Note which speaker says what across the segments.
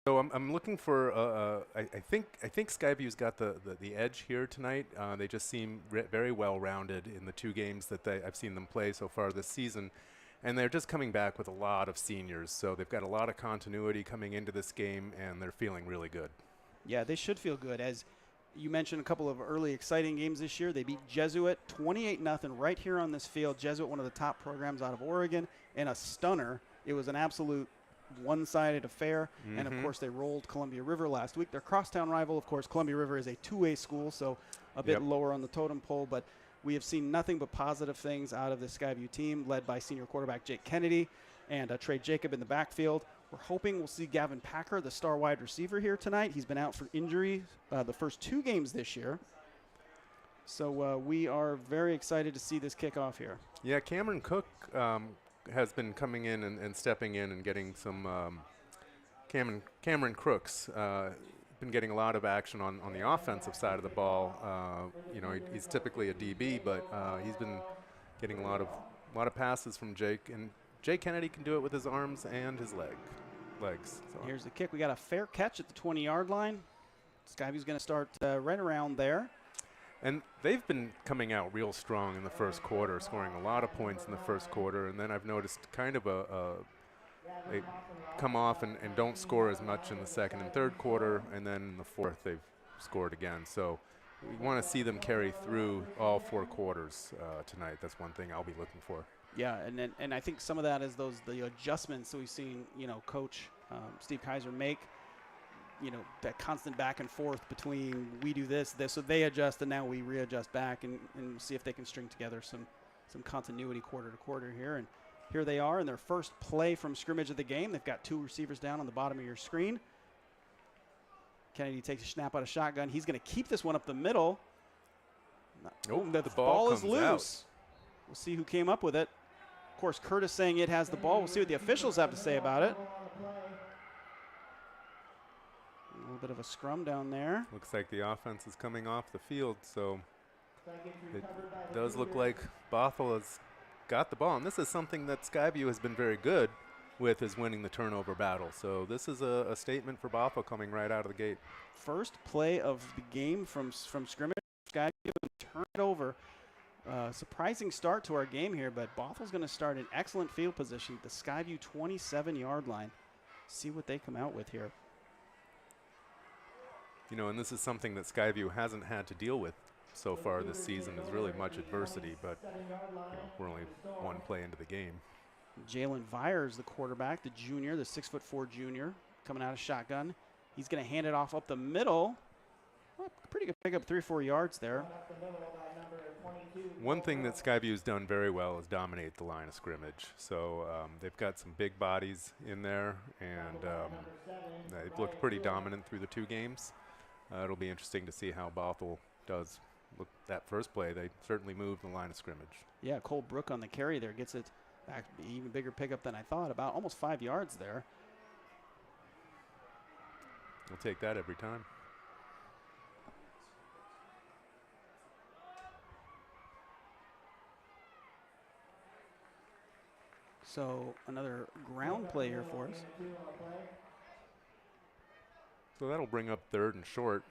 Speaker 1: So I'm looking for. I think Skyview's got the edge here tonight. They just seem very well rounded in the two games that I've seen them play so far this season, and they're just coming back with a lot of seniors. So they've got a lot of continuity coming into this game, and they're feeling really good.
Speaker 2: Yeah, they should feel good. As you mentioned, a couple of early exciting games this year. They beat Jesuit 28-0 right here on this field. Jesuit, one of the top programs out of Oregon, and a stunner. It was an absolute one-sided affair, and of course they rolled Columbia River last week. Their crosstown rival, of course, Columbia River is a 2A school, so a bit lower on the totem pole, but we have seen nothing but positive things out of the Skyview team, led by senior quarterback Jake Kennedy and Trey Jacob in the backfield. We're hoping we'll see Gavin Packer, the star wide receiver, here tonight. He's been out for injury the first two games this year, so we are very excited to see this kickoff here.
Speaker 1: Yeah, Cameron Cook has been coming in and stepping in and getting some Cameron Crooks been getting a lot of action on the offensive side of the ball. He's typically a DB, but he's been getting a lot of passes from Jake, and Jake Kennedy can do it with his arms and his legs. So.
Speaker 2: Here's the kick. We got a fair catch at the 20-yard line. Skyview's going to start right around there.
Speaker 1: And they've been coming out real strong in the first quarter, scoring a lot of points in the first quarter. And then I've noticed kind of they come off and don't score as much in the second and third quarter. And then in the fourth, they've scored again. So we want to see them carry through all four quarters tonight. That's one thing I'll be looking for.
Speaker 2: Yeah, and I think some of that is the adjustments that we've seen, Coach Steve Kaiser make. That constant back and forth between we do this, so they adjust, and now we readjust back and see if they can string together some continuity quarter to quarter here. And here they are in their first play from scrimmage of the game. They've got two receivers down on the bottom of your screen. Kennedy takes a snap out of shotgun. He's going to keep this one up the middle.
Speaker 1: The ball
Speaker 2: is loose.
Speaker 1: Out.
Speaker 2: We'll see who came up with it. Of course, Curtis saying it has the ball. We'll see what the officials have to say about it. A little bit of a scrum down there.
Speaker 1: Looks like the offense is coming off the field, so it does look like Bothell has got the ball. And this is something that Skyview has been very good with, is winning the turnover battle. So this is a statement for Bothell coming right out of the gate.
Speaker 2: First play of the game from scrimmage. Skyview turn it over. Surprising start to our game here, but Bothell's going to start in excellent field position at the Skyview 27-yard line. See what they come out with here.
Speaker 1: And this is something that Skyview hasn't had to deal with so far this season, is really much adversity, but we're only one play into the game.
Speaker 2: Jalen Vyers, the quarterback, the junior, the 6'4" junior, coming out of shotgun. He's going to hand it off up the middle. Well, pretty good pick up 3 or 4 yards there.
Speaker 1: One thing that Skyview's done very well is dominate the line of scrimmage. So they've got some big bodies in there, and they've looked pretty dominant through the two games. It'll be interesting to see how Bothell does. Look, that first play, they certainly moved the line of scrimmage.
Speaker 2: Yeah, Cole Brook on the carry there gets it back, even bigger pickup than I thought, about almost 5 yards there.
Speaker 1: We'll take that every time.
Speaker 2: So another ground play here for us.
Speaker 1: So that'll bring up 3rd and short,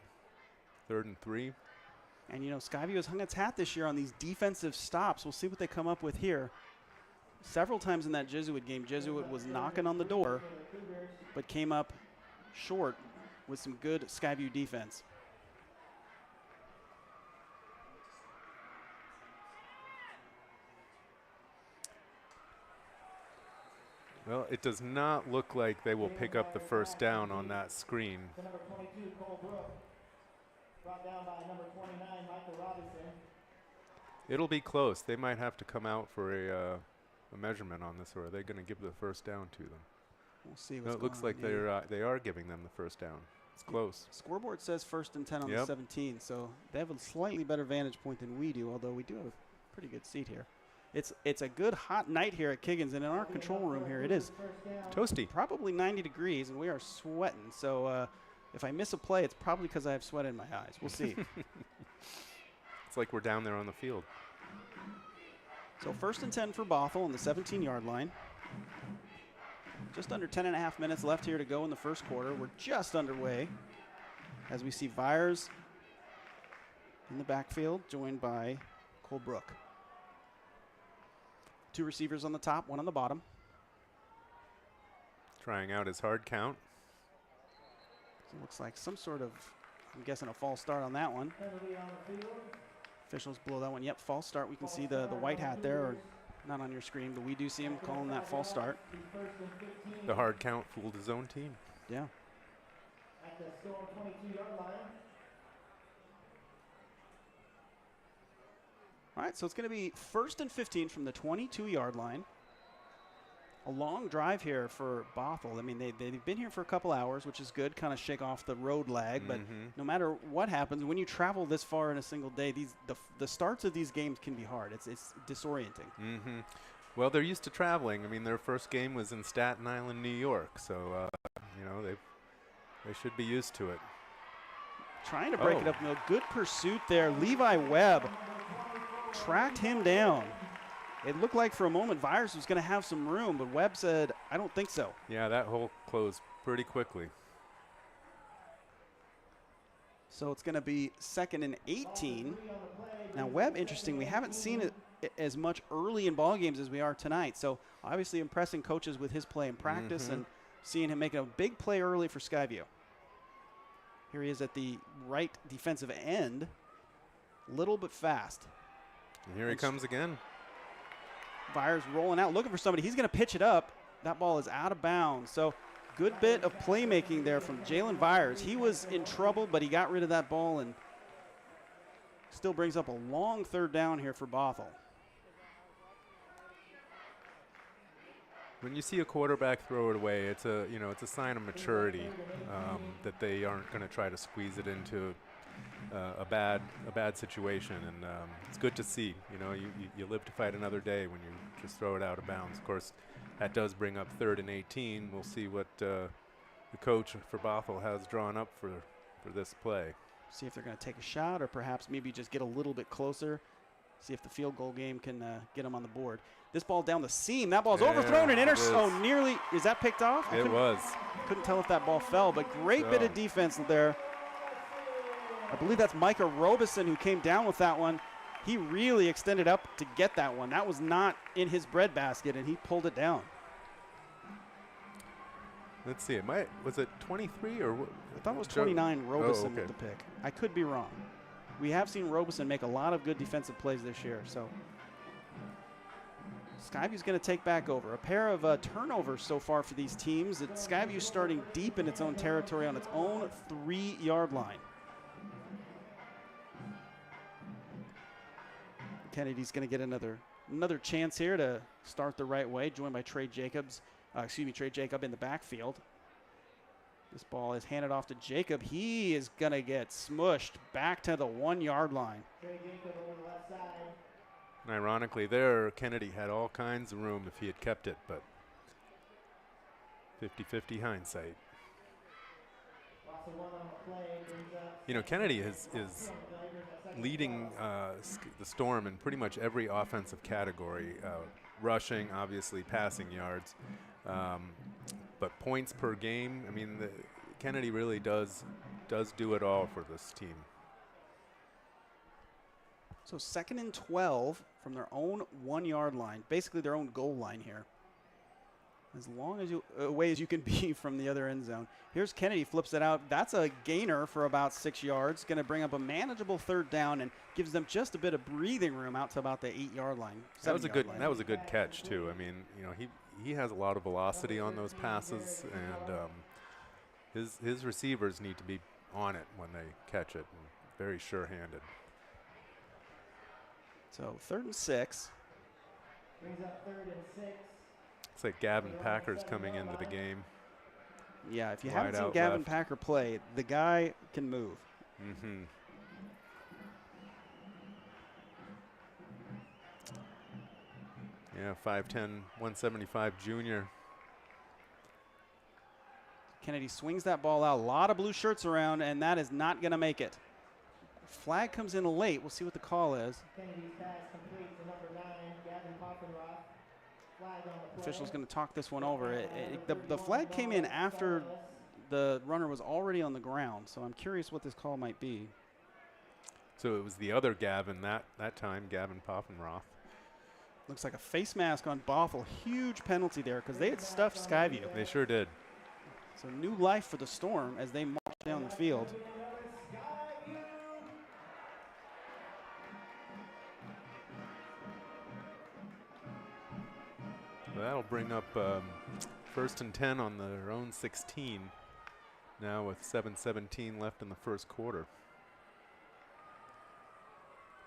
Speaker 1: 3rd and 3.
Speaker 2: And, Skyview has hung its hat this year on these defensive stops. We'll see what they come up with here. Several times in that Jesuit game, Jesuit was knocking on the door, but came up short with some good Skyview defense.
Speaker 1: Well, it does not look like they will pick up the first down on that screen. It'll be close. They might have to come out for a measurement on this, or are they going to give the first down to them?
Speaker 2: We'll see.
Speaker 1: No, it looks like they are giving them the first down. It's close.
Speaker 2: Scoreboard says 1st and 10 on the 17, so they have a slightly better vantage point than we do, although we do have a pretty good seat here. It's a good hot night here at Kiggins, and in our control room here it is
Speaker 1: toasty,
Speaker 2: probably 90 degrees, and we are sweating. So if I miss a play, it's probably because I have sweat in my eyes. We'll see.
Speaker 1: It's like we're down there on the field.
Speaker 2: So 1st and 10 for Bothell on the 17-yard line. Just under 10.5 minutes left here to go in the first quarter. We're just underway as we see Vyers in the backfield, joined by Cole Brook. 2 receivers on the top, 1 on the bottom.
Speaker 1: Trying out his hard count.
Speaker 2: So it looks like some sort of, I'm guessing, a false start on that one. Officials blow that one. Yep, false start. We can see the white hat there, or not on your screen, but we do see him calling that false start.
Speaker 1: The hard count fooled his own team.
Speaker 2: Yeah.
Speaker 3: At the Storm 22-yard line.
Speaker 2: All right, so it's going to be 1st and 15 from the 22-yard line. A long drive here for Bothell. I mean, they've been here for a couple hours, which is good, kind of shake off the road lag. But no matter what happens, when you travel this far in a single day, the starts of these games can be hard. It's disorienting.
Speaker 1: Well, they're used to traveling. I mean, their first game was in Staten Island, New York. So, you know, they should be used to it.
Speaker 2: Trying to break it up. No, good pursuit there. Levi Webb tracked him down. It looked like for a moment Vyers was going to have some room, but Webb said, I don't think so.
Speaker 1: Yeah, that hole closed pretty quickly.
Speaker 2: So it's going to be 2nd and 18. Now Webb, interesting, we haven't seen it as much early in ball games as we are tonight. So obviously impressing coaches with his play in practice and seeing him make a big play early for Skyview. Here he is at the right defensive end, little but fast.
Speaker 1: And here he comes again.
Speaker 2: Vyers rolling out, looking for somebody. He's going to pitch it up. That ball is out of bounds. So good bit of playmaking there from Jalen Vyers. He was in trouble, but he got rid of that ball and still brings up a long 3rd down here for Bothell.
Speaker 1: When you see a quarterback throw it away, it's a sign of maturity that they aren't going to try to squeeze it into a bad situation, and it's good to see. You know, you live to fight another day when you just throw it out of bounds. Of course, that does bring up 3rd and 18. We'll see what the coach for Bothell has drawn up for this play.
Speaker 2: See if they're going to take a shot, or perhaps maybe just get a little bit closer. See if the field goal game can get them on the board. This ball down the seam. That ball's overthrown and nearly. Is that picked off?
Speaker 1: It was.
Speaker 2: Couldn't tell if that ball fell, but great bit of defense there. I believe that's Micah Robeson who came down with that one. He really extended up to get that one. That was not in his breadbasket, and he pulled it down.
Speaker 1: Let's see. Was it 23 or what?
Speaker 2: I thought it was 29 Robeson with the pick. I could be wrong. We have seen Robeson make a lot of good defensive plays this year. So Skyview's going to take back over. A pair of turnovers so far for these teams. Skyview starting deep in its own territory on its own 3-yard line. Kennedy's going to get another chance here to start the right way, joined by Trey Jacob in the backfield. This ball is handed off to Jacob. He is going to get smushed back to the 1-yard line.
Speaker 1: And ironically there, Kennedy had all kinds of room if he had kept it, but 50-50 hindsight. You know, Kennedy is leading the Storm in pretty much every offensive category. Rushing, obviously, passing yards. But points per game, I mean, Kennedy really does do it all for this team.
Speaker 2: So 2nd and 12 from their own 1-yard line, basically their own goal line here. As long as away as you can be from the other end zone. Here's Kennedy, flips it out. That's a gainer for about 6 yards. Going to bring up a manageable 3rd down and gives them just a bit of breathing room out to about the 8-yard line.
Speaker 1: That was a good catch too. I mean, you know, he has a lot of velocity on those passes, and his receivers need to be on it when they catch it. And very sure-handed.
Speaker 2: So 3rd and 6.
Speaker 3: Brings up 3rd and 6.
Speaker 1: Looks like Gavin Packer's coming into the game.
Speaker 2: Yeah, if you haven't seen Gavin Packer play, the guy can move.
Speaker 1: Yeah, 5'10", 175 junior.
Speaker 2: Kennedy swings that ball out. A lot of blue shirts around, and that is not going to make it. Flag comes in late. We'll see what the call is.
Speaker 3: Kennedy's pass complete to number 9, Gavin Poffenroth.
Speaker 2: Official's going to talk this one over. The flag came in after the runner was already on the ground, so I'm curious what this call might be.
Speaker 1: So it was the other Gavin that time, Gavin Poffenroth.
Speaker 2: Looks like a face mask on Bothell. Huge penalty there because they had stuffed Skyview.
Speaker 1: They sure did.
Speaker 2: So new life for the Storm as they march down the field.
Speaker 1: Well, that'll bring up 1st and 10 on their own 16 now with 7:17 left in the first quarter.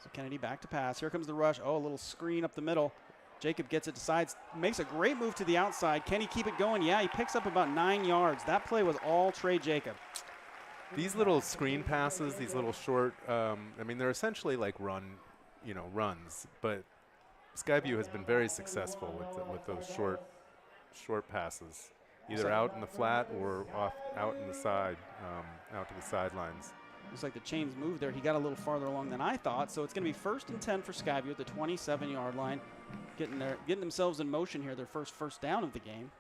Speaker 2: So Kennedy back to pass. Here comes the rush. Oh, a little screen up the middle. Jacob gets it, decides, makes a great move to the outside. Can he keep it going? Yeah, he picks up about 9 yards. That play was all Trey Jacob.
Speaker 1: These little screen passes, these little short, I mean, they're essentially like runs, but Skyview has been very successful with those short passes, either out in the flat or out in the side, out to the sidelines.
Speaker 2: Looks like the chains moved there. He got a little farther along than I thought. So it's going to be 1st and 10 for Skyview at the 27-yard line. Getting themselves in motion here. Their first down of the game.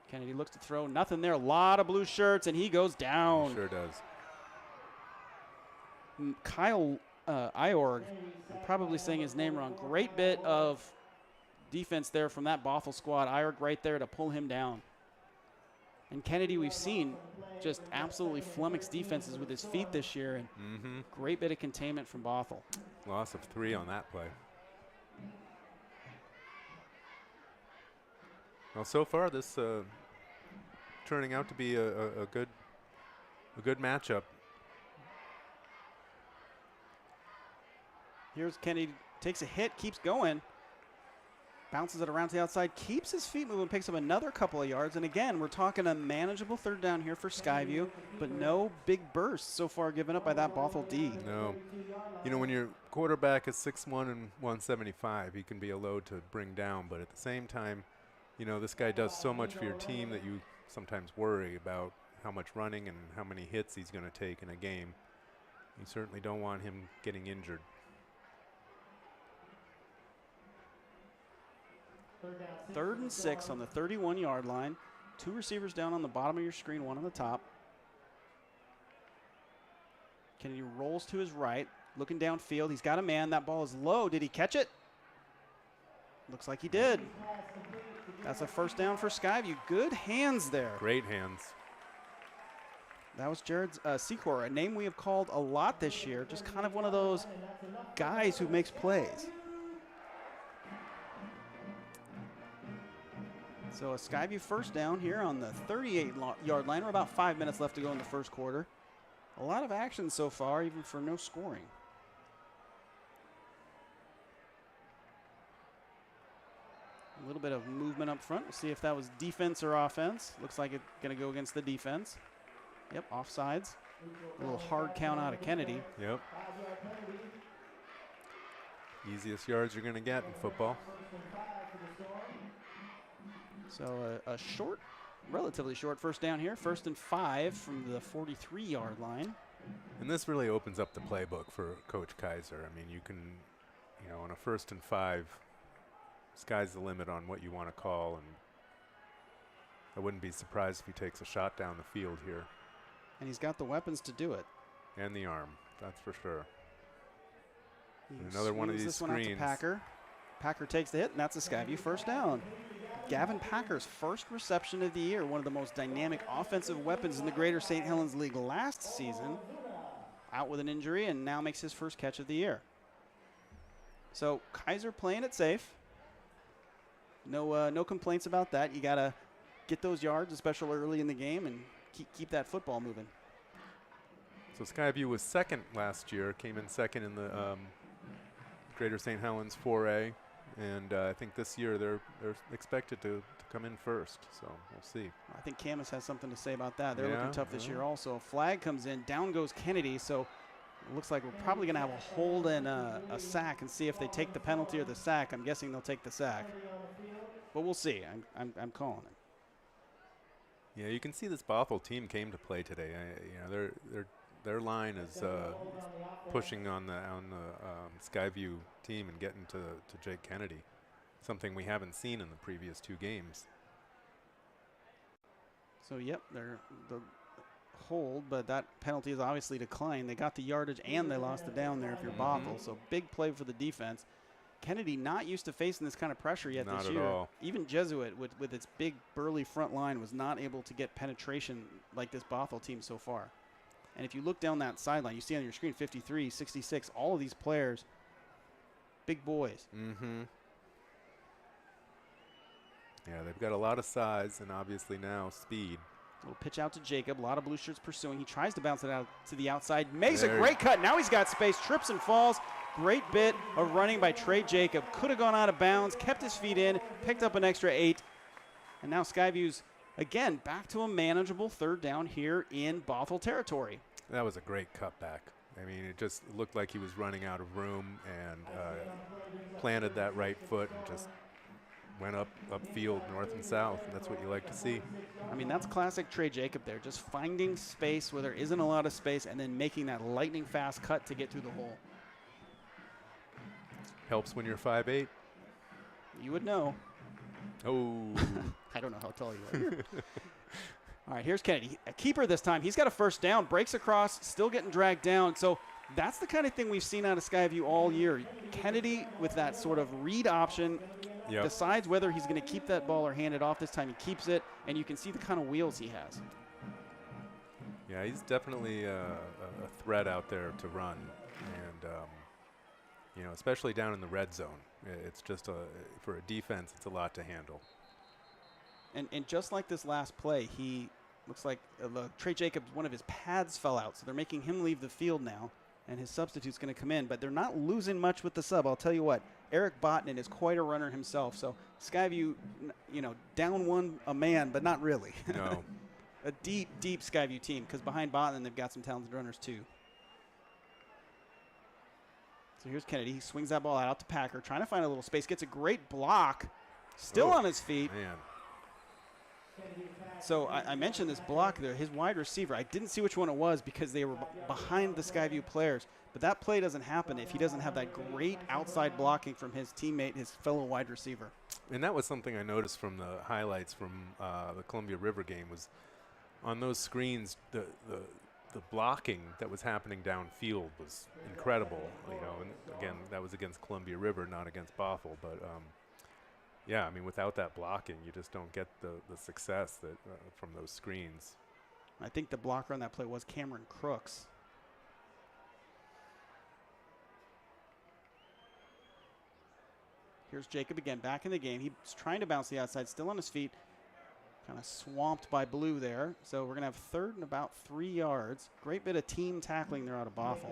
Speaker 2: Kennedy looks to throw. Nothing there. A lot of blue shirts, and he goes down.
Speaker 1: He sure does.
Speaker 2: Kyle Iorg, I'm probably saying his name wrong. Great bit of defense there from that Bothell squad. Iorg right there to pull him down. And Kennedy, we've seen just absolutely flummox defenses with his feet this year, and great bit of containment from Bothell.
Speaker 1: Loss of 3 on that play. Well, so far this turning out to be a good matchup.
Speaker 2: Here's Kennedy, takes a hit, keeps going. Bounces it around to the outside, keeps his feet moving, picks up another couple of yards. And again, we're talking a manageable 3rd down here for Skyview, but no big bursts so far given up by that Bothell D.
Speaker 1: No. You know, when your quarterback is 6'1" and 175, he can be a load to bring down. But at the same time, you know, this guy does so much for your team that you sometimes worry about how much running and how many hits he's going to take in a game. You certainly don't want him getting injured.
Speaker 2: 3rd and 6 on the 31-yard line. 2 receivers down on the bottom of your screen, 1 on the top. Kennedy rolls to his right, looking downfield. He's got a man. That ball is low. Did he catch it? Looks like he did. That's a 1st down for Skyview. Good hands there.
Speaker 1: Great hands.
Speaker 2: That was Jared Secor, a name we have called a lot this year. Just kind of one of those guys who makes plays. So a Skyview 1st down here on the 38-yard line. We're about 5 minutes left to go in the first quarter. A lot of action so far, even for no scoring. A little bit of movement up front. We'll see if that was defense or offense. Looks like it's going to go against the defense. Yep, offsides. A little hard count out of Kennedy.
Speaker 1: Yep. Easiest yards you're going to get in football.
Speaker 2: So a short, relatively short 1st down here. 1st and 5 from the 43-yard line.
Speaker 1: And this really opens up the playbook for Coach Kaiser. I mean, you can, you know, on a 1st and 5, sky's the limit on what you want to call. And I wouldn't be surprised if he takes a shot down the field here.
Speaker 2: And he's got the weapons to do it.
Speaker 1: And the arm, that's for sure.
Speaker 2: He
Speaker 1: Another one of these
Speaker 2: this one out to
Speaker 1: screens.
Speaker 2: Packer. Packer takes the hit, and that's a Skyview 1st down. Gavin Packer's 1st reception of the year, one of the most dynamic offensive weapons in the Greater St. Helens League last season. Out with an injury and now makes his 1st catch of the year. So Kaiser playing it safe. No complaints about that. You got to get those yards, especially early in the game, and keep that football moving.
Speaker 1: So Skyview was 2nd last year, came in 2nd in the Greater St. Helens 4A. And I think this year they're expected to come in 1st, so we'll see.
Speaker 2: I think Camus has something to say about that. They're
Speaker 1: Yeah,
Speaker 2: looking tough this year also. Flag comes in, down goes Kennedy, so it looks like we're probably going to have a hold and a sack and see if they take the penalty or the sack. I'm guessing they'll take the sack, but we'll see. I'm calling it.
Speaker 1: Yeah, you can see this Bothell team came to play today. You know, their line is pushing on the Skyview team and getting to Jake Kennedy. something we haven't seen in the previous 2 games.
Speaker 2: So, yep, they're the hold, but that penalty is obviously declined. They got the yardage and they lost the down there if you're Bothell. So, big play for the defense. Kennedy not used to facing this kind of pressure yet
Speaker 1: Not
Speaker 2: this
Speaker 1: at
Speaker 2: year.
Speaker 1: all.
Speaker 2: Even Jesuit, with its big, burly front line, was not able to get penetration like this Bothell team so far. And if you look down that sideline, you see on your screen 53, 66, all of these players, big boys.
Speaker 1: Yeah, they've got a lot of size and obviously now speed.
Speaker 2: Little pitch out to Jacob. A lot of blue shirts pursuing. He tries to bounce it out to the outside. Makes a
Speaker 1: There
Speaker 2: great cut. Now he's got space. Trips and falls. Great bit of running by Trey Jacob. Could have gone out of bounds. Kept his feet in. Picked up an extra 8. And now Skyview's, again, back to a manageable 3rd down here in Bothell territory.
Speaker 1: That was a great cutback. I mean, it just looked like he was running out of room and planted that right foot and just went upfield, north and south, and that's what you like to see.
Speaker 2: I mean, that's classic Trey Jacob there, just finding space where there isn't a lot of space and then making that lightning fast cut to get through the hole.
Speaker 1: Helps when you're 5'8".
Speaker 2: You would know.
Speaker 1: Oh.
Speaker 2: I don't know how tall you are. All right, here's Kennedy. A keeper this time. He's got a 1st down, breaks across, still getting dragged down. So that's the kind of thing we've seen out of Skyview all year. Kennedy with that sort of read option.
Speaker 1: Yep.
Speaker 2: Decides whether he's going to keep that ball or hand it off. This time he keeps it, and you can see the kind of wheels he has.
Speaker 1: Yeah, he's definitely a threat out there to run, and you know, especially down in the red zone. It's just for a defense, it's a lot to handle.
Speaker 2: And just like this last play, he looks like Trey Jacobs, one of his pads fell out, so they're making him leave the field now, and his substitute's going to come in. But they're not losing much with the sub. I'll tell you what. Eric Botnan is quite a runner himself. So Skyview, you know, down a man, but not really.
Speaker 1: No.
Speaker 2: A deep, deep Skyview team, because behind Botnan, they've got some talented runners too. So here's Kennedy. He swings that ball out to Packer, trying to find a little space. Gets a great block. Still on his feet.
Speaker 1: Man.
Speaker 2: So I mentioned this block there. His wide receiver, I didn't see which one it was because they were behind the Skyview players. But that play doesn't happen if he doesn't have that great outside blocking from his teammate, his fellow wide receiver.
Speaker 1: And that was something I noticed from the highlights from the Columbia River game was on those screens, the blocking that was happening downfield was incredible. You know, and again, that was against Columbia River, not against Bothell. But yeah, I mean, without that blocking, you just don't get the success that from those screens.
Speaker 2: I think the blocker on that play was Cameron Crooks. Here's Jacob again, back in the game. He's trying to bounce the outside, still on his feet. Kind of swamped by Blue there. So we're going to have 3rd and about 3 yards. Great bit of team tackling there out of Bothell.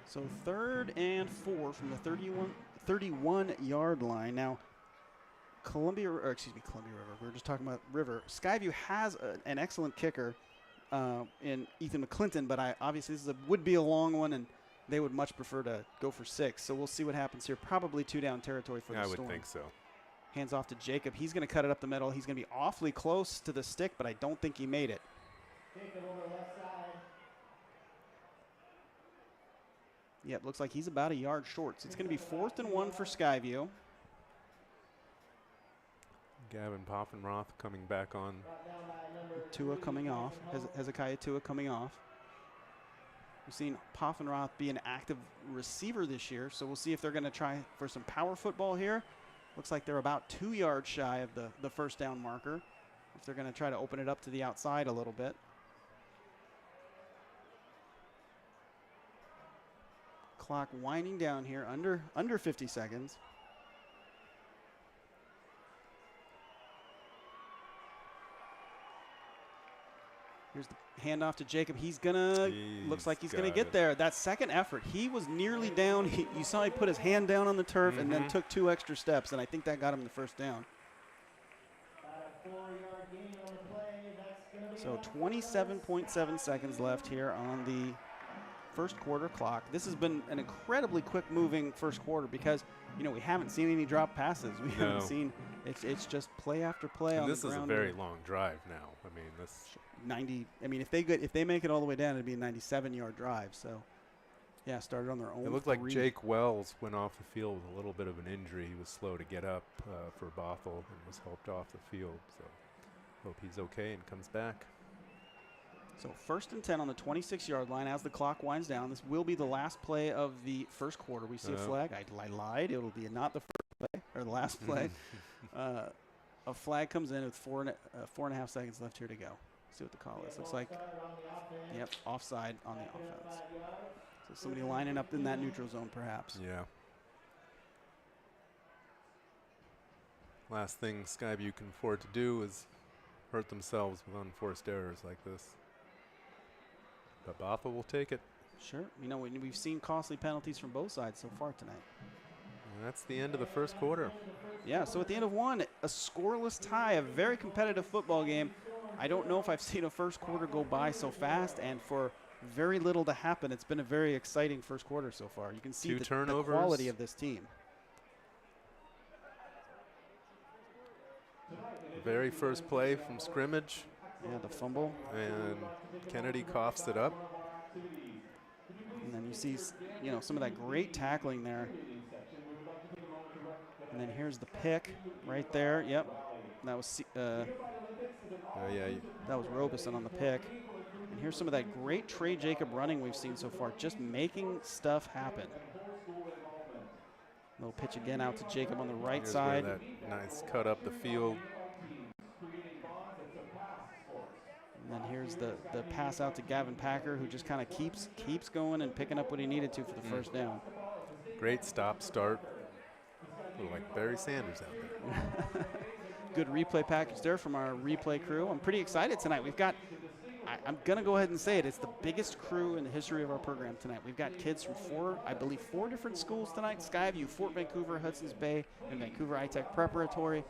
Speaker 2: So 3rd and 4 from the 31-yard line. Now, Columbia River. We were just talking about River. Skyview has an excellent kicker in Ethan McClinton, but obviously this would be a long one, and they would much prefer to go for 6. So we'll see what happens here. Probably 2-down territory for the Storm.
Speaker 1: I would think so.
Speaker 2: Hands off to Jacob. He's going to cut it up the middle. He's going to be awfully close to the stick, but I don't think he made it.
Speaker 3: Jacob over left side.
Speaker 2: Yeah, it looks like he's about a yard short. So it's going to be 4th and 1 for Skyview.
Speaker 1: Gavin Poffenroth coming back on.
Speaker 2: Tua coming off. Hezekiah Tua coming off. We've seen Poffenroth be an active receiver this year, so we'll see if they're going to try for some power football here. Looks like they're about 2 yards shy of the 1st down marker. If they're going to try to open it up to the outside a little bit. Clock winding down here, under 50 seconds. Here's the handoff to Jacob. Looks like he's gonna get there. That second effort, he was nearly down. You saw he put his hand down on the turf and then took 2 extra steps, and I think that got him the 1st down. So 27.7 seconds left here on the first quarter clock. This has been an incredibly quick moving first quarter because, you know, we haven't seen any drop passes. We haven't seen, it's just play after play on the ground.
Speaker 1: This is a very long drive now. I mean, this
Speaker 2: 90, I mean, if they make it all the way down, it'd be a 97-yard drive. So, yeah, started on their own.
Speaker 1: It looked like Jake Wells went off the field with a little bit of an injury. He was slow to get up for Bothell and was helped off the field. So, hope he's okay and comes back.
Speaker 2: So 1st and 10 on the 26-yard line as the clock winds down. This will be the last play of the first quarter. We see a flag. I lied. It'll be not the first play or the last play. A flag comes in with 4.5 seconds left here to go. See what the call is. Looks like, yep, offside on the offense. So somebody lining up in that neutral zone perhaps.
Speaker 1: Yeah. Last thing Skyview can afford to do is hurt themselves with unforced errors like this. But Bothell will take it.
Speaker 2: Sure. You know, we've seen costly penalties from both sides so far tonight.
Speaker 1: And that's the end of the first quarter.
Speaker 2: Yeah, so at the end of one, a scoreless tie, a very competitive football game. I don't know if I've seen a first quarter go by so fast and for very little to happen. It's been a very exciting first quarter so far. You can see the quality of this team.
Speaker 1: Very first play from scrimmage.
Speaker 2: Yeah, the fumble.
Speaker 1: And Kennedy coughs it up.
Speaker 2: And then you see, you know, some of that great tackling there. And then here's the pick right there. Yep. That was that was Robeson on the pick. And here's some of that great Trey Jacob running we've seen so far, just making stuff happen. Little pitch again out to Jacob on the right side.
Speaker 1: That nice cut up the field.
Speaker 2: And then here's the pass out to Gavin Packer, who just kind of keeps going and picking up what he needed to for the first down. Great
Speaker 1: start. Look like Barry Sanders out there.
Speaker 2: Good replay package there from our replay crew. I'm pretty excited tonight. We've got, I'm going to go ahead and say it, it's the biggest crew in the history of our program tonight. We've got kids from four different schools tonight: Skyview, Fort Vancouver, Hudson's Bay, and Vancouver iTech Preparatory.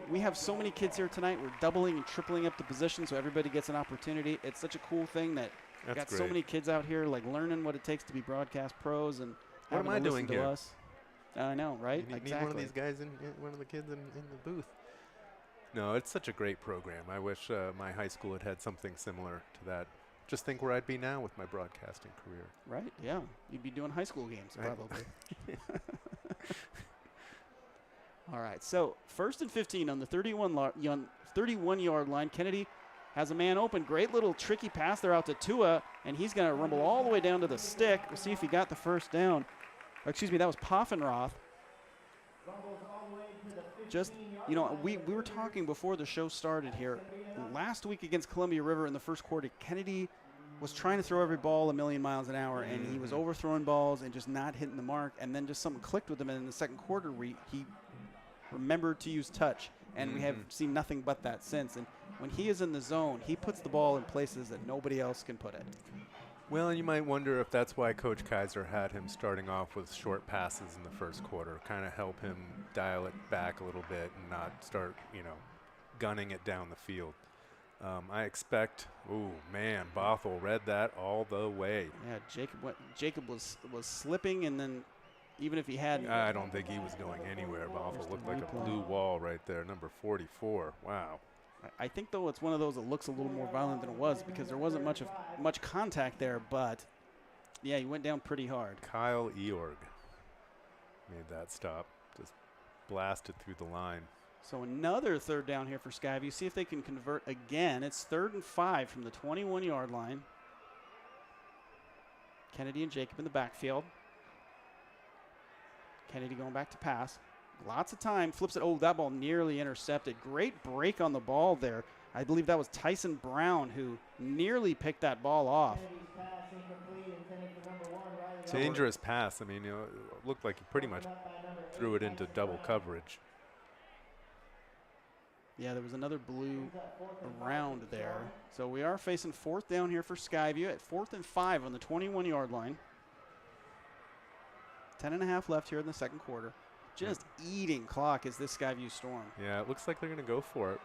Speaker 2: We have so many kids here tonight. We're doubling and tripling up the position so everybody gets an opportunity. It's such a cool thing that we've got so many kids out here like learning what it takes to be broadcast pros and
Speaker 1: what am I doing here?
Speaker 2: Us. I know, right?
Speaker 1: You need one of these guys one of the kids in the booth. No, it's such a great program. I wish my high school had something similar to that. Just think where I'd be now with my broadcasting career.
Speaker 2: Right, yeah. You'd be doing high school games probably. All right, so 1st and 15 on the 31-yard line. Kennedy has a man open. Great little tricky pass there out to Tua, and he's going to rumble all the way down to the stick. We'll see if he got the first down. Or, excuse me, that was Poffenroth. Just, you know, we were talking before the show started here. Last week against Columbia River in the first quarter, Kennedy was trying to throw every ball a million miles an hour, and he was overthrowing balls and just not hitting the mark. And then just something clicked with him, and in the second quarter, he remembered to use touch, and we have seen nothing but that since. And when he is in the zone, he puts the ball in places that nobody else can put it.
Speaker 1: Well, and you might wonder if that's why Coach Kaiser had him starting off with short passes in the first quarter, kind of help him dial it back a little bit and not start, you know, gunning it down the field. I expect, Bothell read that all the way.
Speaker 2: Yeah, Jacob was slipping, and then even if he hadn't.
Speaker 1: I don't think he was going anywhere. Bothell looked like a blue wall right there, number 44. Wow.
Speaker 2: I think, though, it's one of those that looks a little more violent than it was because there wasn't much contact there, but, yeah, he went down pretty hard.
Speaker 1: Kyle Eorg made that stop, just blasted through the line.
Speaker 2: So another third down here for Skyview. See if they can convert again. It's 3rd and 5 from the 21-yard line. Kennedy and Jacob in the backfield. Kennedy going back to pass. Lots of time, flips it. Oh, that ball nearly intercepted. Great break on the ball there. I believe that was Tyson Brown who nearly picked that ball off.
Speaker 1: Dangerous pass. I mean, you know, it looked like he pretty much threw it into double coverage.
Speaker 2: Yeah, there was another blue around there. So we are facing 4th down here for Skyview at 4th and 5 on the 21-yard line. 10.5 left here in the second quarter. Just eating clock is this Skyview Storm.
Speaker 1: Yeah, it looks like they're going to go for it.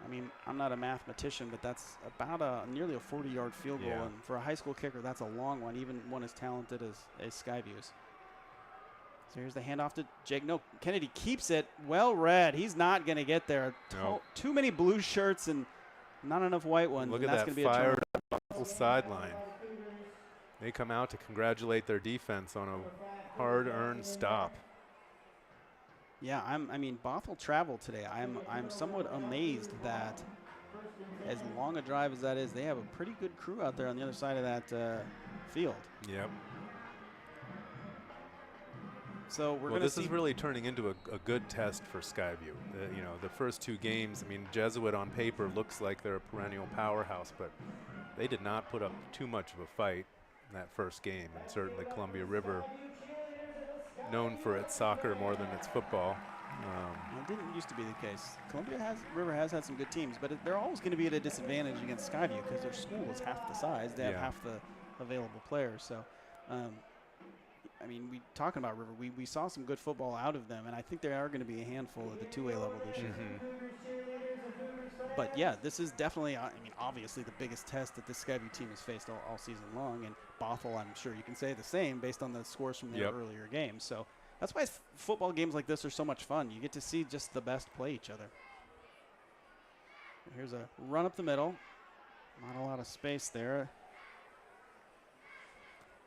Speaker 2: I mean, I'm not a mathematician, but that's about nearly a 40-yard field goal.
Speaker 1: Yeah.
Speaker 2: And for a high school kicker, that's a long one, even one as talented as Skyview's. So here's the handoff to Jake. No, Kennedy keeps it. Well read. He's not going to get there.
Speaker 1: Nope.
Speaker 2: Too many blue shirts and not enough white ones.
Speaker 1: Look
Speaker 2: and
Speaker 1: at
Speaker 2: that's
Speaker 1: that
Speaker 2: going to be a turnover.
Speaker 1: fired up sideline. They come out to congratulate their defense on a hard-earned stop.
Speaker 2: Yeah, I mean, Bothell traveled today. I'm somewhat amazed that as long a drive as that is, they have a pretty good crew out there on the other side of that field.
Speaker 1: Yep.
Speaker 2: So we're
Speaker 1: Well,
Speaker 2: going to
Speaker 1: this
Speaker 2: see.
Speaker 1: is really turning into a good test for Skyview. You know, the first two games, I mean, Jesuit on paper looks like they're a perennial powerhouse, but they did not put up too much of a fight in that first game. And certainly Columbia River, known for its soccer more than its football.
Speaker 2: It didn't used to be the case. River has had some good teams, but they're always going to be at a disadvantage against Skyview because their school is half the size. They have half the available players. So, I mean, talking about River, we saw some good football out of them, and I think they are going to be a handful at the 2A level this year. But yeah, this is definitely, I mean, obviously the biggest test that this Skyview team has faced all season long, and Bothell, I'm sure you can say the same based on the scores from their earlier games. So that's why football games like this are so much fun. You get to see just the best play each other. Here's a run up the middle. Not a lot of space there.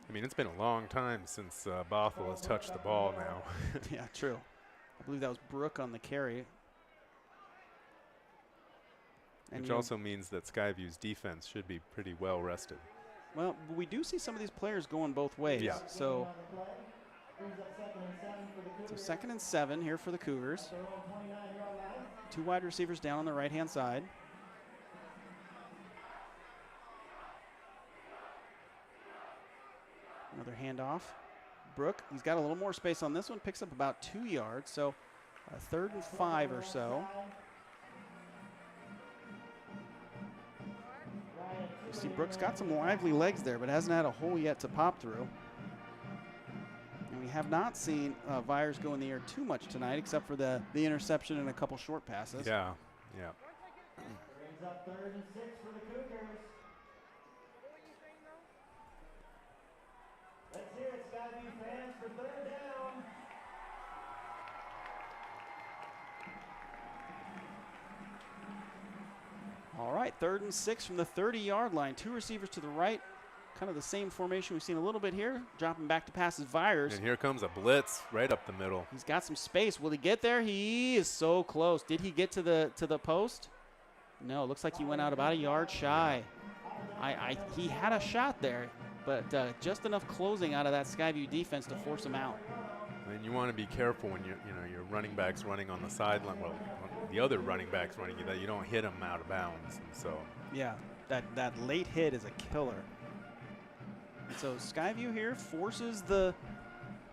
Speaker 1: I mean, it's been a long time since Bothell has touched the ball now.
Speaker 2: Yeah, true. I believe that was Brooke on the carry.
Speaker 1: Which also means that Skyview's defense should be pretty well rested.
Speaker 2: Well, we do see some of these players going both ways.
Speaker 1: Yeah.
Speaker 2: So 2nd and 7 here for the Cougars. 2 wide receivers down on the right-hand side. Another handoff. Brooke, he's got a little more space on this one, picks up about 2 yards. So 3rd and 5 or so. You see Brooks got some lively legs there, but hasn't had a hole yet to pop through. And we have not seen Vyers go in the air too much tonight, except for the interception and a couple short passes.
Speaker 1: Yeah, yeah.
Speaker 3: Brings up 3rd and 6 for the Cougars. Let's hear it, Skyview fans, for 3rd down.
Speaker 2: All right, 3rd and 6 from the 30-yard line. 2 receivers to the right. Kind of the same formation we've seen a little bit here. Dropping back to passes Vyers.
Speaker 1: And here comes a blitz right up the middle.
Speaker 2: He's got some space. Will he get there? He is so close. Did he get to the post? No, looks like he went out about a yard shy. He had a shot there, but just enough closing out of that Skyview defense to force him out.
Speaker 1: And you want to be careful when your running back's running on the sideline. Well, the other running back's running, that you don't hit him out of bounds. And so
Speaker 2: yeah, that late hit is a killer. And so Skyview here forces the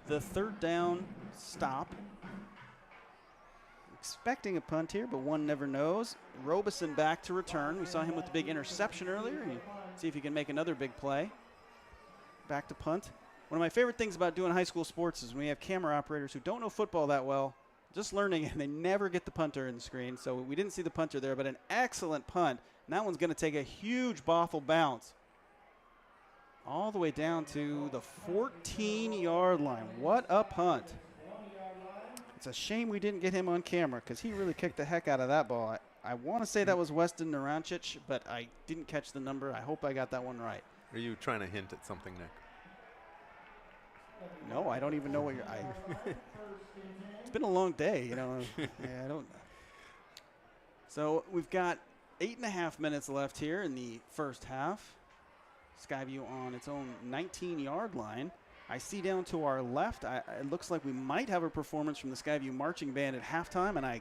Speaker 2: 3rd down stop. Expecting a punt here, but one never knows. Robeson back to return. We saw him with the big interception earlier. See if he can make another big play. Back to punt. One of my favorite things about doing high school sports is when we have camera operators who don't know football that well, just learning, and they never get the punter in the screen. So we didn't see the punter there, but an excellent punt. And that one's going to take a huge Bothell bounce all the way down to the 14-yard line. What a punt. It's a shame we didn't get him on camera because he really kicked the heck out of that ball. I want to say that was Weston Naranchich, but I didn't catch the number. I hope I got that one right.
Speaker 1: are you trying to hint at something, Nick?
Speaker 2: No, I don't even know what you're. It's been a long day, you know. Yeah, I don't. So we've got 8.5 minutes left here in the first half. Skyview on its own 19-yard line. I see down to our left, it looks like we might have a performance from the Skyview marching band at halftime, and I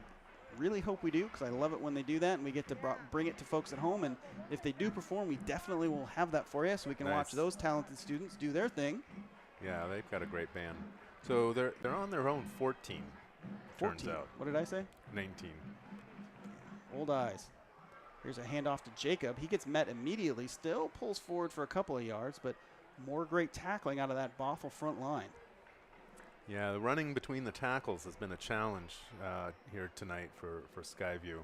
Speaker 2: really hope we do because I love it when they do that and we get to bring it to folks at home. And if they do perform, we definitely will have that for you so we can watch those talented students do their thing.
Speaker 1: Yeah, they've got a great band. So they're on their own 14,
Speaker 2: 14.
Speaker 1: turns out.
Speaker 2: What did I say?
Speaker 1: 19.
Speaker 2: Old eyes. Here's a handoff to Jacob. He gets met immediately, still pulls forward for a couple of yards, but more great tackling out of that Bothell front line.
Speaker 1: Yeah, the running between the tackles has been a challenge here tonight for Skyview.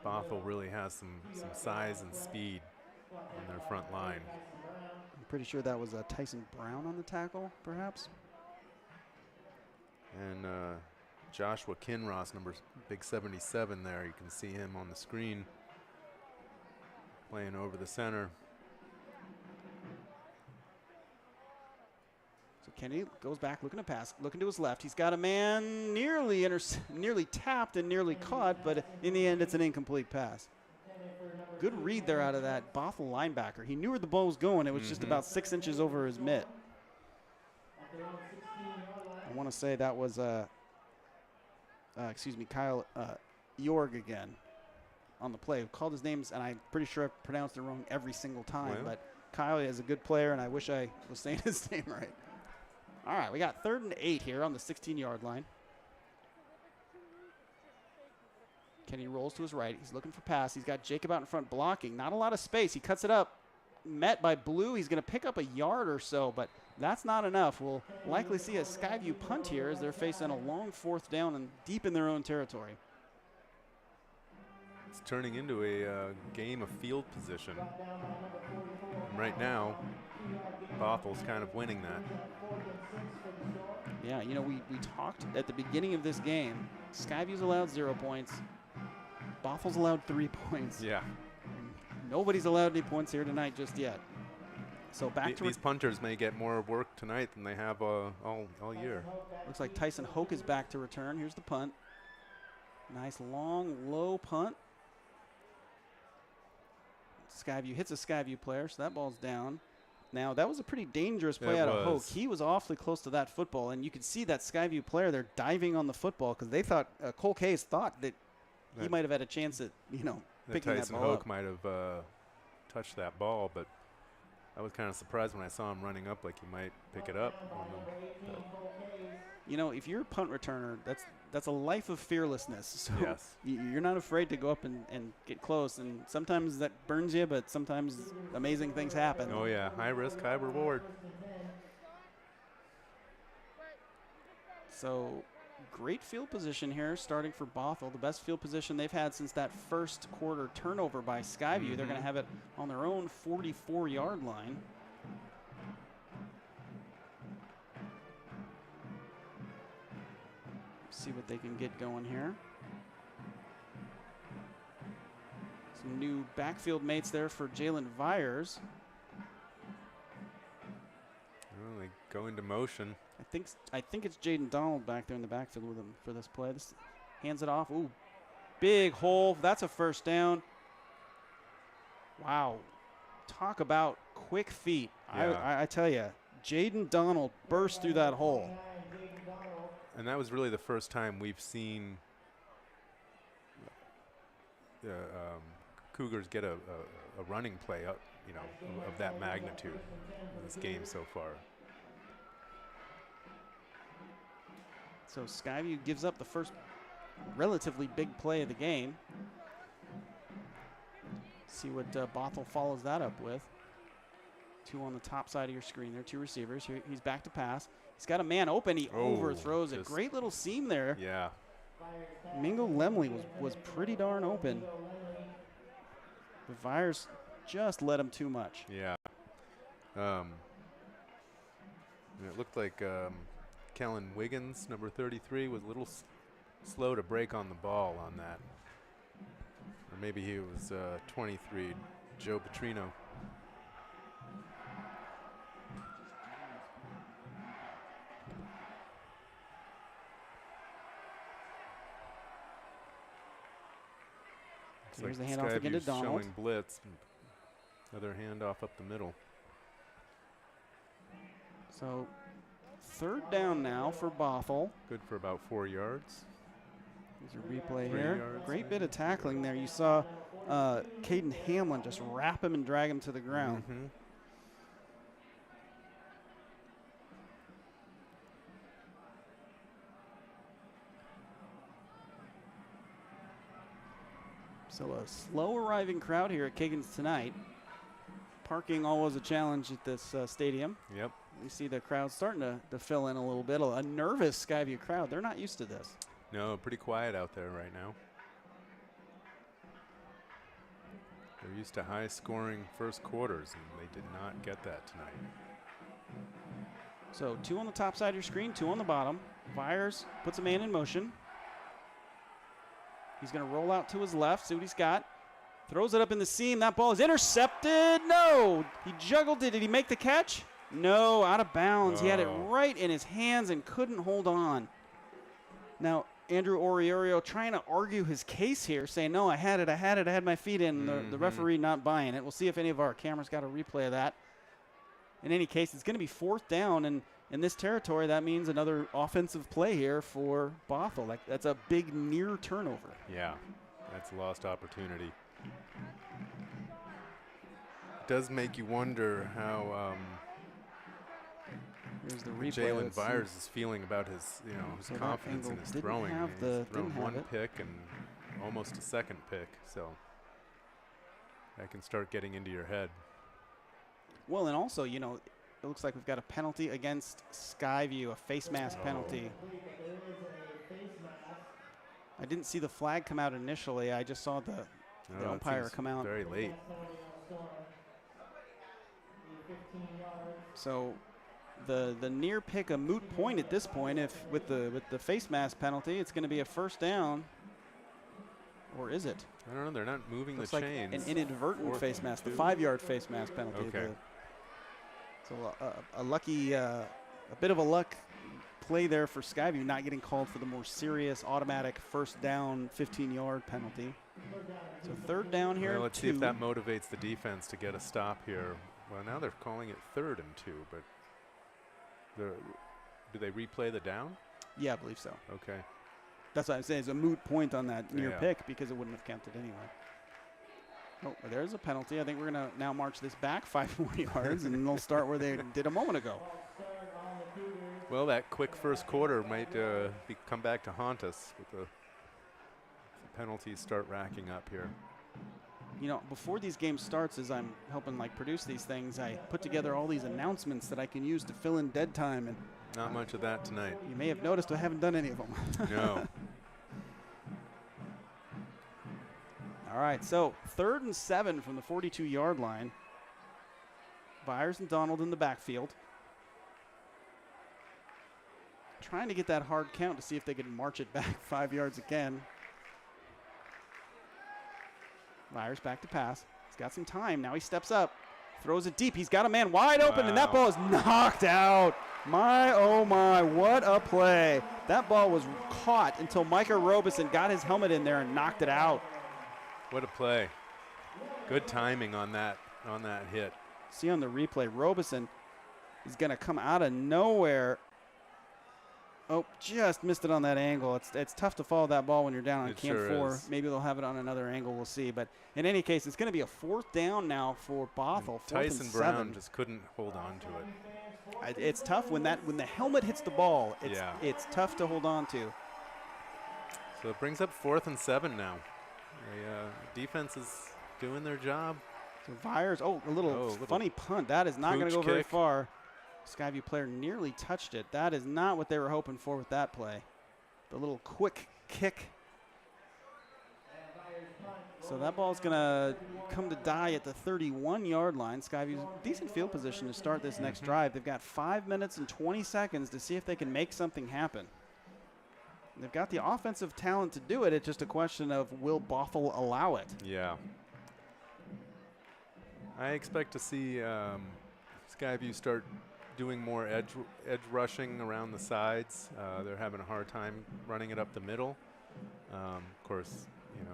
Speaker 1: Bothell really has some size and speed on their front line.
Speaker 2: I'm pretty sure that was Tyson Brown on the tackle, perhaps.
Speaker 1: And Joshua Kinross, big 77 there. You can see him on the screen playing over the center.
Speaker 2: So Kennedy goes back, looking to pass, looking to his left. He's got a man nearly tapped and nearly caught, but in the end, it's an incomplete pass. Good read there out of that Bothell linebacker. He knew where the ball was going. It was just about 6 inches over his mitt. I want to say that was, Kyle Jorg again on the play. Called his names, and I'm pretty sure I pronounced it wrong every single time.
Speaker 1: Well.
Speaker 2: But Kyle is a good player, and I wish I was saying his name right. All right, we got 3rd and 8 here on the 16-yard line. Kenny rolls to his right. He's looking for pass. He's got Jacob out in front blocking. Not a lot of space. He cuts it up. Met by Blue. He's going to pick up a yard or so, but that's not enough. We'll likely see a Skyview punt here as they're facing a long 4th down and deep in their own territory.
Speaker 1: It's turning into a game of field position. And right now, Bothell's kind of winning that.
Speaker 2: Yeah, you know, we talked at the beginning of this game. Skyview's allowed 0 points. Bothell's allowed 3 points.
Speaker 1: Yeah.
Speaker 2: Nobody's allowed any points here tonight just yet. So back to
Speaker 1: these punters may get more work tonight than they have all year.
Speaker 2: Looks like Tyson Hoke is back to return. Here's the punt. Nice long, low punt. Skyview hits a Skyview player, so that ball's down. Now, that was a pretty dangerous play out of Hoke. He was awfully close to that football, and you could see that Skyview player there diving on the football because they thought, Cole Case thought that he might have had a chance at, picking that ball up.
Speaker 1: Tyson Hoke might have touched that ball, but I was kind of surprised when I saw him running up like he might pick it up on them.
Speaker 2: If you're a punt returner, that's a life of fearlessness. So
Speaker 1: yes.
Speaker 2: You're not afraid to go up and get close, and sometimes that burns you, but sometimes amazing things happen.
Speaker 1: Oh, yeah. High risk, high reward.
Speaker 2: So great field position here starting for Bothell, the best field position they've had since that first quarter turnover by Skyview. They're going to have it on their own 44-yard line. See what they can get going here. Some new backfield mates there for Jalen Vyers.
Speaker 1: Well, they go into motion.
Speaker 2: I think it's Jaden Donald back there in the backfield with him for this play. Hands it off. Ooh, big hole. That's a first down. Wow. Talk about quick feet.
Speaker 1: Yeah.
Speaker 2: I tell you, Jaden Donald burst through that hole.
Speaker 1: And that was really the first time we've seen the Cougars get a running play up, of that magnitude in this game so far.
Speaker 2: So Skyview gives up the first relatively big play of the game. See what Bothell follows that up with. 2 on the top side of your screen there, 2 receivers. He's back to pass. He's got a man open. He overthrows it. Great little seam there.
Speaker 1: Yeah.
Speaker 2: Mingo Lemley was pretty darn open. But Vyers just let him too much.
Speaker 1: Yeah. It looked like Kellen Wiggins, number 33, was a little slow to break on the ball on that. Or maybe he was 23, Joe Petrino.
Speaker 2: Here's the handoff again to Donald.
Speaker 1: Showing blitz. Another handoff up the middle.
Speaker 2: So 3rd down now for Bothell.
Speaker 1: Good for about 4 yards.
Speaker 2: There's a replay
Speaker 1: 3
Speaker 2: here.
Speaker 1: yards.
Speaker 2: Great bit of tackling there. You saw Caden Hamlin just wrap him and drag him to the ground. So a slow arriving crowd here at Kiggins tonight. Parking always a challenge at this stadium.
Speaker 1: Yep.
Speaker 2: We see the crowd starting to fill in a little bit. A nervous Skyview crowd. They're not used to this.
Speaker 1: No, pretty quiet out there right now. They're used to high-scoring first quarters, and they did not get that tonight.
Speaker 2: So 2 on the top side of your screen, 2 on the bottom. Byers puts a man in motion. He's going to roll out to his left, see what he's got. Throws it up in the seam. That ball is intercepted. No, he juggled it. Did he make the catch? No, out of bounds. He had it right in his hands and couldn't hold on. Now, Andrew Oriorio trying to argue his case here, saying, no, I had it, I had my feet in. The referee not buying it. We'll see if any of our cameras got a replay of that. In any case, it's going to be 4th down, and in this territory, that means another offensive play here for Bothell. That's a big near turnover.
Speaker 1: Yeah, that's a lost opportunity. It does make you wonder how
Speaker 2: Here's the replay.
Speaker 1: Jalen Byers is feeling about his, his confidence in his throwing. He's thrown 1 pick and almost a 2nd pick, so that can start getting into your head.
Speaker 2: Well, and also, it looks like we've got a penalty against Skyview, a face mask penalty. I didn't see the flag come out initially. I just saw the umpire come out
Speaker 1: very late.
Speaker 2: So the near pick a moot point at this point. If with the face mask penalty, it's going to be a 1st down, or is it?
Speaker 1: I don't know. They're not moving
Speaker 2: Looks
Speaker 1: the
Speaker 2: like
Speaker 1: chains.
Speaker 2: an inadvertent face mask, the 5-yard face mask penalty.
Speaker 1: Okay.
Speaker 2: So a lucky, a bit of a luck play there for Skyview, not getting called for the more serious automatic 1st down 15-yard penalty. So 3rd down here.
Speaker 1: Well, let's see if that motivates the defense to get a stop here. Well, now they're calling it 3rd and 2, but do they replay the down?
Speaker 2: Yeah, I believe so.
Speaker 1: Okay.
Speaker 2: That's what I'm saying. It's a moot point on that near pick because it wouldn't have counted anyway. Oh, there's a penalty. I think we're going to now march this back 5 more yards, and then they'll start where they did a moment ago.
Speaker 1: Well, that quick first quarter might come back to haunt us with the penalties start racking up here.
Speaker 2: Before these games starts, as I'm helping produce these things, I put together all these announcements that I can use to fill in dead time. And
Speaker 1: not much of that tonight.
Speaker 2: You may have noticed I haven't done any of them.
Speaker 1: No.
Speaker 2: All right, so 3rd and 7 from the 42-yard line. Byers and Donald in the backfield. Trying to get that hard count to see if they can march it back 5 yards again. Byers back to pass. He's got some time. Now he steps up. Throws it deep. He's got a man wide open, and that ball is knocked out. My, oh my, what a play. That ball was caught until Micah Robeson got his helmet in there and knocked it out.
Speaker 1: What a play. Good timing on that hit.
Speaker 2: See on the replay, Robeson is going to come out of nowhere. Oh, just missed it on that angle. It's tough to follow that ball when you're down on Cam 4. Maybe they'll have it on another angle. We'll see. But in any case, it's going to be a 4th down now for Bothell.
Speaker 1: Tyson Brown just couldn't hold on to it.
Speaker 2: It's tough when the helmet hits the ball. It's tough to hold on to.
Speaker 1: So it brings up 4th and 7 now. The defense is doing their job.
Speaker 2: So Byers, a little funny punt. That is not going to go very far. Skyview player nearly touched it. That is not what they were hoping for with that play. The little quick kick. So that ball's going to come to die at the 31-yard line. Skyview's decent field position to start this next drive. They've got 5 minutes and 20 seconds to see if they can make something happen. They've got the offensive talent to do it. It's just a question of will Bothell allow it?
Speaker 1: Yeah. I expect to see Skyview start doing more edge rushing around the sides. They're having a hard time running it up the middle. Of course, if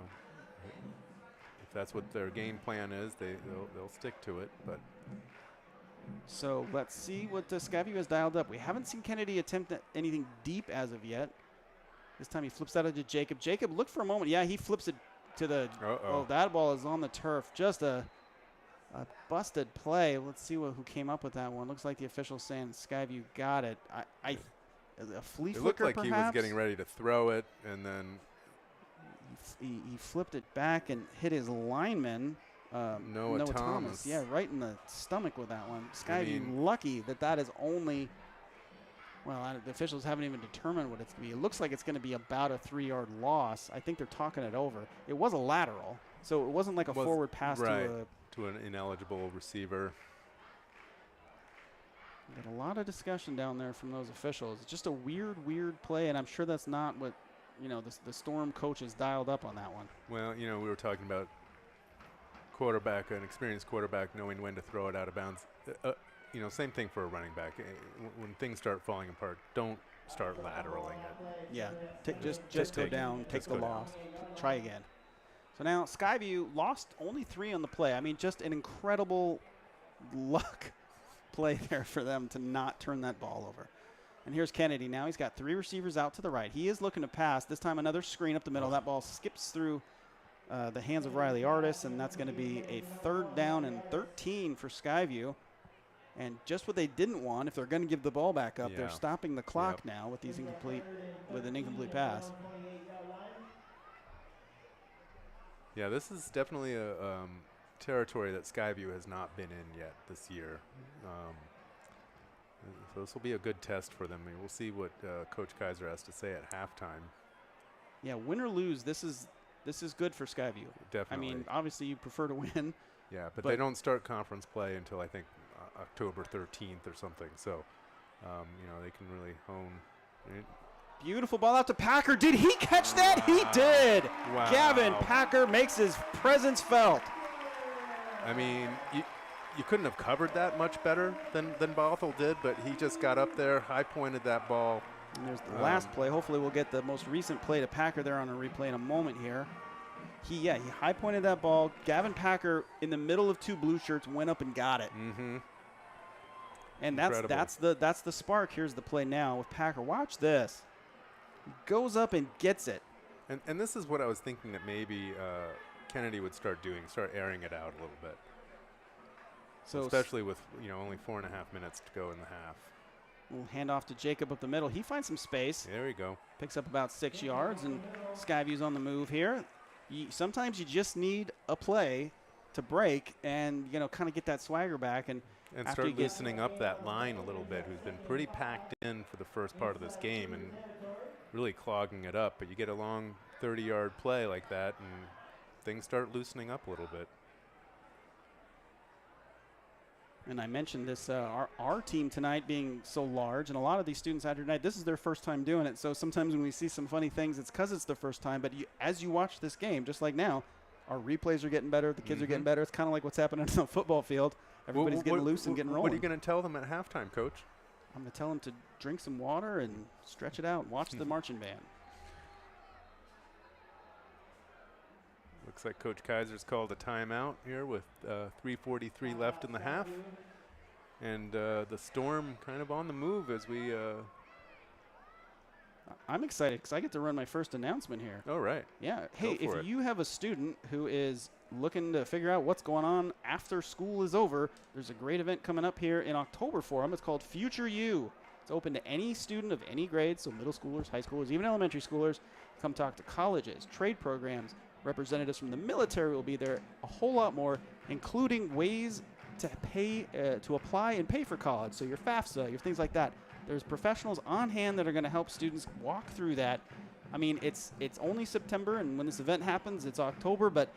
Speaker 1: that's what their game plan is, they'll stick to it. But
Speaker 2: so let's see what Skyview has dialed up. We haven't seen Kennedy attempt anything deep as of yet. This time he flips out to Jacob. Jacob, look for a moment. Yeah, he flips it to the. Oh, that ball is on the turf. Just a busted play. Let's see who came up with that one. Looks like the official's saying Skyview got it. A flea flicker,
Speaker 1: it looked like
Speaker 2: perhaps?
Speaker 1: He was getting ready to throw it, and then
Speaker 2: he flipped it back and hit his lineman, Noah Thomas. Yeah, right in the stomach with that one. Skyview lucky that is only. Well, the officials haven't even determined what it's going to be. It looks like it's going to be about a 3-yard loss. I think they're talking it over. It was a lateral. So it wasn't like a forward pass
Speaker 1: to an ineligible receiver.
Speaker 2: Got a lot of discussion down there from those officials. It's just a weird play, and I'm sure that's not what, the Storm coaches dialed up on that one.
Speaker 1: Well, we were talking about an experienced quarterback knowing when to throw it out of bounds. Same thing for a running back. When things start falling apart, don't start lateraling it.
Speaker 2: Yeah, just go down, take the loss, try again. So now Skyview lost only 3 on the play. I mean, just an incredible luck play there for them to not turn that ball over. And here's Kennedy now. He's got 3 receivers out to the right. He is looking to pass. This time another screen up the middle. That ball skips through the hands of Riley Artis, and that's going to be a 3rd down and 13 for Skyview. And just what they didn't want, if they're going to give the ball back up, they're stopping the clock now with an incomplete pass.
Speaker 1: Yeah, this is definitely a territory that Skyview has not been in yet this year. So this will be a good test for them. We'll see what Coach Kaiser has to say at halftime.
Speaker 2: Yeah, win or lose, this is good for Skyview.
Speaker 1: Definitely.
Speaker 2: I mean, obviously you prefer to win.
Speaker 1: Yeah, but they don't start conference play until I think October 13th or something. So, they can really hone. Right?
Speaker 2: Beautiful ball out to Packer. Did he catch that? He did.
Speaker 1: Wow.
Speaker 2: Gavin Packer makes his presence felt.
Speaker 1: I mean, you couldn't have covered that much better than Bothell did, but he just got up there, high-pointed that ball.
Speaker 2: And there's the last play. Hopefully we'll get the most recent play to Packer there on a replay in a moment here. He high-pointed that ball. Gavin Packer, in the middle of 2 blue shirts, went up and got it.
Speaker 1: Mm-hmm.
Speaker 2: And that's the spark. Here's the play now with Packer. Watch this. He goes up and gets it.
Speaker 1: And this is what I was thinking that maybe Kennedy would start airing it out a little bit. So especially with only 4.5 minutes to go in the half.
Speaker 2: We'll hand off to Jacob up the middle. He finds some space.
Speaker 1: There we go.
Speaker 2: Picks up about 6 yards, and Skyview's on the move here. Sometimes you just need a play to break and kind of get that swagger back and
Speaker 1: start loosening up that line a little bit. Who's been pretty packed in for the first part of this game and really clogging it up. But you get a long 30-yard play like that, and things start loosening up a little bit.
Speaker 2: And I mentioned this, our team tonight being so large, and a lot of these students out here tonight, this is their first time doing it. So sometimes when we see some funny things, it's because it's the first time. But as you watch this game, just like now, our replays are getting better. The kids are getting better. It's kind of like what's happening on the football field. Everybody's getting loose and getting rolling.
Speaker 1: What are you going to tell them at halftime, Coach?
Speaker 2: I'm going to tell them to drink some water and stretch it out and watch the marching band.
Speaker 1: Looks like Coach Kaiser's called a timeout here with 3:43 left in the half. And the Storm kind of on the move as we...
Speaker 2: I'm excited because I get to run my first announcement here.
Speaker 1: Oh, right.
Speaker 2: Yeah. Hey, if you have a student who is looking to figure out what's going on after school is over, there's a great event coming up here in October for them. It's called Future You. It's open to any student of any grade, so middle schoolers, high schoolers, even elementary schoolers. Come talk to colleges, trade programs. Representatives from the military will be there, a whole lot more, including ways to pay, to apply and pay for college. So your FAFSA, your things like that. There's professionals on hand that are going to help students walk through that. I mean, it's only September, and when this event happens, it's October, but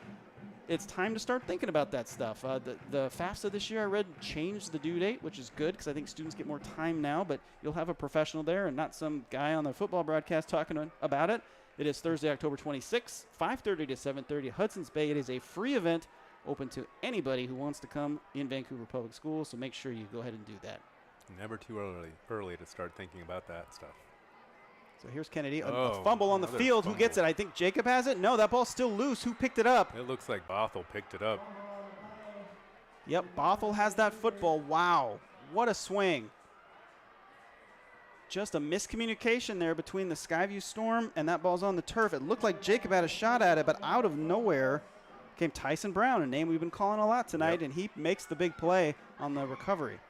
Speaker 2: it's time to start thinking about that stuff. The FAFSA this year, I read, changed the due date, which is good because I think students get more time now, but you'll have a professional there and not some guy on the football broadcast talking about it. It is Thursday, October 26th, 5:30 to 7:30 at Hudson's Bay. It is a free event open to anybody who wants to come in Vancouver Public Schools, so make sure you go ahead and do that.
Speaker 1: Never too early to start thinking about that stuff.
Speaker 2: So here's Kennedy, a fumble on the field. Who gets it? I think Jacob has it. No, that ball's still loose. Who picked it up?
Speaker 1: It looks like Bothell picked it up.
Speaker 2: Yep, Bothell has that football. Wow, what a swing. Just a miscommunication there between the Skyview Storm and that ball's on the turf. It looked like Jacob had a shot at it, but out of nowhere came Tyson Brown, a name we've been calling a lot tonight, and he makes the big play on the recovery.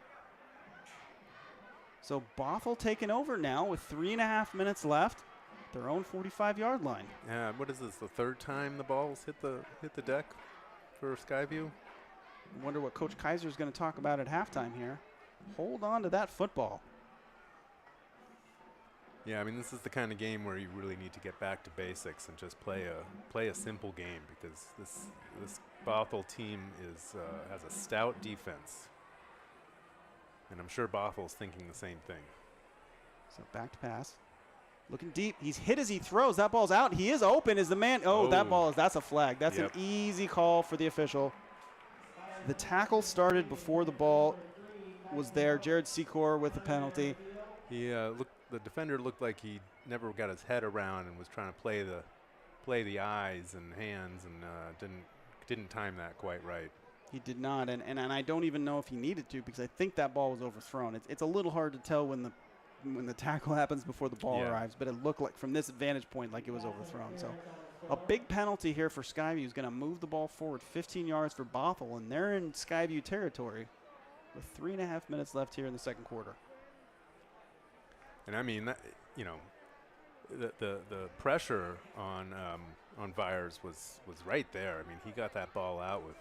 Speaker 2: So Bothell taking over now with 3.5 minutes left, their own 45-yard line.
Speaker 1: Yeah, what is this, the third time the ball's hit the deck for Skyview?
Speaker 2: I wonder what Coach Kaiser is going to talk about at halftime here. Hold on to that football.
Speaker 1: Yeah, I mean, this is the kind of game where you really need to get back to basics and just play a simple game, because this Bothell team has a stout defense, and I'm sure Bothel's thinking the same thing.
Speaker 2: So back to pass. Looking deep. He's hit as he throws. That ball's out. He is open. Is the man. Oh, that's a flag. That's an easy call for the official. The tackle started before the ball was there. Jared Secor with the penalty.
Speaker 1: The defender looked like he never got his head around and was trying to play the eyes and hands, and didn't time that quite right.
Speaker 2: He did not, and I don't even know if he needed to, because I think that ball was overthrown. It's a little hard to tell when the tackle happens before the ball arrives, but it looked like from this vantage point like it was overthrown. So a big penalty here for Skyview is going to move the ball forward 15 yards for Bothell, and they're in Skyview territory with 3.5 minutes left here in the second quarter.
Speaker 1: And I mean, the pressure on Vyers was right there. I mean, he got that ball out with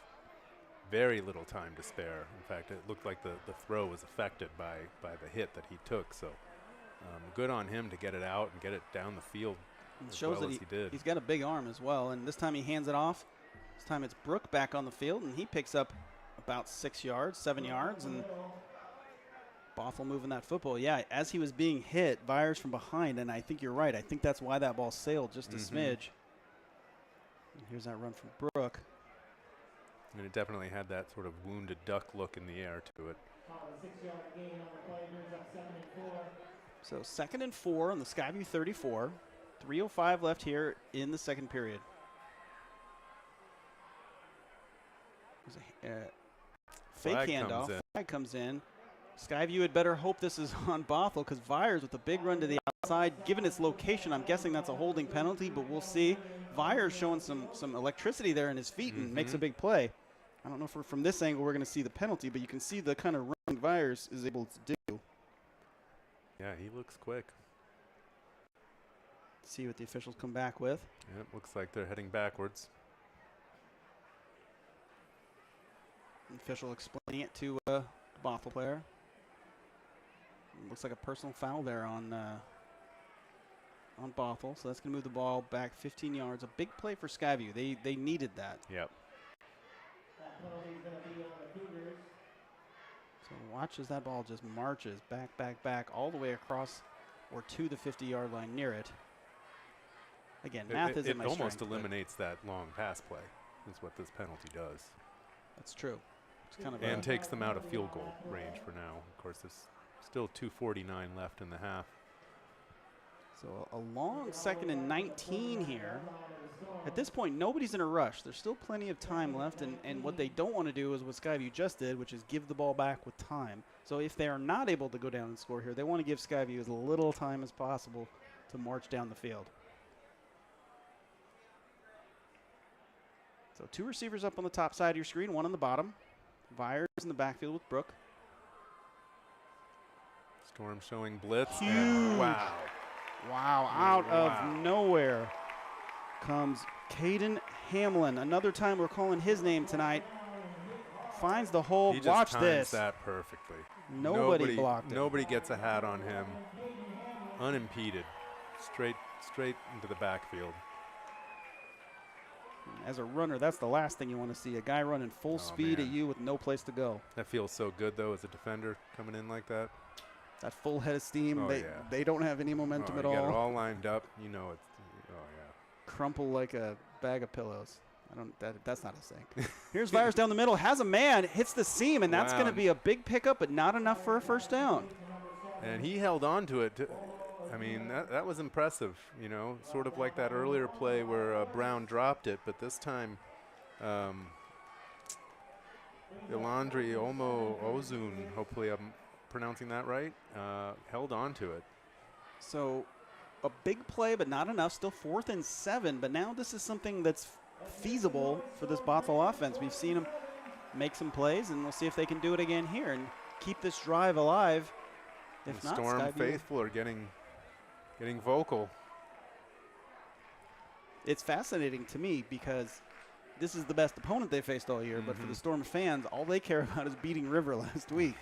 Speaker 1: very little time to spare. In fact, it looked like the throw was affected by the hit that he took. So good on him to get it out and get it down the field as
Speaker 2: shows
Speaker 1: well
Speaker 2: that
Speaker 1: as he did.
Speaker 2: He's got a big arm as well, and this time he hands it off. This time it's Brooke back on the field, and he picks up about 7 yards, and Bothell moving that football. Yeah, as he was being hit, Vyers from behind, and I think you're right. I think that's why that ball sailed just a smidge. And here's that run from Brooke.
Speaker 1: And it definitely had that sort of wounded duck look in the air to it.
Speaker 2: So 2nd and 4 on the Skyview 34. 3:05 left here in the second period. Fake handoff. Flag comes in. Skyview had better hope this is on Bothell, because Vyers with a big run to the outside. Given its location, I'm guessing that's a holding penalty, but we'll see. Vyers showing some electricity there in his feet and makes a big play. I don't know if from this angle we're going to see the penalty, but you can see the kind of run Vyers is able to do.
Speaker 1: Yeah, he looks quick.
Speaker 2: See what the officials come back with.
Speaker 1: Yep, looks like they're heading backwards.
Speaker 2: Official explaining it to the Bothell player. Looks like a personal foul there on Bothell, so that's going to move the ball back 15 yards. A big play for Skyview. They needed that.
Speaker 1: Yep.
Speaker 2: So watch as that ball just marches back, all the way across or to the 50-yard line near it. Again, math isn't my strength.
Speaker 1: It almost eliminates that long pass play, is what this penalty does.
Speaker 2: That's true. It's kind of
Speaker 1: and takes them out of field goal range for now. Of course, there's still 2:49 left in the half.
Speaker 2: So a long 2nd and 19 here. At this point, nobody's in a rush. There's still plenty of time left, and what they don't want to do is what Skyview just did, which is give the ball back with time. So if they are not able to go down and score here, they want to give Skyview as little time as possible to march down the field. So 2 receivers up on the top side of your screen, 1 on the bottom. Vyers in the backfield with Brooke.
Speaker 1: Storm showing blitz.
Speaker 2: Huge.
Speaker 1: Wow.
Speaker 2: Wow, out of nowhere comes Caden Hamlin. Another time we're calling his name tonight. Finds the hole.
Speaker 1: He just
Speaker 2: Watch
Speaker 1: times
Speaker 2: this.
Speaker 1: That perfectly.
Speaker 2: Nobody blocked it.
Speaker 1: Nobody gets a hat on him. Unimpeded. Straight into the backfield.
Speaker 2: As a runner, that's the last thing you want to see. A guy running full speed at you with no place to go.
Speaker 1: That feels so good, though, as a defender coming in like that.
Speaker 2: That full head of steam.
Speaker 1: Oh,
Speaker 2: they don't have any momentum at all.
Speaker 1: You got it all lined up. You know it's. Oh yeah.
Speaker 2: Crumple like a bag of pillows. That's not a sink. Here's Vyers down the middle. Has a man. Hits the seam, and that's going to be a big pickup, but not enough for a first down.
Speaker 1: And he held on to it. I mean, that was impressive. You know, sort of like that earlier play where Brown dropped it, but this time, Ilandri Omo Ozun, hopefully I'm pronouncing that right, held on to it.
Speaker 2: So a big play, but not enough. Still 4th and 7, but now this is something that's feasible for this Bothell offense. We've seen them make some plays, and we'll see if they can do it again here and keep this drive alive. If not,
Speaker 1: Storm faithful are getting vocal.
Speaker 2: It's fascinating to me because this is the best opponent they faced all year, but for the Storm fans, all they care about is beating River last week.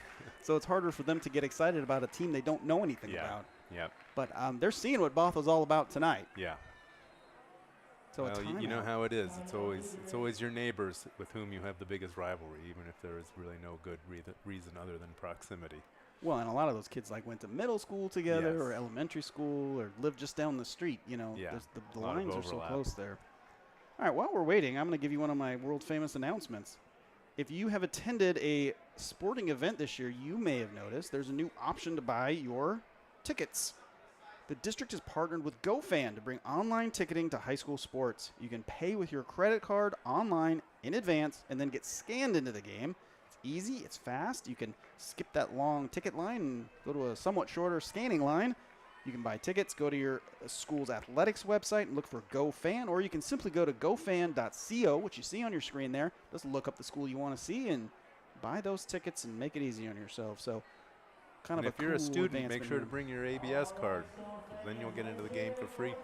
Speaker 2: So it's harder for them to get excited about a team they don't know anything about.
Speaker 1: Yep.
Speaker 2: But they're seeing what Bothell's all about tonight.
Speaker 1: Yeah.
Speaker 2: So
Speaker 1: Well, you know how it is. It's always your neighbors with whom you have the biggest rivalry, even if there is really no good reason other than proximity.
Speaker 2: Well, and a lot of those kids like went to middle school together
Speaker 1: Yes.
Speaker 2: or elementary school or lived just down the street. You know,
Speaker 1: Yeah.
Speaker 2: the
Speaker 1: A lot of
Speaker 2: lines are so
Speaker 1: overlap.
Speaker 2: close there. All right, while we're waiting, I'm going to give you one of my world famous announcements. If you have attended a sporting event this year, you may have noticed there's a new option to buy your tickets. The district has partnered with GoFan to bring online ticketing to high school sports. You can pay with your credit card online in advance and then get scanned into the game. It's easy, it's fast. You can skip that long ticket line and go to a somewhat shorter scanning line. You can buy tickets, go to your school's athletics website and look for GoFan, or you can simply go to gofan.co, which you see on your screen there. Just look up the school you want to see and buy those tickets and make it easy on yourself. So kind
Speaker 1: And
Speaker 2: of
Speaker 1: if you're a
Speaker 2: cool
Speaker 1: student, make
Speaker 2: advancement
Speaker 1: sure
Speaker 2: here.
Speaker 1: to bring your ABS card. Then you'll get into the game for free.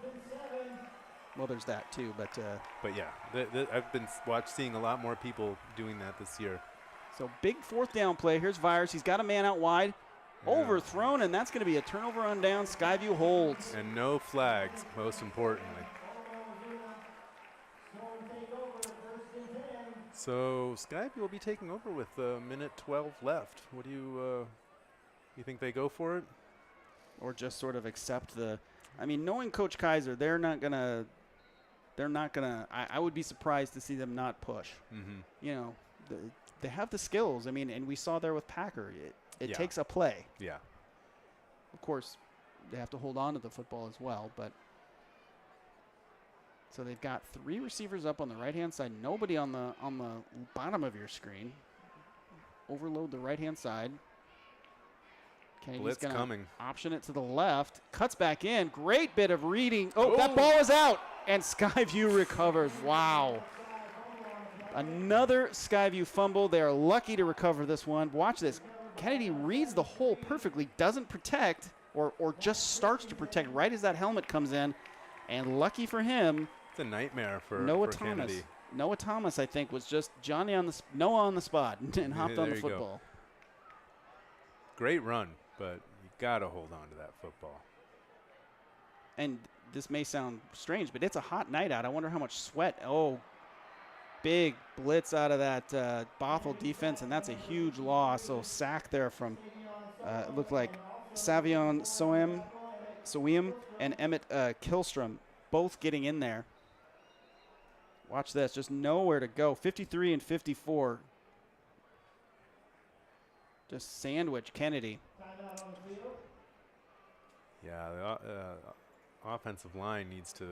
Speaker 2: Well, there's that too, but
Speaker 1: But yeah, I've been seeing a lot more people doing that this year.
Speaker 2: so big fourth down play. Here's Vyers. He's got a man out wide.
Speaker 1: Yeah.
Speaker 2: Overthrown, and that's going to be a turnover on down. Skyview holds.
Speaker 1: And no flags, most importantly. So Skyview will be taking over with a minute 12 left. What do you think they go for it?
Speaker 2: Or just sort of accept the. I mean, knowing Coach Kaiser, they're not gonna. I would be surprised to see them not push.
Speaker 1: Mm-hmm.
Speaker 2: You know, they have the skills. I mean, and we saw there with Packer. It
Speaker 1: Yeah.
Speaker 2: takes a play.
Speaker 1: Yeah.
Speaker 2: Of course, they have to hold on to the football as well. But so they've got 3 receivers up on the right-hand side. Nobody on the bottom of your screen. Overload the right-hand side. Kennedy's
Speaker 1: Blitz
Speaker 2: gonna
Speaker 1: coming.
Speaker 2: option it to the left. Cuts back in. Great bit of reading. Oh,
Speaker 1: Oh.
Speaker 2: that ball is out. And Skyview recovers. Wow. Another Skyview fumble. They are lucky to recover this one. Watch this. Kennedy reads the hole perfectly, doesn't protect, or just starts to protect right as that helmet comes in. And lucky for him,
Speaker 1: It's a nightmare for
Speaker 2: Noah
Speaker 1: for
Speaker 2: Thomas.
Speaker 1: Kennedy.
Speaker 2: Noah Thomas, I think, was just Noah on the spot and hopped on
Speaker 1: There
Speaker 2: the
Speaker 1: you go.
Speaker 2: football.
Speaker 1: Great run, but you got to hold on to that football.
Speaker 2: And this may sound strange, but it's a hot night out. I wonder how much sweat. Oh, big blitz out of that Bothell defense, and that's a huge loss. So sack there from, it looked like Savion Soem and Emmett Kilstrom both getting in there. Watch this, just nowhere to go. 53 and 54. Just sandwich Kennedy.
Speaker 1: Yeah, the offensive line needs to,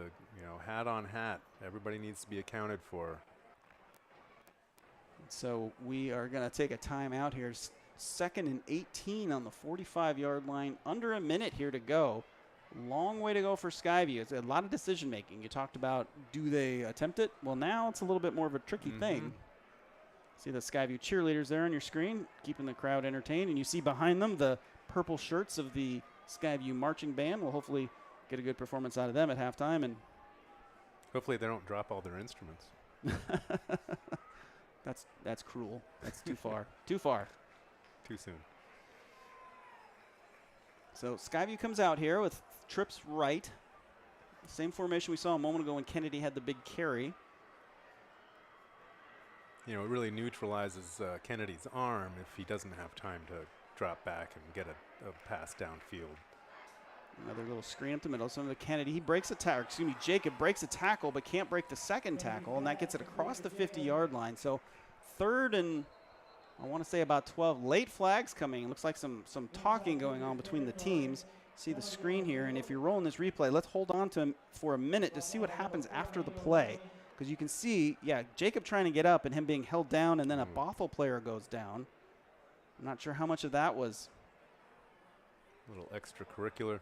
Speaker 1: hat on hat. Everybody needs to be accounted for.
Speaker 2: So we are going to take a timeout here. Second and 18 on the 45-yard line. Under a minute here to go. Long way to go for Skyview. It's a lot of decision making. You talked about, do they attempt it? Well, now it's a little bit more of a tricky thing. See the Skyview cheerleaders there on your screen, keeping the crowd entertained. And you see behind them the purple shirts of the Skyview marching band. We'll hopefully get a good performance out of them at halftime. And
Speaker 1: Hopefully they don't drop all their instruments.
Speaker 2: that's cruel. That's too far. Too far.
Speaker 1: Too soon.
Speaker 2: So Skyview comes out here with trips right. Same formation we saw a moment ago when Kennedy had the big carry.
Speaker 1: It really neutralizes Kennedy's arm if he doesn't have time to drop back and get a pass downfield.
Speaker 2: Another little screen up the middle. So Kennedy, he breaks a tackle. Jacob breaks a tackle but can't break the second tackle, and that gets it across the 50-yard line. So third and, I want to say about 12. Late flags coming. It looks like some talking going on between the teams. See the screen here, and if you're rolling this replay, let's hold on to him for a minute to see what happens after the play. Because you can see, Jacob trying to get up and him being held down, and then a Bothell player goes down. I'm not sure how much of that was.
Speaker 1: A little extracurricular.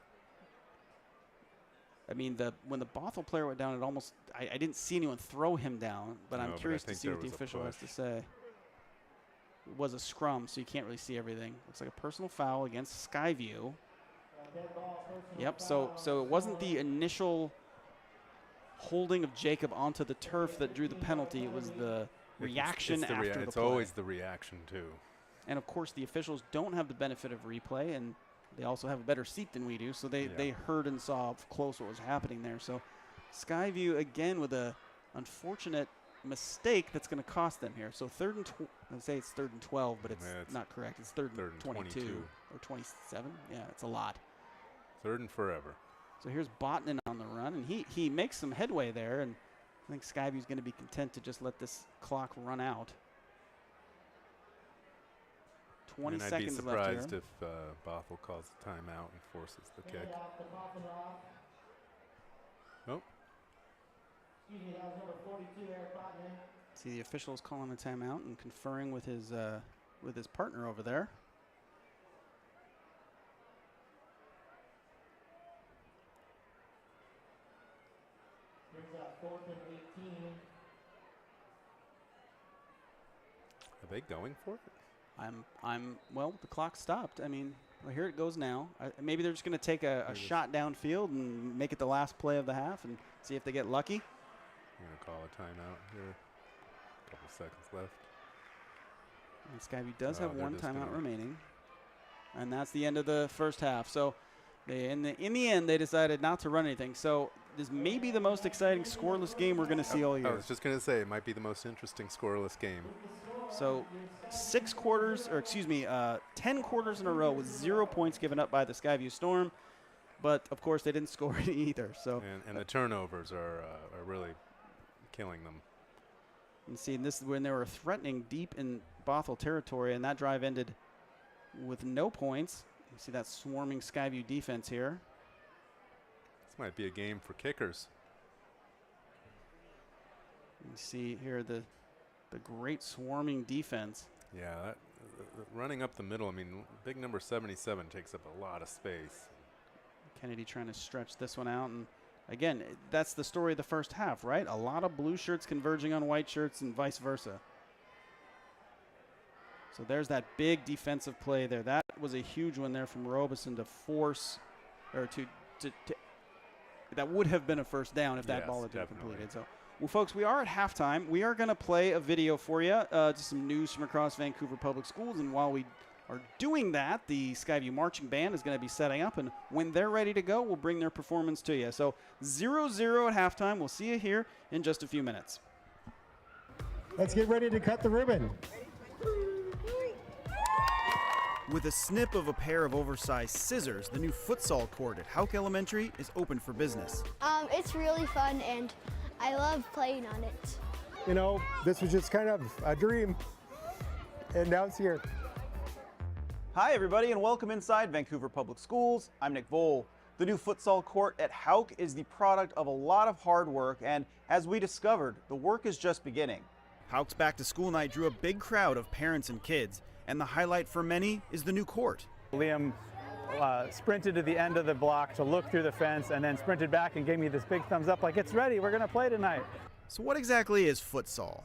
Speaker 2: I mean, when the Bothell player went down, it almost, I didn't see anyone throw him down, but
Speaker 1: No,
Speaker 2: I'm
Speaker 1: but I
Speaker 2: curious to
Speaker 1: think
Speaker 2: see
Speaker 1: there
Speaker 2: what the
Speaker 1: was a
Speaker 2: official has to
Speaker 1: push.
Speaker 2: say. It was a scrum, so you can't really see everything. Looks like a personal foul against Skyview. Yep, so it wasn't the initial holding of Jacob onto the turf that drew the penalty. It was the reaction
Speaker 1: It's
Speaker 2: after the
Speaker 1: It's
Speaker 2: play.
Speaker 1: always the reaction, too.
Speaker 2: And, of course, the officials don't have the benefit of replay, and They also have a better seat than we do, so they heard and saw up close what was happening there. So Skyview again with a unfortunate mistake that's going to cost them here. So I'd say it's 3rd and 12, but it's not correct. It's third and 22 or 27. Yeah, it's a lot.
Speaker 1: 3rd and forever.
Speaker 2: So here's Bothell on the run, and he makes some headway there, and I think Skyview's going to be content to just let this clock run out. 20 seconds left here.
Speaker 1: I'd be surprised if Bothell calls a timeout and forces the kick. Oh.
Speaker 2: See the officials calling a timeout and conferring with his partner over there.
Speaker 1: Are they going for it?
Speaker 2: Well, the clock stopped. I mean, well, here it goes now. Maybe they're just going to take a shot downfield and make it the last play of the half and see if they get lucky.
Speaker 1: I'm going to call a timeout here. A couple seconds left.
Speaker 2: And Skyview does have one timeout remaining. And that's the end of the first half. So in the end, they decided not to run anything. So this may be the most exciting scoreless game we're going to see all year.
Speaker 1: I was just going to say, it might be the most interesting scoreless game.
Speaker 2: So 10 quarters in a row with 0 points given up by the Skyview Storm. But, of course, they didn't score any either. So
Speaker 1: and the turnovers are really killing them.
Speaker 2: And see, this is when they were threatening deep in Bothell territory, and that drive ended with no points. You see that swarming Skyview defense here.
Speaker 1: This might be a game for kickers.
Speaker 2: You see here the great swarming defense.
Speaker 1: Yeah, running up the middle, I mean, big number 77 takes up a lot of space.
Speaker 2: Kennedy trying to stretch this one out. And again, that's the story of the first half, right? A lot of blue shirts converging on white shirts and vice versa. So there's that big defensive play there. That was a huge one there from Robeson to force, or to that would have been a first down if that ball had been completed. So, well, folks, we are at halftime. We are going to play a video for you, just some news from across Vancouver Public Schools. And while we are doing that, the Skyview Marching Band is going to be setting up. And when they're ready to go, we'll bring their performance to you. So 0-0 at halftime. We'll see you here in just a few minutes.
Speaker 4: Let's get ready to cut the ribbon.
Speaker 2: With a snip of a pair of oversized scissors, the new futsal court at Houck Elementary is open for business.
Speaker 5: It's really fun and I love playing on it.
Speaker 4: You know, this was just kind of a dream, and now it's here.
Speaker 2: Hi, everybody, and welcome inside Vancouver Public Schools. I'm Nick Voll. The new futsal court at Houck is the product of a lot of hard work, and as we discovered, the work is just beginning. Houck's back to school night drew a big crowd of parents and kids, and the highlight for many is the new court.
Speaker 6: Liam sprinted to the end of the block to look through the fence and then sprinted back and gave me this big thumbs up like, it's ready, we're gonna play tonight.
Speaker 2: So what exactly is futsal?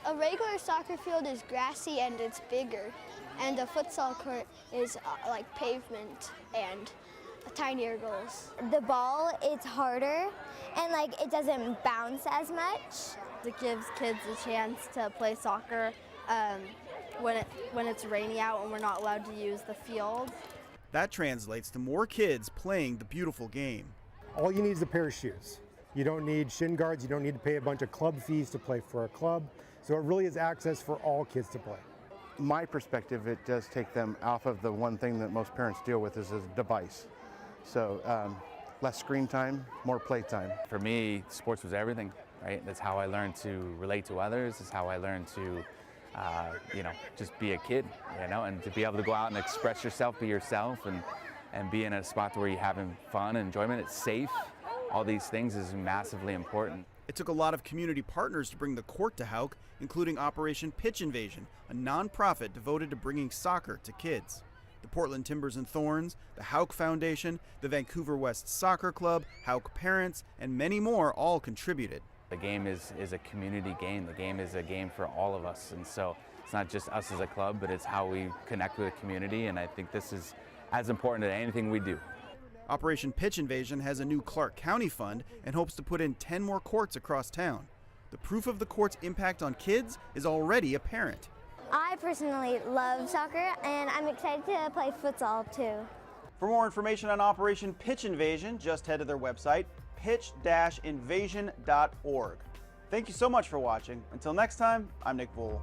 Speaker 5: A regular soccer field is grassy and it's bigger, and a futsal court is like pavement and tinier goals.
Speaker 7: The ball is harder and like it doesn't bounce as much.
Speaker 8: It gives kids a chance to play soccer when it's rainy out and we're not allowed to use the field.
Speaker 2: That translates to more kids playing the beautiful game.
Speaker 4: All you need is a pair of shoes. You don't need shin guards. You don't need to pay a bunch of club fees to play for a club. So it really is access for all kids to play.
Speaker 9: My perspective, it does take them off of the one thing that most parents deal with is a device. So less screen time, more play time.
Speaker 10: For me, sports was everything, right? That's how I learned to relate to others. It's how I learned to just be a kid, and to be able to go out and express yourself, be yourself, and be in a spot where you're having fun and enjoyment. It's safe. All these things is massively important.
Speaker 2: It took a lot of community partners to bring the court to Houck, including Operation Pitch Invasion, a nonprofit devoted to bringing soccer to kids. The Portland Timbers and Thorns, the Houck Foundation, the Vancouver West Soccer Club, Houck Parents, and many more all contributed.
Speaker 10: The game is a community game. The game is a game for all of us. And so it's not just us as a club, but it's how we connect with the community. And I think this is as important as anything we do.
Speaker 2: Operation Pitch Invasion has a new Clark County fund and hopes to put in 10 more courts across town. The proof of the court's impact on kids is already apparent.
Speaker 7: I personally love soccer and I'm excited to play futsal too.
Speaker 2: For more information on Operation Pitch Invasion, just head to their website, pitch-invasion.org. Thank you so much for watching. Until next time, I'm Nick Bohl.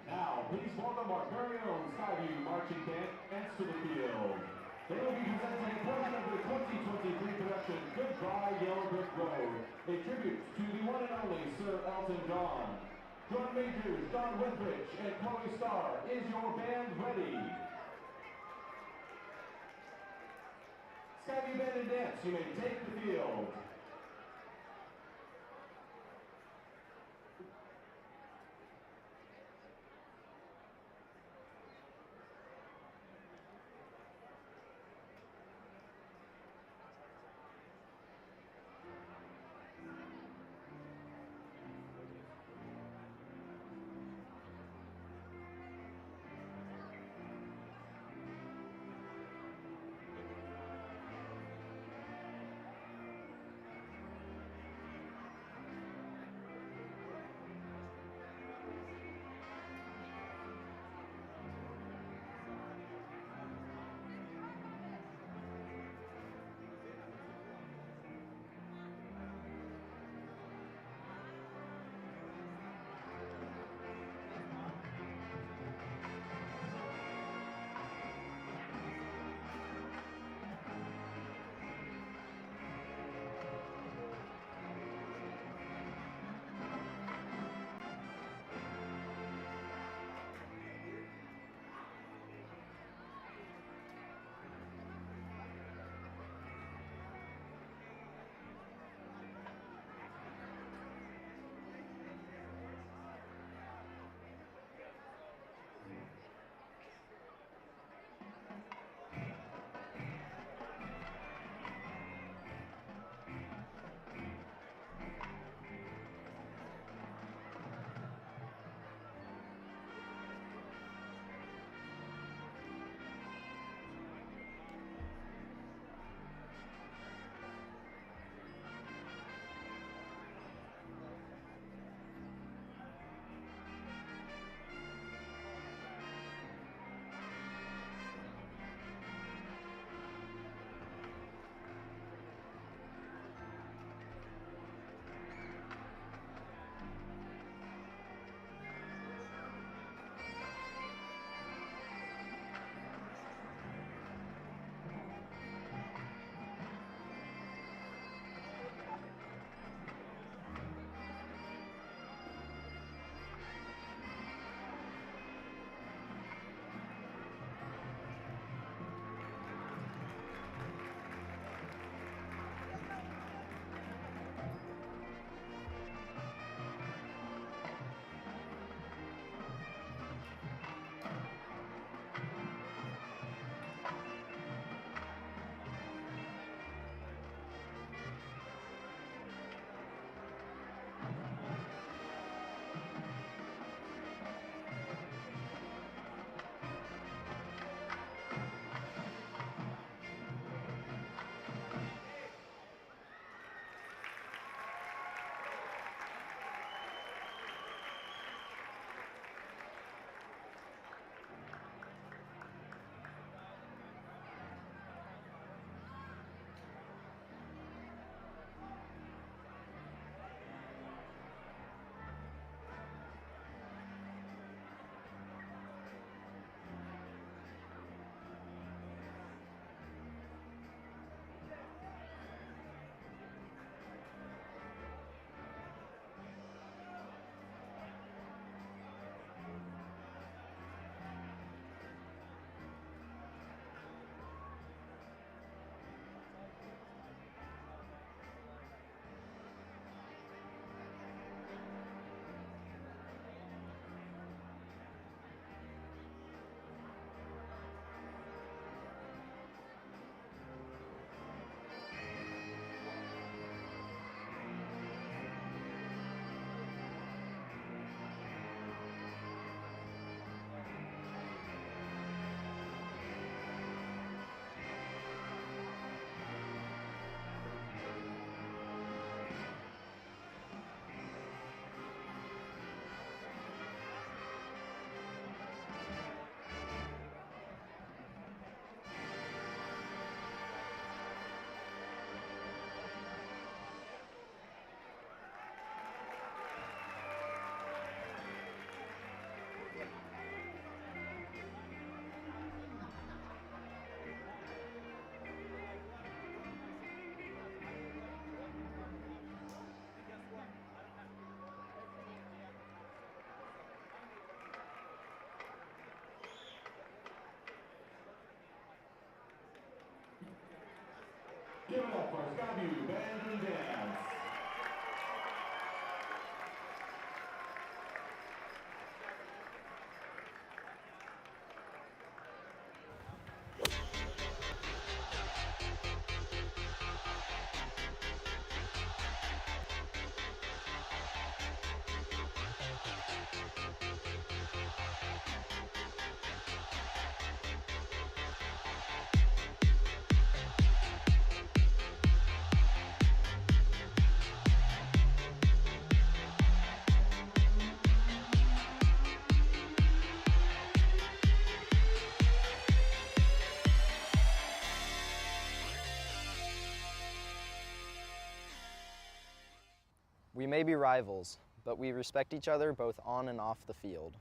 Speaker 11: Now, please welcome our very own Skyview marching band to the field. They will be presenting a portion of the 2023 production Goodbye Yellow Brick Road, a tribute to the one and only Sir Elton John. Drum majors John Withridge and Chloe Starr, is your band ready? Skyview Band and Dance, you may take the field. Skyview Band and Dance.
Speaker 12: We may be rivals, but we respect each other both on and off the field.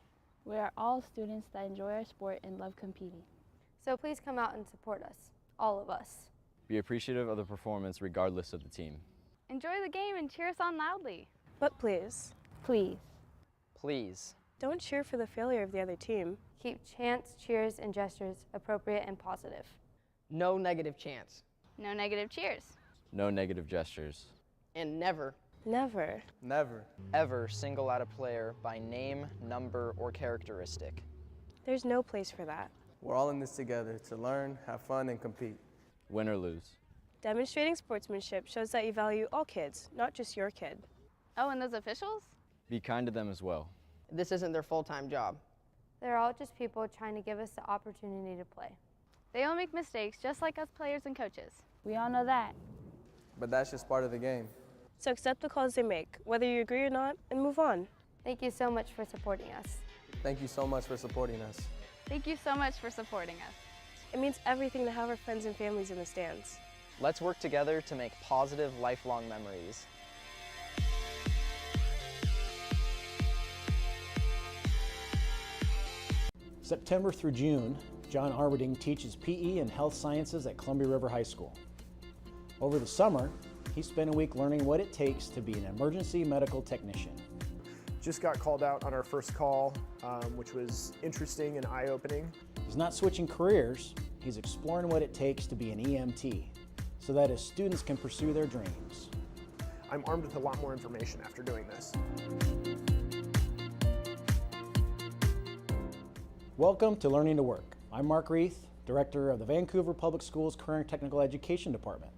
Speaker 13: We are all students that enjoy our sport and love competing.
Speaker 8: So please come out and support us, all of us.
Speaker 14: Be appreciative of the performance regardless of the team.
Speaker 13: Enjoy the game and cheer us on loudly.
Speaker 15: But please,
Speaker 12: Please,
Speaker 15: don't cheer for the failure of the other team.
Speaker 8: Keep chants, cheers, and gestures appropriate and positive.
Speaker 16: No negative chants.
Speaker 13: No negative cheers.
Speaker 14: No negative gestures.
Speaker 16: And never
Speaker 12: ever single out a player by name, number, or characteristic.
Speaker 15: There's no place for that.
Speaker 17: We're all in this together to learn, have fun, and compete.
Speaker 14: Win or lose.
Speaker 15: Demonstrating sportsmanship shows that you value all kids, not just your kid.
Speaker 13: Oh, and those officials?
Speaker 14: Be kind to them as well.
Speaker 16: This isn't their full-time job.
Speaker 8: They're all just people trying to give us the opportunity to play.
Speaker 13: They all make mistakes just like us players and coaches. We all know that.
Speaker 17: But that's just part of the game.
Speaker 15: So accept the calls they make, whether you agree or not, and move on.
Speaker 8: Thank you so much for supporting us.
Speaker 17: Thank you so much for supporting us.
Speaker 13: Thank you so much for supporting us.
Speaker 15: It means everything to have our friends and families in the stands.
Speaker 12: Let's work together to make positive, lifelong memories.
Speaker 18: September through June, John Arberding teaches PE and health sciences at Columbia River High School. Over the summer, he spent a week learning what it takes to be an emergency medical technician.
Speaker 19: Just got called out on our first call, which was interesting and eye-opening.
Speaker 18: He's not switching careers, he's exploring what it takes to be an EMT, so that his students can pursue their dreams.
Speaker 19: I'm armed with a lot more information after doing this.
Speaker 18: Welcome to Learning to Work. I'm Mark Reith, Director of the Vancouver Public Schools Career and Technical Education Department.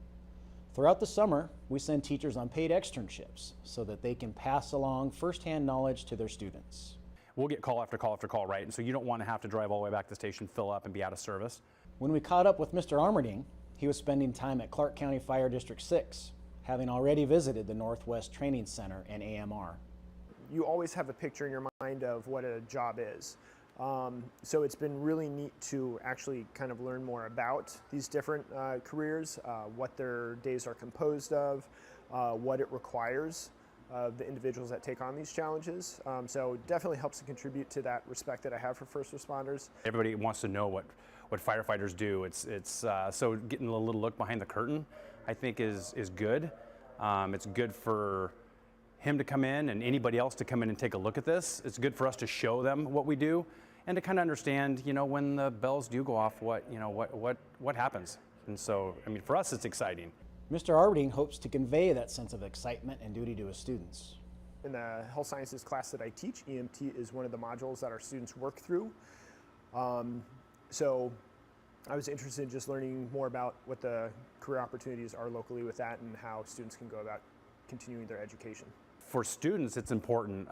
Speaker 18: Throughout the summer, we send teachers on paid externships so that they can pass along firsthand knowledge to their students.
Speaker 20: We'll get call after call after call, right? And so you don't want to have to drive all the way back to the station, fill up, and be out of service.
Speaker 18: When we caught up with Mr. Armerding, he was spending time at Clark County Fire District 6, having already visited the Northwest Training Center and AMR.
Speaker 19: You always have a picture in your mind of what a job is. So it's been really neat to actually kind of learn more about these different careers, what their days are composed of, what it requires of the individuals that take on these challenges. So it definitely helps to contribute to that respect that I have for first responders.
Speaker 20: Everybody wants to know what firefighters do. So getting a little look behind the curtain, I think is good. It's good for him to come in and anybody else to come in and take a look at this. It's good for us to show them what we do and to kind of understand, when the bells do go off, what happens. And so, for us, it's exciting.
Speaker 18: Mr. Arberding hopes to convey that sense of excitement and duty to his students.
Speaker 19: In the health sciences class that I teach, EMT is one of the modules that our students work through. So I was interested in just learning more about what the career opportunities are locally with that and how students can go about continuing their education.
Speaker 20: For students, it's important,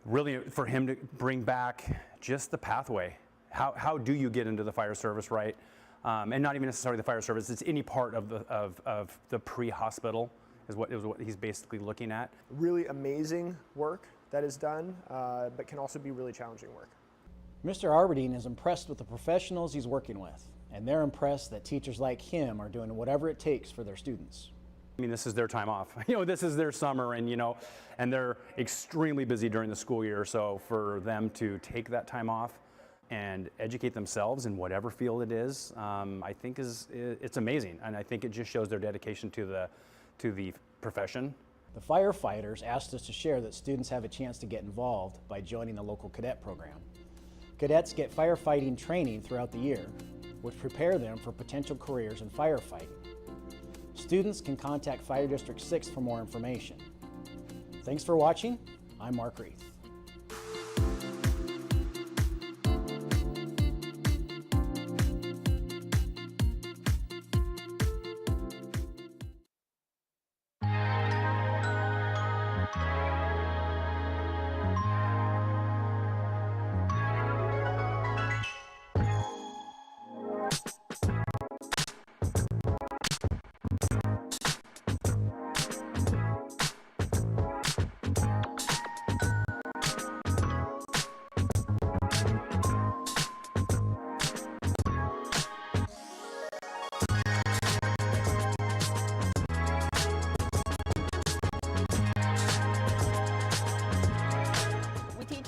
Speaker 20: really for him to bring back just the pathway. How do you get into the fire service, right? And not even necessarily the fire service, it's any part of the pre-hospital is what he's basically looking at.
Speaker 19: Really amazing work that is done, but can also be really challenging work.
Speaker 18: Mr. Arberding is impressed with the professionals he's working with, and they're impressed that teachers like him are doing whatever it takes for their students.
Speaker 20: This is their time off. This is their summer, and they're extremely busy during the school year. So for them to take that time off and educate themselves in whatever field it is, I think it's amazing, and I think it just shows their dedication to the profession.
Speaker 18: The firefighters asked us to share that students have a chance to get involved by joining the local cadet program. Cadets get firefighting training throughout the year, which prepare them for potential careers in firefighting. Students can contact Fire District 6 for more information. Thanks for watching. I'm Mark Reith.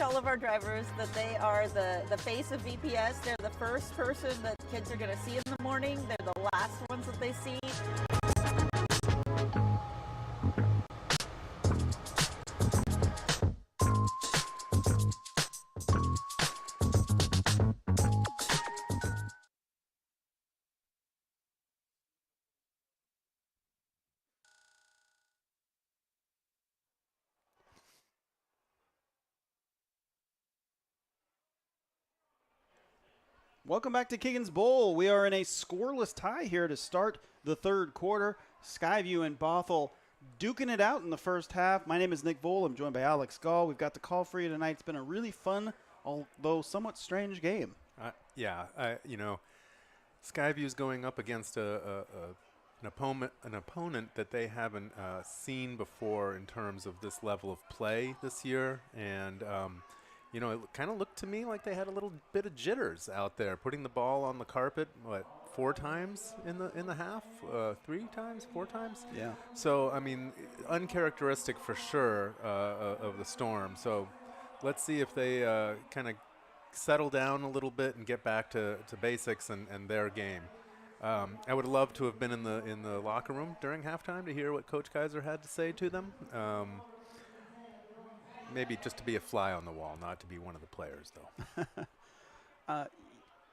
Speaker 21: All of our drivers that they are the face of VPS. They're the first person that kids are going to see in the morning. They're the last ones that they see.
Speaker 2: Welcome back to Kiggins Bowl. We are in a scoreless tie here to start the third quarter. Skyview and Bothell duking it out in the first half. My name is Nick Voll. I'm joined by Alex Gall. We've got the call for you tonight. It's been a really fun, although somewhat strange game.
Speaker 1: You know, Skyview's going up against an opponent that they haven't seen before in terms of this level of play this year, and you know, it kind of looked to me like they had a little bit of jitters out there, putting the ball on the carpet, 4 times in the half? 3 times? 4 times?
Speaker 2: Yeah.
Speaker 1: So, I mean, uncharacteristic for sure of the Storm. So let's see if they kind of settle down a little bit and get back to basics and their game. I would love to have been in the locker room during halftime to hear what Coach Kaiser had to say to them. Maybe just to be a fly on the wall, not to be one of the players, though.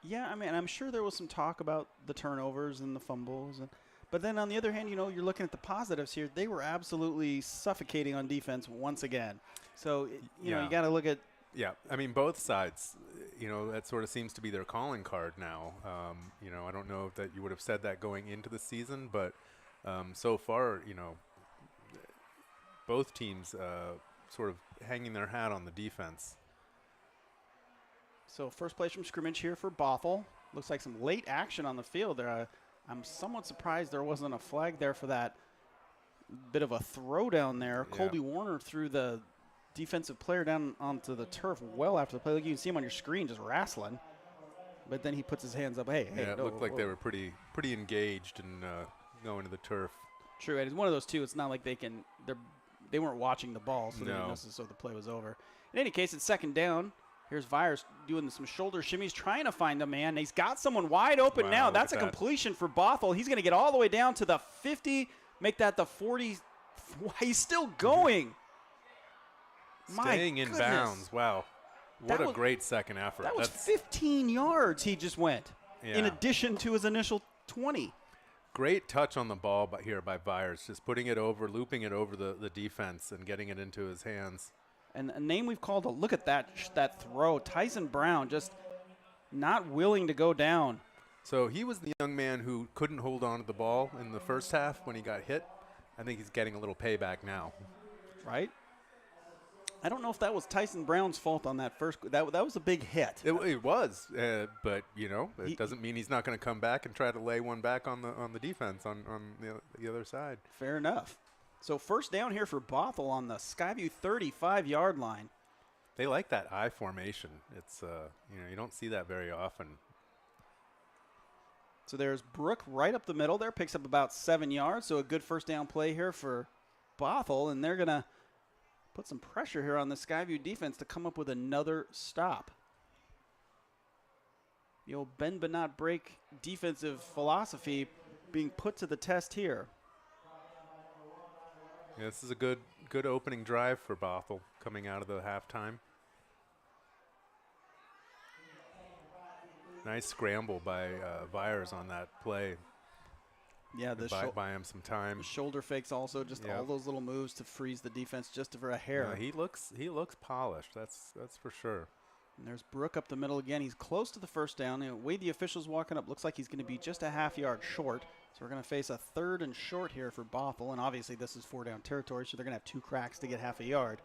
Speaker 2: Yeah, I mean, I'm sure there was some talk about the turnovers and the fumbles. But then on the other hand, you know, you're looking at the positives here. They were absolutely suffocating on defense once again. So, you know, you got to look at.
Speaker 1: Yeah, I mean, both sides, you know, that sort of seems to be their calling card now. You know, I don't know if that you would have said that going into the season, but so far, you know, both teams sort of hanging their hat on the defense.
Speaker 2: So first play from scrimmage here for Bothell. Looks like some late action on the field there. I'm somewhat surprised there wasn't a flag there for that bit of a throw down there.
Speaker 1: Yeah.
Speaker 2: Colby Warner threw the defensive player down onto the turf well after the play. Like you can see him on your screen just wrestling. But then he puts his hands up. Hey,
Speaker 1: it looked like they were pretty engaged and going to the turf.
Speaker 2: True, and it's one of those two. It's not like they weren't watching the ball, so they didn't notice, so the play was over. In any case, it's second down. Here's Vyers doing some shoulder shimmies, trying to find a man. He's got someone wide open now. That's a completion for Bothell. He's going to get all the way down to the 50, make that the 40. He's still going.
Speaker 1: Staying in bounds. Wow. What a great second effort.
Speaker 2: That was 15 yards he just went, in addition to his initial 20.
Speaker 1: Great touch on the ball by Vyers, just putting it over, looping it over the defense and getting it into his hands.
Speaker 2: And a name we've called, look at that throw. Tyson Brown just not willing to go down.
Speaker 1: So he was the young man who couldn't hold on to the ball in the first half when he got hit. I think he's getting a little payback now.
Speaker 2: Right? I don't know if that was Tyson Brown's fault on that first. That was a big hit.
Speaker 1: It was, but you know, it doesn't mean he's not going to come back and try to lay one back on the defense on the other side.
Speaker 2: Fair enough. So first down here for Bothell on the Skyview 35-yard line.
Speaker 1: They like that I formation. It's you know, you don't see that very often.
Speaker 2: So there's Brooke right up the middle there, picks up about 7 yards. So a good first down play here for Bothell, and they're gonna put some pressure here on the Skyview defense to come up with another stop. The old bend but not break defensive philosophy being put to the test here.
Speaker 1: Yeah, this is a good opening drive for Bothell coming out of the halftime. Nice scramble by Vyers on that play.
Speaker 2: Yeah,
Speaker 1: buy him some time.
Speaker 2: The shoulder fakes also, just all those little moves to freeze the defense just for a hair.
Speaker 1: Yeah, he looks polished. That's for sure.
Speaker 2: And there's Brooke up the middle again. He's close to the first down. The way the official's walking up, looks like he's going to be just a half yard short. So we're going to face a 3rd and short here for Bothell. And obviously this is 4-down territory, so they're going to have 2 cracks to get half a yard.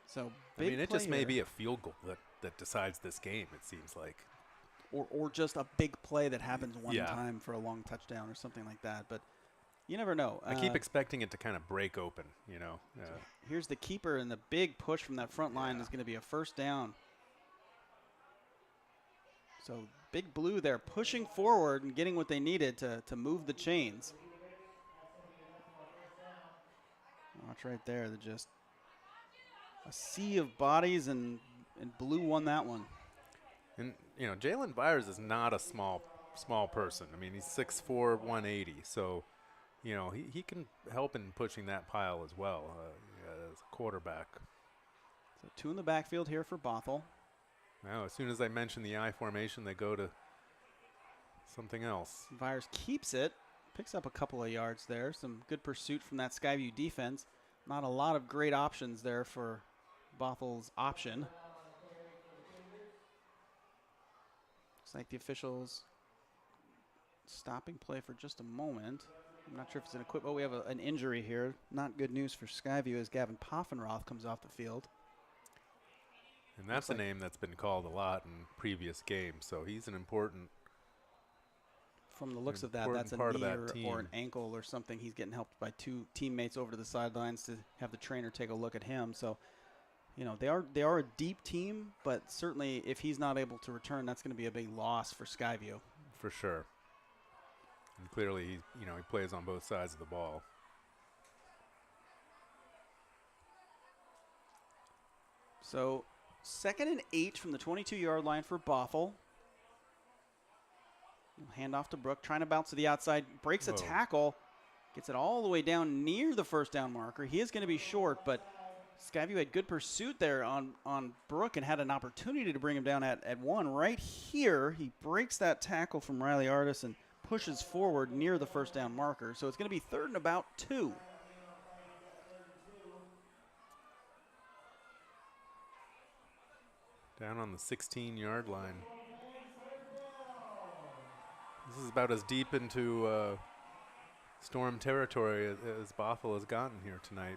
Speaker 2: So big
Speaker 1: it just
Speaker 2: play
Speaker 1: may
Speaker 2: here.
Speaker 1: be a field goal that decides this game, it seems like.
Speaker 2: Or just a big play that happens one time for a long touchdown or something like that. But you never know.
Speaker 1: I keep expecting it to kind of break open, you know.
Speaker 2: So here's the keeper, and the big push from that front line is going to be a 1st down. So Big Blue there pushing forward and getting what they needed to move the chains. Watch right there. They're just a sea of bodies, and Blue won that one.
Speaker 1: And, you know, Jalen Byers is not a small person. I mean, he's 6'4", 180. So, you know, he can help in pushing that pile as well as a quarterback.
Speaker 2: So 2 in the backfield here for Bothell.
Speaker 1: Now, as soon as I mention the I formation, they go to something else.
Speaker 2: Byers keeps it, picks up a couple of yards there. Some good pursuit from that Skyview defense. Not a lot of great options there for Bothell's option. Looks like the officials stopping play for just a moment. I'm not sure if it's an equip. Oh, we have an injury here. Not good news for Skyview as Gavin Poffenroth comes off the field.
Speaker 1: And that's a name that's been called a lot in previous games, so he's an important.
Speaker 2: From the looks of that, that's a knee or an ankle or something. He's getting helped by 2 teammates over to the sidelines to have the trainer take a look at him. So, you know, they are a deep team, but certainly if he's not able to return, that's going to be a big loss for Skyview.
Speaker 1: For sure. And clearly, he plays on both sides of the ball.
Speaker 2: So 2nd and 8 from the 22-yard line for Bothell. Hand off to Brooke, trying to bounce to the outside, breaks a tackle, gets it all the way down near the 1st down marker. He is going to be short, but Skyview had good pursuit there on Brooke and had an opportunity to bring him down at 1. Right here, he breaks that tackle from Riley Artis and pushes forward near the 1st down marker. So it's going to be 3rd and about 2.
Speaker 1: Down on the 16-yard line. This is about as deep into Storm territory as Bothell has gotten here tonight.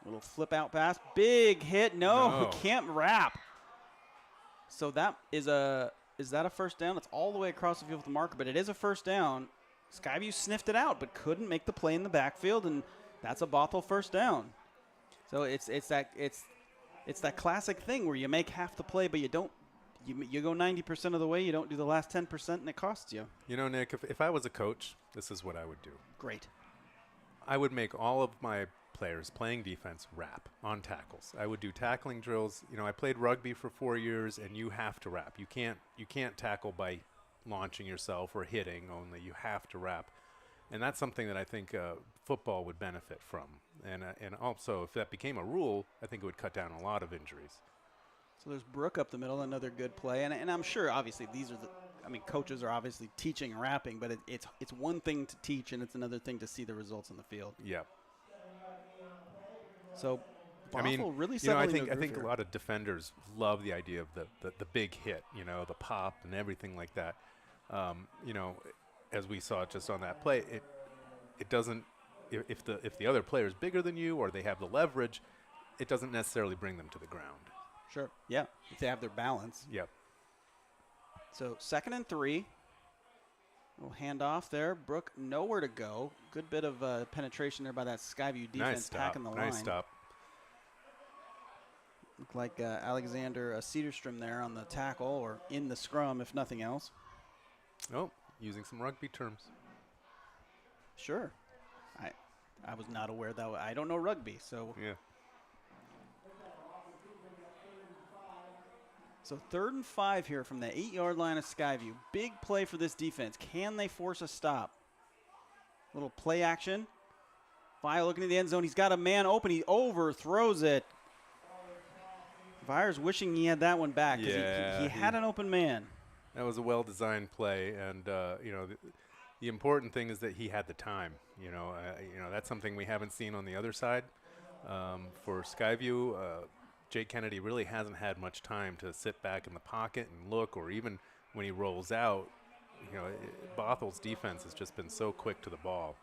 Speaker 2: Little flip out pass, big hit. No, can't wrap. So that is that a 1st down? It's all the way across the field with the marker, but it is a 1st down. Skyview sniffed it out, but couldn't make the play in the backfield, and that's a Bothell 1st down. So it's that classic thing where you make half the play, but you don't. You go 90% of the way, you don't do the last 10%, and it costs you.
Speaker 1: You know, Nick, if I was a coach, this is what I would do.
Speaker 2: Great.
Speaker 1: I would make all of my players playing defense wrap on tackles. I would do tackling drills. You know, I played rugby for 4 years, and you have to wrap. You can't tackle by launching yourself or hitting only. You have to wrap. And that's something that I think football would benefit from. And also, if that became a rule, I think it would cut down a lot of injuries.
Speaker 2: So there's Brooke up the middle, another good play. And I'm sure, obviously, coaches are obviously teaching wrapping, but it's one thing to teach, and it's another thing to see the results on the field.
Speaker 1: Yep.
Speaker 2: So Bothell really
Speaker 1: I think a lot of defenders love the idea of the big hit, you know, the pop and everything like that. You know, as we saw just on that play, it doesn't, if the other player is bigger than you or they have the leverage, it doesn't necessarily bring them to the ground.
Speaker 2: Sure. Yeah. If they have their balance.
Speaker 1: Yep.
Speaker 2: So 2nd and 3. Little handoff there. Brooke nowhere to go. Good bit of penetration there by that Skyview defense packing the line.
Speaker 1: Nice stop.
Speaker 2: Looked like Alexander Cedarstrom there on the tackle or in the scrum, if nothing else.
Speaker 1: Oh, using some rugby terms.
Speaker 2: Sure. I was not aware that. I don't know rugby, so.
Speaker 1: Yeah.
Speaker 2: So 3rd and 5 here from the 8-yard line of Skyview. Big play for this defense. Can they force a stop? Little play action. Vile looking at the end zone. He's got a man open. He overthrows it. Vire's wishing he had that one back because he had an open man.
Speaker 1: That was a well-designed play, and you know, the important thing is that he had the time. You know, that's something we haven't seen on the other side. For Skyview, Jake Kennedy really hasn't had much time to sit back in the pocket and look, or even when he rolls out. You know, Bothell's defense has just been so quick to the ball.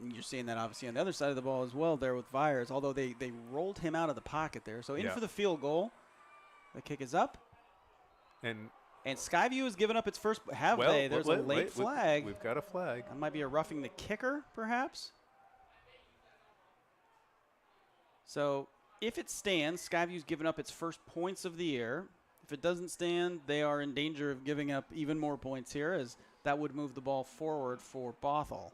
Speaker 2: You're seeing that obviously on the other side of the ball as well there with Vires, although they rolled him out of the pocket there. So in for the field goal. The kick is up. And Skyview has given up its first. There's a late flag.
Speaker 1: We've got a flag.
Speaker 2: That might be a roughing the kicker, perhaps. So if it stands, Skyview's given up its first points of the year. If it doesn't stand, they are in danger of giving up even more points here, as that would move the ball forward for Bothell.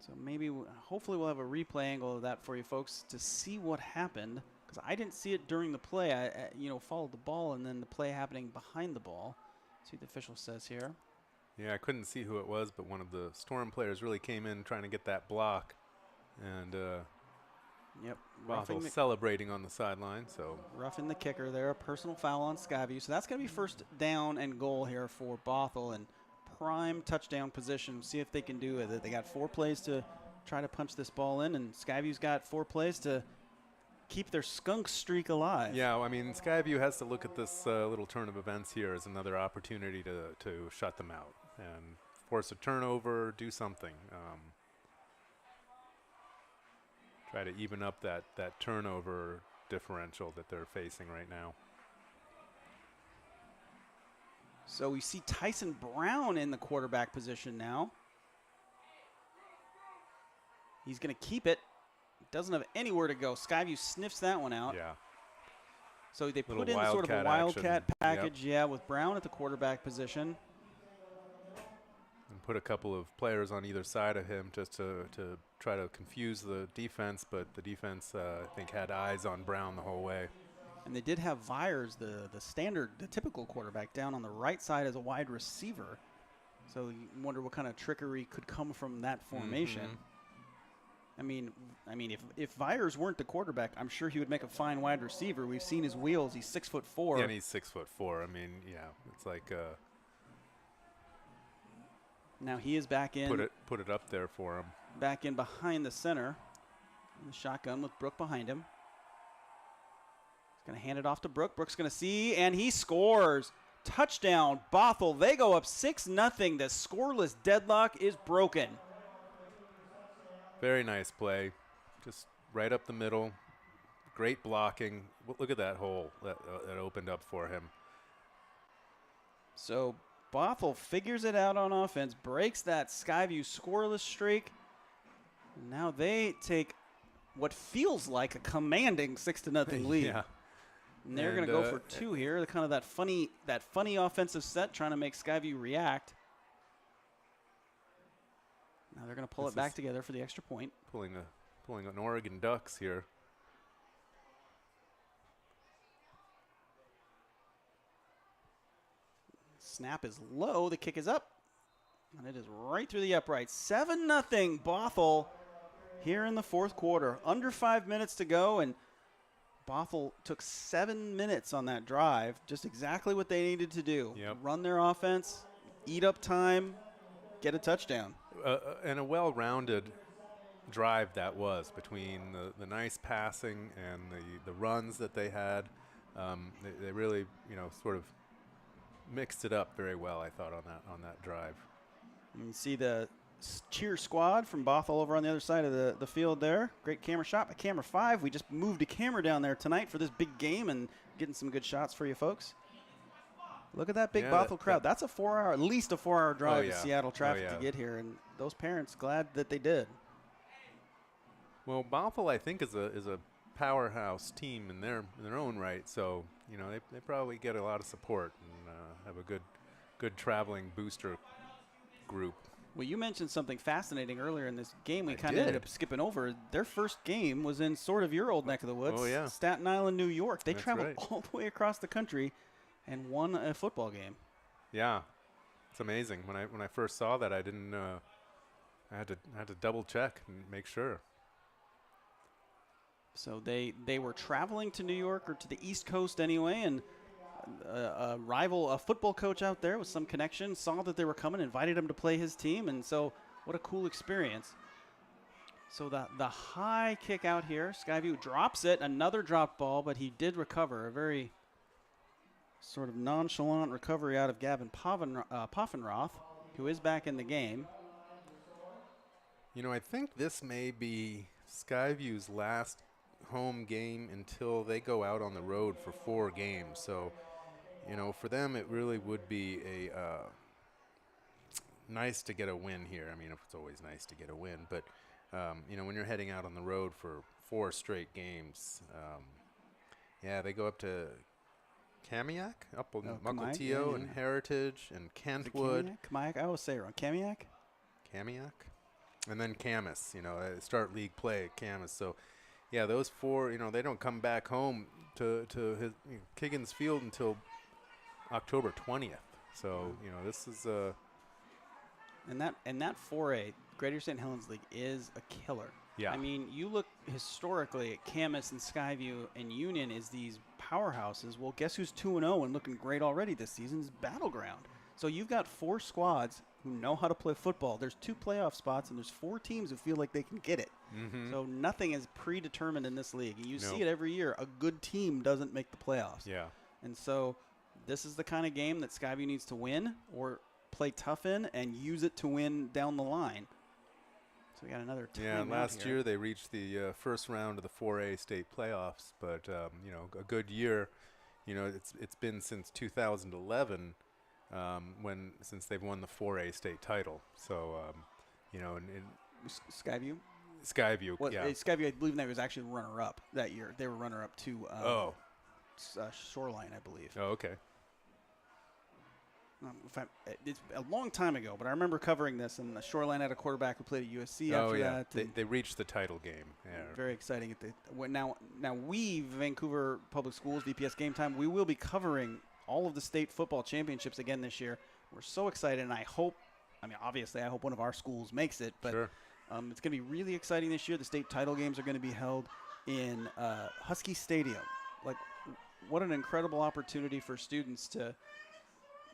Speaker 2: So maybe, hopefully we'll have a replay angle of that for you folks to see what happened, because I didn't see it during the play. I followed the ball and then the play happening behind the ball. See what the official says here.
Speaker 1: Yeah, I couldn't see who it was, but one of the Storm players really came in trying to get that block. And Bothell celebrating on the sideline. So
Speaker 2: roughing the kicker there, a personal foul on Skyview. So that's going to be first down and goal here for Bothell, and prime touchdown position. See if they can do it. They got 4 plays to try to punch this ball in, and Skyview's got 4 plays to keep their skunk streak alive.
Speaker 1: Yeah, I mean, Skyview has to look at this little turn of events here as another opportunity to shut them out and force a turnover, do something. Try to even up that turnover differential that they're facing right now.
Speaker 2: So we see Tyson Brown in the quarterback position now. He's going to keep it. Doesn't have anywhere to go. Skyview sniffs that one out.
Speaker 1: Yeah.
Speaker 2: So they put in sort of a wildcat package, with Brown at the quarterback position.
Speaker 1: And put a couple of players on either side of him just to try to confuse the defense, but the defense, I think, had eyes on Brown the whole way.
Speaker 2: And they did have Vires, the typical quarterback, down on the right side as a wide receiver. So you wonder what kind of trickery could come from that formation. I mean, if Vires weren't the quarterback, I'm sure he would make a fine wide receiver. We've seen his wheels. He's 6'4".
Speaker 1: Yeah, and he's 6'4". I mean, yeah, it's like.
Speaker 2: Now he is back in.
Speaker 1: Put it up there for him.
Speaker 2: Back in behind the center. In the shotgun with Brooke behind him. He's going to hand it off to Brooke. Brooke's going to see, and he scores. Touchdown, Bothell. They go up 6-0. The scoreless deadlock is broken.
Speaker 1: Very nice play. Just right up the middle. Great blocking. Look at that hole that opened up for him.
Speaker 2: So Bothell figures it out on offense, breaks that Skyview scoreless streak. Now they take what feels like a commanding 6-0 lead.
Speaker 1: Yeah.
Speaker 2: And they're going to go for 2 here. Kind of that funny offensive set, trying to make Skyview react. Now they're going to pull it back together for the extra point.
Speaker 1: Pulling an Oregon Ducks here.
Speaker 2: Snap is low. The kick is up. And it is right through the uprights. 7-0 Bothell here in the fourth quarter. Under 5 minutes to go, and Bothell took 7 minutes on that drive. Just exactly what they needed to do.
Speaker 1: Yep.
Speaker 2: Run their offense, eat up time, get a touchdown.
Speaker 1: And a well-rounded drive that was, between the nice passing and the runs that they had. They really, sort of mixed it up very well, I thought, on that drive.
Speaker 2: You can see the cheer squad from Bothell over on the other side of the field there. Great camera shot by Camera 5. We just moved a camera down there tonight for this big game and getting some good shots for you folks. Look at that big Bothell crowd. That's at least a 4-hour drive to Seattle traffic to get here, and those parents glad that they did.
Speaker 1: Well, Bothell, I think, is a powerhouse team in their own right. So they probably get a lot of support and have a good traveling booster group.
Speaker 2: Well, you mentioned something fascinating earlier in this game. We kind of ended up skipping over. Their first game was in sort of your old neck of the woods, Staten Island, New York. They traveled all the way across the country and won a football game.
Speaker 1: Yeah. It's amazing. When I first saw that, I didn't. I had to double check and make sure.
Speaker 2: So they were traveling to New York or to the East Coast anyway, and a football coach out there with some connection saw that they were coming, invited him to play his team, and so what a cool experience. So the high kick out here, Skyview drops it, another dropped ball, but he did recover. A very sort of nonchalant recovery out of Gavin Poffenroth, who is back in the game.
Speaker 1: You know, I think this may be Skyview's last home game until they go out on the road for 4 games. So, you know, for them it really would be a nice to get a win here. I mean, it's always nice to get a win, but you know, when you're heading out on the road for 4 straight games, yeah, they go up to Kamiak, up on Mukilteo and Heritage and Kentwood.
Speaker 2: Kamiak? I always say it wrong. Kamiak?
Speaker 1: And then Camas, you know, start league play at Camas. So, yeah, those 4, you know, they don't come back home to his Kiggins Field until October 20th. So, you know, this is
Speaker 2: and that 4A Greater St. Helens League is a killer.
Speaker 1: Yeah.
Speaker 2: I mean, you look historically at Camas and Skyview and Union as these powerhouses. Well, guess who's 2-0 and looking great already this season is Battleground. So you've got 4 squads who know how to play football. There's 2 playoff spots, and there's 4 teams who feel like they can get it.
Speaker 1: Mm-hmm.
Speaker 2: So nothing is predetermined in this league. You see it every year. A good team doesn't make the playoffs.
Speaker 1: Yeah.
Speaker 2: And so this is the kind of game that Skyview needs to win or play tough in and use it to win down the line. So we got another time.
Speaker 1: Yeah, last year they reached the first round of the 4A state playoffs, but you know, a good year. You know, it's been since 2011 since they've won the 4A state title. So you know,
Speaker 2: Skyview.
Speaker 1: Skyview, yeah.
Speaker 2: Skyview, I believe, that was actually runner-up that year. They were runner-up to Shoreline, I believe.
Speaker 1: Oh, okay.
Speaker 2: It's a long time ago, but I remember covering this, and the Shoreline had a quarterback who played at USC after that.
Speaker 1: They reached the title game. Yeah.
Speaker 2: Very exciting. Now we, Vancouver Public Schools, VPS Game Time, we will be covering all of the state football championships again this year. We're so excited, and I hope one of our schools makes it, but
Speaker 1: sure.
Speaker 2: It's going to be really exciting this year. The state title games are going to be held in Husky Stadium. Like, what an incredible opportunity for students to,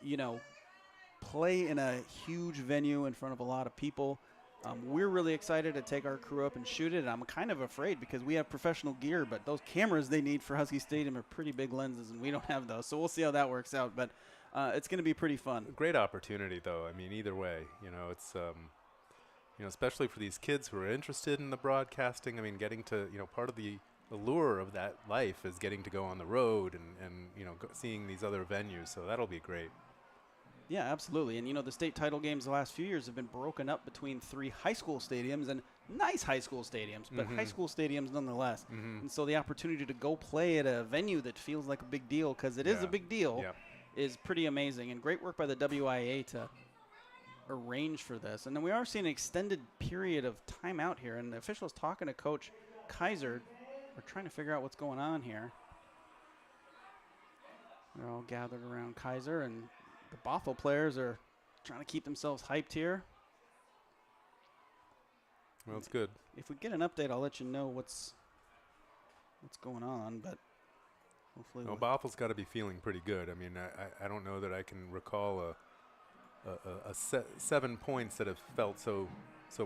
Speaker 2: you know, play in a huge venue in front of a lot of people. We're really excited to take our crew up and shoot it, and I'm kind of afraid because we have professional gear, but those cameras they need for Husky Stadium are pretty big lenses, and we don't have those. So we'll see how that works out, but it's going to be pretty fun.
Speaker 1: Great opportunity, though. I mean, either way, you know, it's you know, especially for these kids who are interested in the broadcasting. I mean, getting to, you know, part of the allure of that life is getting to go on the road and you know, seeing these other venues. So that'll be great.
Speaker 2: Yeah, absolutely. And, you know, the state title games the last few years have been broken up between 3 high school stadiums, and nice high school stadiums, but high school stadiums nonetheless. And so the opportunity to go play at a venue that feels like a big deal, because it is a big deal, is pretty amazing. And great work by the WIA to arrange for this. And then we are seeing an extended period of timeout here, and the officials talking to Coach Kaiser. We're trying to figure out what's going on here. They're all gathered around Kaiser, and the Bothell players are trying to keep themselves hyped here.
Speaker 1: Well, it's good.
Speaker 2: If we get an update, I'll let you know what's going on, but hopefully.
Speaker 1: Well, Bothell's got to be feeling pretty good. I mean, I don't know that I can recall a 7 points that have felt so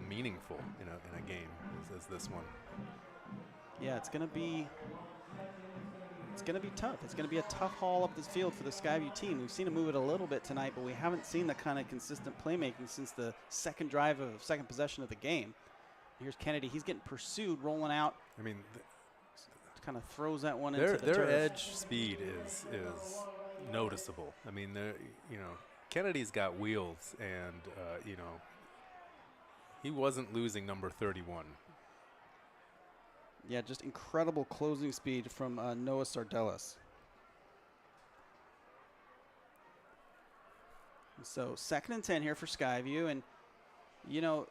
Speaker 1: meaningful in a game as this one.
Speaker 2: Yeah, it's gonna be tough. It's gonna be a tough haul up this field for the Skyview team. We've seen them move it a little bit tonight, but we haven't seen the kind of consistent playmaking since the second possession of the game. Here's Kennedy. He's getting pursued, rolling out.
Speaker 1: I mean,
Speaker 2: kind of throws that one into the
Speaker 1: their
Speaker 2: turf.
Speaker 1: edge speed is noticeable. I mean, you know, Kennedy's got wheels, and you know, he wasn't losing number 31.
Speaker 2: Yeah, just incredible closing speed from Noah Sardellas. So 2nd and 10 here for Skyview, and you know,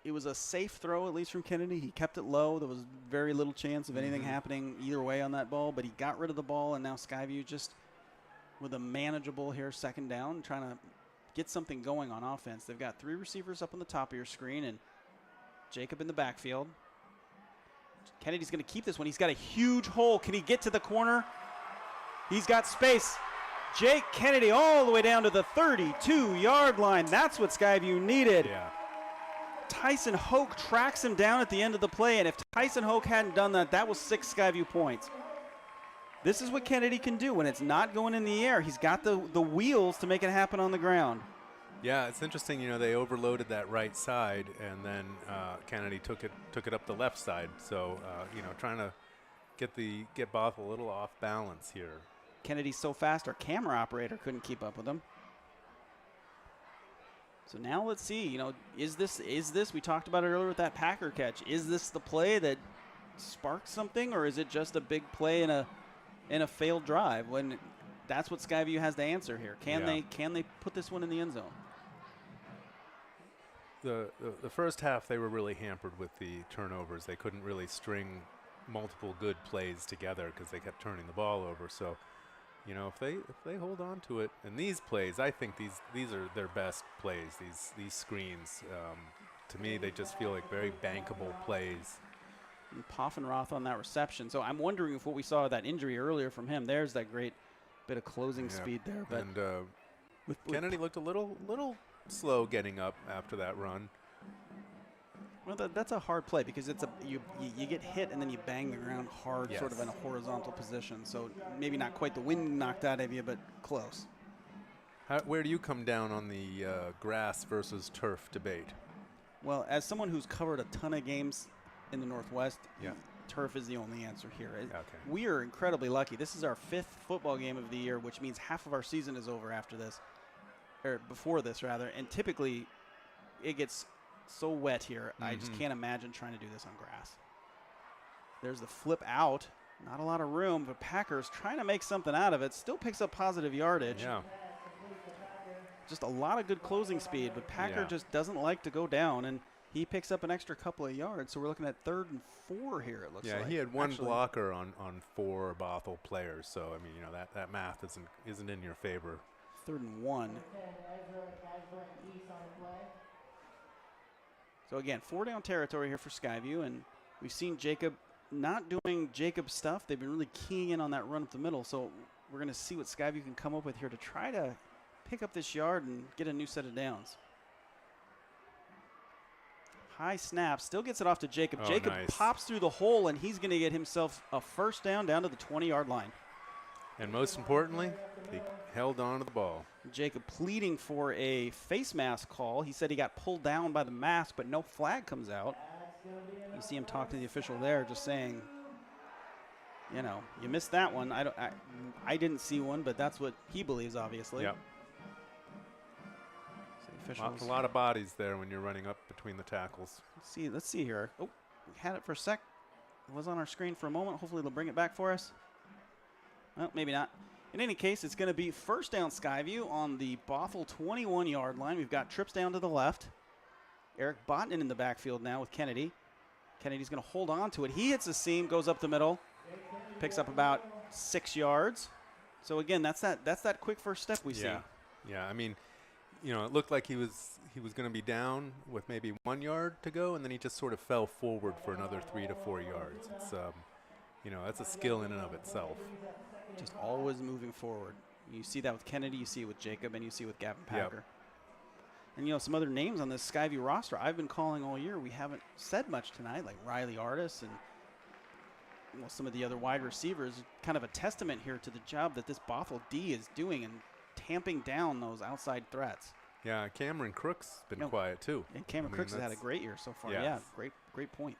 Speaker 2: it was a safe throw, at least from Kennedy. He kept it low. There was very little chance of anything happening either way on that ball, but he got rid of the ball, and now Skyview just with a manageable here 2nd down, trying to get something going on offense. They've got 3 receivers up on the top of your screen and Jacob in the backfield. Kennedy's going to keep this one. He's got a huge hole. Can he get to the corner? He's got space. Jake Kennedy all the way down to the 32-yard line. That's what Skyview needed.
Speaker 1: Yeah.
Speaker 2: Tyson Hoke tracks him down at the end of the play, and if Tyson Hoke hadn't done that, that was 6 Skyview points. This is what Kennedy can do when it's not going in the air. He's got the wheels to make it happen on the ground.
Speaker 1: Yeah, it's interesting. You know, they overloaded that right side, and then Kennedy took it up the left side. So you know, trying to get Bothell a little off balance here.
Speaker 2: Kennedy's so fast, our camera operator couldn't keep up with him. So now let's see. You know, is this? We talked about it earlier with that Packer catch. Is this the play that sparks something, or is it just a big play in a failed drive? When that's what Skyview has to answer here. Can they put this one in the end zone?
Speaker 1: The first half they were really hampered with the turnovers. They couldn't really string multiple good plays together because they kept turning the ball over. So, you know, if they hold on to it, and these plays, I think these are their best plays. These screens, to me, they just feel like very bankable plays.
Speaker 2: And Poffenroth on that reception. So I'm wondering if what we saw that injury earlier from him. There's that great bit of closing speed there. But
Speaker 1: and Kennedy looked a little slow getting up after that run.
Speaker 2: Well, that's a hard play because it's you get hit and then you bang the ground hard, sort of in a horizontal position. So maybe not quite the wind knocked out of you, but close.
Speaker 1: Where do you come down on the grass versus turf debate?
Speaker 2: Well, as someone who's covered a ton of games in the Northwest, turf is the only answer here.
Speaker 1: Okay.
Speaker 2: We are incredibly lucky. This is our 5th football game of the year, which means half of our season is over after this, or before this rather. And typically, it gets so wet here. I just can't imagine trying to do this on grass. There's the flip out. Not a lot of room, but Packers trying to make something out of it. Still picks up positive yardage.
Speaker 1: Yeah.
Speaker 2: Just a lot of good closing speed, but Packer just doesn't like to go down, and he picks up an extra couple of yards. So we're looking at 3rd and 4 here, it looks like.
Speaker 1: Yeah, he had one blocker on 4 Bothell players. So, I mean, you know, that math isn't in your favor.
Speaker 2: 3rd and 1. So again, 4-down territory here for Skyview, and we've seen Jacob not doing Jacob stuff. They've been really keying in on that run up the middle. So we're going to see what Skyview can come up with here to try to pick up this yard and get a new set of downs. High snap, still gets it off to Jacob. Jacob pops through the hole, and he's going to get himself a first down to the 20-yard line.
Speaker 1: And most importantly, he held on to the ball.
Speaker 2: Jacob pleading for a face mask call. He said he got pulled down by the mask, but no flag comes out. You see him talk to the official there, just saying, you know, you missed that one. I didn't see one, but that's what he believes, obviously.
Speaker 1: Yep. So a lot of bodies there when you're running up between the tackles.
Speaker 2: Let's see here. Oh, we had it for a sec. It was on our screen for a moment. Hopefully they'll bring it back for us. Well, maybe not. In any case, it's going to be first down Skyview on the Bothell 21-yard line. We've got trips down to the left. Eric Botnan in the backfield now with Kennedy. Kennedy's going to hold on to it. He hits the seam, goes up the middle, picks up about 6 yards. So again, that's that quick first step we see.
Speaker 1: Yeah. I mean, you know, it looked like he was going to be down with maybe 1 yard to go, and then he just sort of fell forward for another 3 to 4 yards. It's you know, that's a skill in and of itself.
Speaker 2: Just always moving forward. You see that with Kennedy, you see it with Jacob, and you see it with Gavin Packer.
Speaker 1: Yep.
Speaker 2: And, you know, some other names on this Skyview roster I've been calling all year. We haven't said much tonight, like Riley Artis and some of the other wide receivers. Kind of a testament here to the job that this Bothell D is doing and tamping down those outside threats.
Speaker 1: Yeah, Cameron Crook's been quiet, too.
Speaker 2: And Cameron Crooks has had a great year so far. Yeah, great point.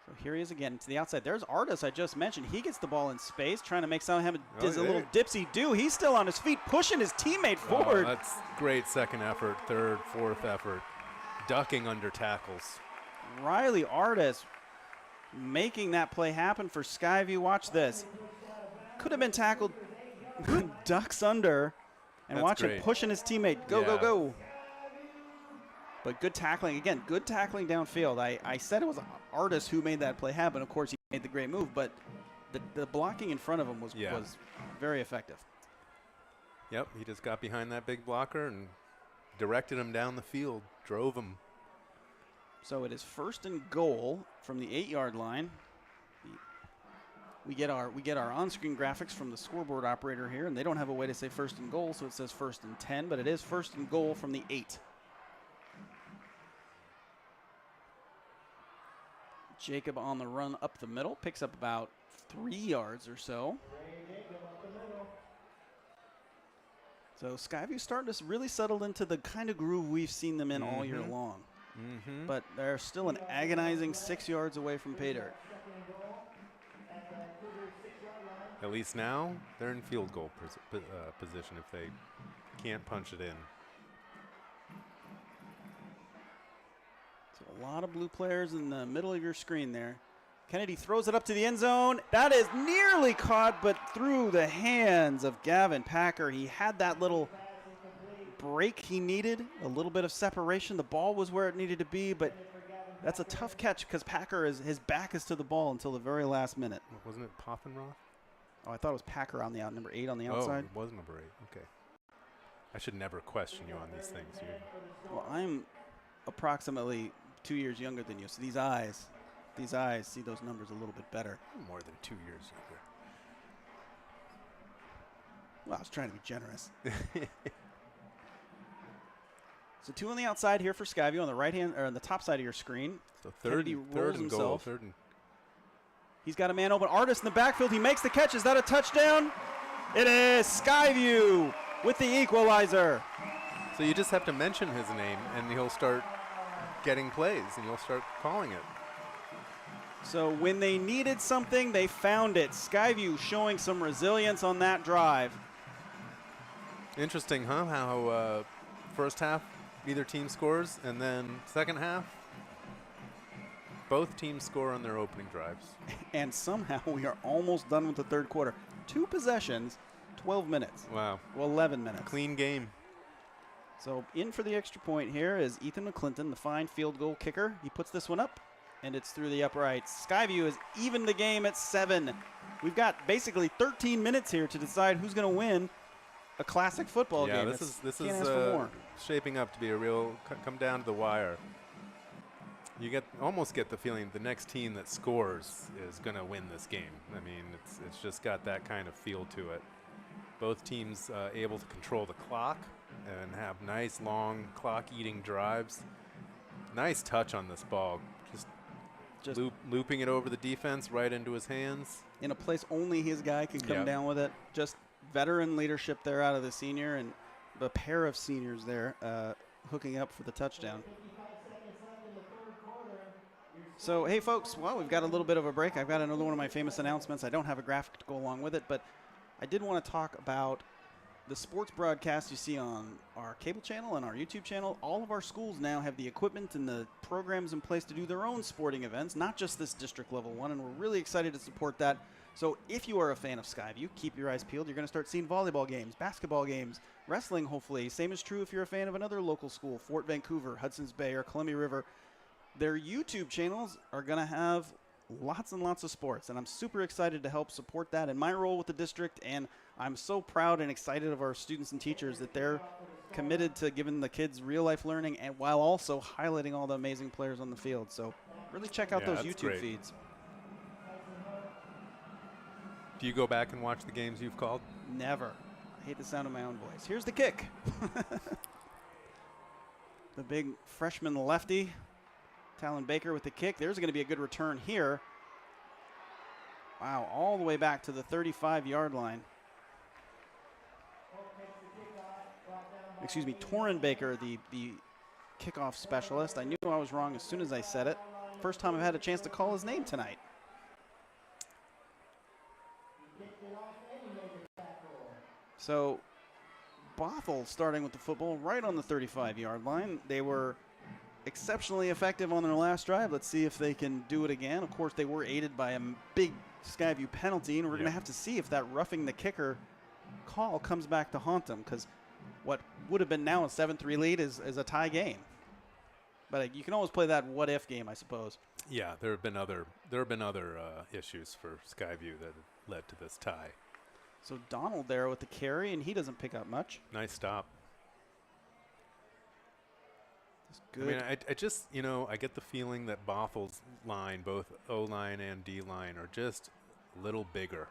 Speaker 2: So here he is again to the outside. There's Artis I just mentioned. He gets the ball in space, trying to make something does a little dipsy do. He's still on his feet, pushing his teammate forward.
Speaker 1: That's great second effort, 3rd, 4th effort, ducking under tackles.
Speaker 2: Riley Artis making that play happen for Skyview. Watch this. Could have been tackled, ducks under, and watch him pushing his teammate. Go. But good tackling. Again, good tackling downfield. I said it was Artis who made that play happen. Of course, he made the great move, but the blocking in front of him was very effective.
Speaker 1: Yep, he just got behind that big blocker and directed him down the field, drove him.
Speaker 2: So it is 1st and goal from the 8-yard line. We get our on-screen graphics from the scoreboard operator here, and they don't have a way to say 1st and goal, so it says 1st and 10, but it is 1st and goal from the 8. Jacob on the run up the middle, picks up about 3 yards or so. So Skyview starting to really settle into the kind of groove we've seen them in all year long. But they're still an agonizing 6 yards away from pay dirt.
Speaker 1: At least now they're in field goal position if they can't punch it in.
Speaker 2: So a lot of blue players in the middle of your screen there. Kennedy throws it up to the end zone. That is nearly caught, but through the hands of Gavin Packer. He had that little break he needed, a little bit of separation. The ball was where it needed to be, but that's a tough catch because Packer his back is to the ball until the very last minute.
Speaker 1: Wasn't it Poffenroth?
Speaker 2: Oh, I thought it was Packer on the number 8 on the outside.
Speaker 1: Oh, it was number 8. Okay. I should never question you on these things.
Speaker 2: Well, I'm approximately 2 years younger than you, so these eyes see those numbers a little bit better.
Speaker 1: More than 2 years younger.
Speaker 2: Well, I was trying to be generous. So 2 on the outside here for Skyview on the right hand or on the top side of your screen.
Speaker 1: So third and goal.
Speaker 2: He's got a man open. Artist in the backfield. He makes the catch. Is that a touchdown? It is. Skyview with the equalizer.
Speaker 1: So you just have to mention his name, and he'll start getting plays, and you'll start calling it.
Speaker 2: So when they needed something, they found it. Skyview showing some resilience on that drive.
Speaker 1: Interesting, huh? How first half, either team scores, and then second half, both teams score on their opening drives.
Speaker 2: And somehow we are almost done with the third quarter. 2 possessions, 12 minutes.
Speaker 1: Wow.
Speaker 2: Well, 11 minutes.
Speaker 1: Clean game.
Speaker 2: So in for the extra point here is Ethan McClinton, the fine field goal kicker. He puts this one up, and it's through the uprights. Skyview has evened the game at 7. We've got basically 13 minutes here to decide who's going to win a classic football game.
Speaker 1: Yeah, this is shaping up to be a real come down to the wire. You almost get the feeling the next team that scores is going to win this game. I mean, it's just got that kind of feel to it. Both teams able to control the clock and have nice, long, clock-eating drives. Nice touch on this ball. Just looping it over the defense right into his hands.
Speaker 2: In a place only his guy can come down with it. Just veteran leadership there out of the senior, and a pair of seniors there hooking up for the touchdown. So, hey, folks, well, we've got a little bit of a break. I've got another one of my famous announcements. I don't have a graphic to go along with it, but I did want to talk about the sports broadcast you see on our cable channel and our YouTube channel. All of our schools now have the equipment and the programs in place to do their own sporting events, not just this district level one, and we're really excited to support that. So if you are a fan of Skyview, keep your eyes peeled. You're going to start seeing volleyball games, basketball games, wrestling, hopefully. Same is true if you're a fan of another local school, Fort Vancouver, Hudson's Bay, or Columbia River. Their YouTube channels are going to have lots and lots of sports, and I'm super excited to help support that in my role with the district, and I'm so proud and excited of our students and teachers that they're committed to giving the kids real-life learning and while also highlighting all the amazing players on the field. So really check out those YouTube feeds.
Speaker 1: Do you go back and watch the games you've called?
Speaker 2: Never. I hate the sound of my own voice. Here's the kick. The big freshman lefty, Talon Baker with the kick. There's going to be a good return here. Wow, all the way back to the 35-yard line. Excuse me, Torrin Baker, the kickoff specialist. I knew I was wrong as soon as I said it. First time I've had a chance to call his name tonight. So Bothell starting with the football right on the 35-yard line. They were exceptionally effective on their last drive. Let's see if they can do it again. Of course, they were aided by a big Skyview penalty, and we're going to have to see if that roughing the kicker call comes back to haunt them, because what would have been now a 7-3 lead is a tie game. But you can always play that what-if game, I suppose.
Speaker 1: Yeah, there have been other issues for Skyview that led to this tie.
Speaker 2: So Donald there with the carry, and he doesn't pick up much.
Speaker 1: Nice stop.
Speaker 2: That's good.
Speaker 1: I mean, I just, I get the feeling that Bothell's line, both O-line and D-line, are just a little bigger.